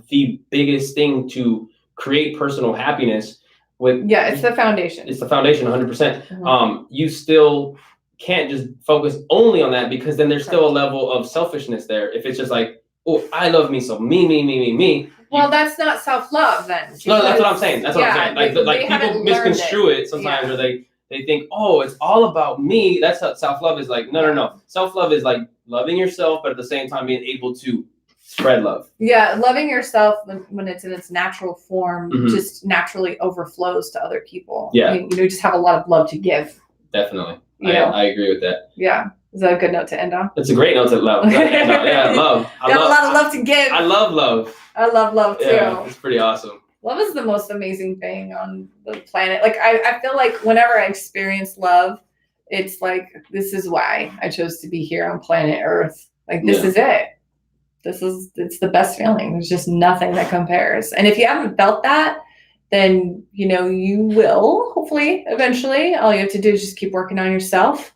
the biggest thing to create personal happiness it's the foundation. It's the foundation 100%. Mm-hmm. You still can't just focus only on that because then there's still a level of selfishness there. If it's just like, oh, I love me, so me. Well, that's not self-love then. No, that's what I'm saying. That's what I'm saying. Like people misconstrue it sometimes, or they think, oh, it's all about me. That's how self-love is. Like, no. Self-love is like loving yourself, but at the same time being able to spread love. Yeah, loving yourself when it's in its natural form mm-hmm. just naturally overflows to other people. Yeah. You just have a lot of love to give. Definitely. I agree with that. Yeah. Is that a good note to end on? It's a great note to love. Yeah, love. Got a lot of love to give. I love love. I love love too. Yeah, it's pretty awesome. Love is the most amazing thing on the planet. Like I feel like whenever I experience love, it's like, this is why I chose to be here on planet Earth. Like this is it. It's the best feeling. There's just nothing that compares. And if you haven't felt that, then you will hopefully eventually. All you have to do is just keep working on yourself.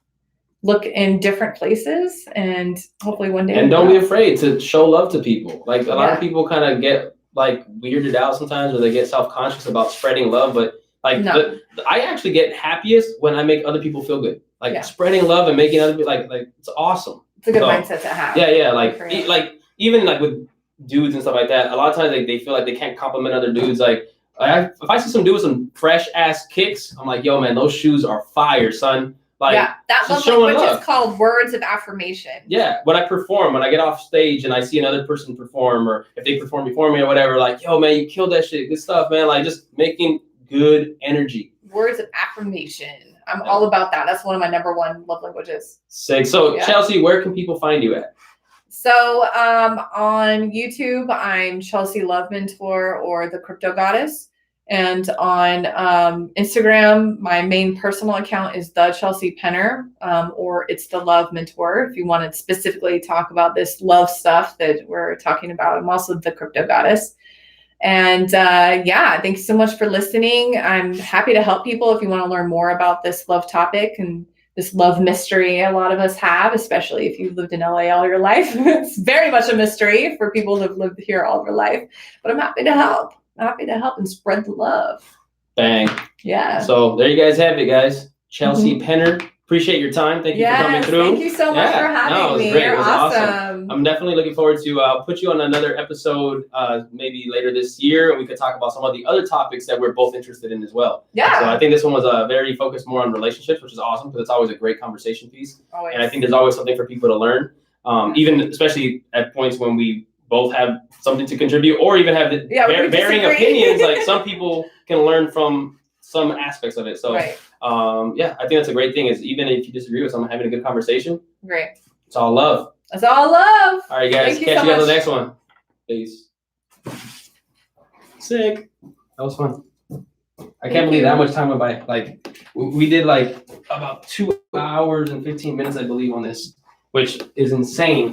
Look in different places, and hopefully one day. And don't be afraid to show love to people. Like a lot of people kind of get like weirded out sometimes, or they get self-conscious about spreading love. But like, I actually get happiest when I make other people feel good. Like spreading love and making other people like it's awesome. It's a good mindset to have. Yeah. Like even like with dudes and stuff like that, a lot of times they feel like they can't compliment other dudes. Like if I see some dude with some fresh ass kicks, I'm like, yo man, those shoes are fire, son. Like, that love language is called words of affirmation. Yeah, when I perform, when I get off stage and I see another person perform, or if they perform before me or whatever, like, yo, man, you killed that shit. Good stuff, man. Like, just making good energy. Words of affirmation. I'm all about that. That's one of my number one love languages. Sick. So, Chelsea, where can people find you at? So, on YouTube, I'm Chelsea Love Mentor or the Crypto Goddess. And on Instagram, my main personal account is the Chelsea Penner, or it's the Love Mentor. If you want to specifically talk about this love stuff that we're talking about, I'm also the Crypto Goddess. And yeah, thanks so much for listening. I'm happy to help people if you want to learn more about this love topic and this love mystery a lot of us have, especially if you've lived in LA all your life. It's very much a mystery for people who have lived here all their life, but I'm happy to help. I'm happy to help and spread the love. Bang. Yeah. So there you guys have it, guys. Chelsea Penner. Appreciate your time. Thank you for coming through. Thank you so much for having me. Great. You're It was awesome. I'm definitely looking forward to put you on another episode maybe later this year, and we could talk about some of the other topics that we're both interested in as well. Yeah. So I think this one was very focused more on relationships, which is awesome because it's always a great conversation piece. Always. And I think there's always something for people to learn, even especially at points when we both have something to contribute or even have varying opinions. Like some people can learn from some aspects of it. So right. Yeah, I think that's a great thing is even if you disagree with someone, having a good conversation. Great. It's all love. It's all love. All right, guys. Catch you guys on the next one. Peace. Sick. That was fun. I can't believe that much time went by. Like we did like about 2 hours and 15 minutes, I believe, on this, which is insane.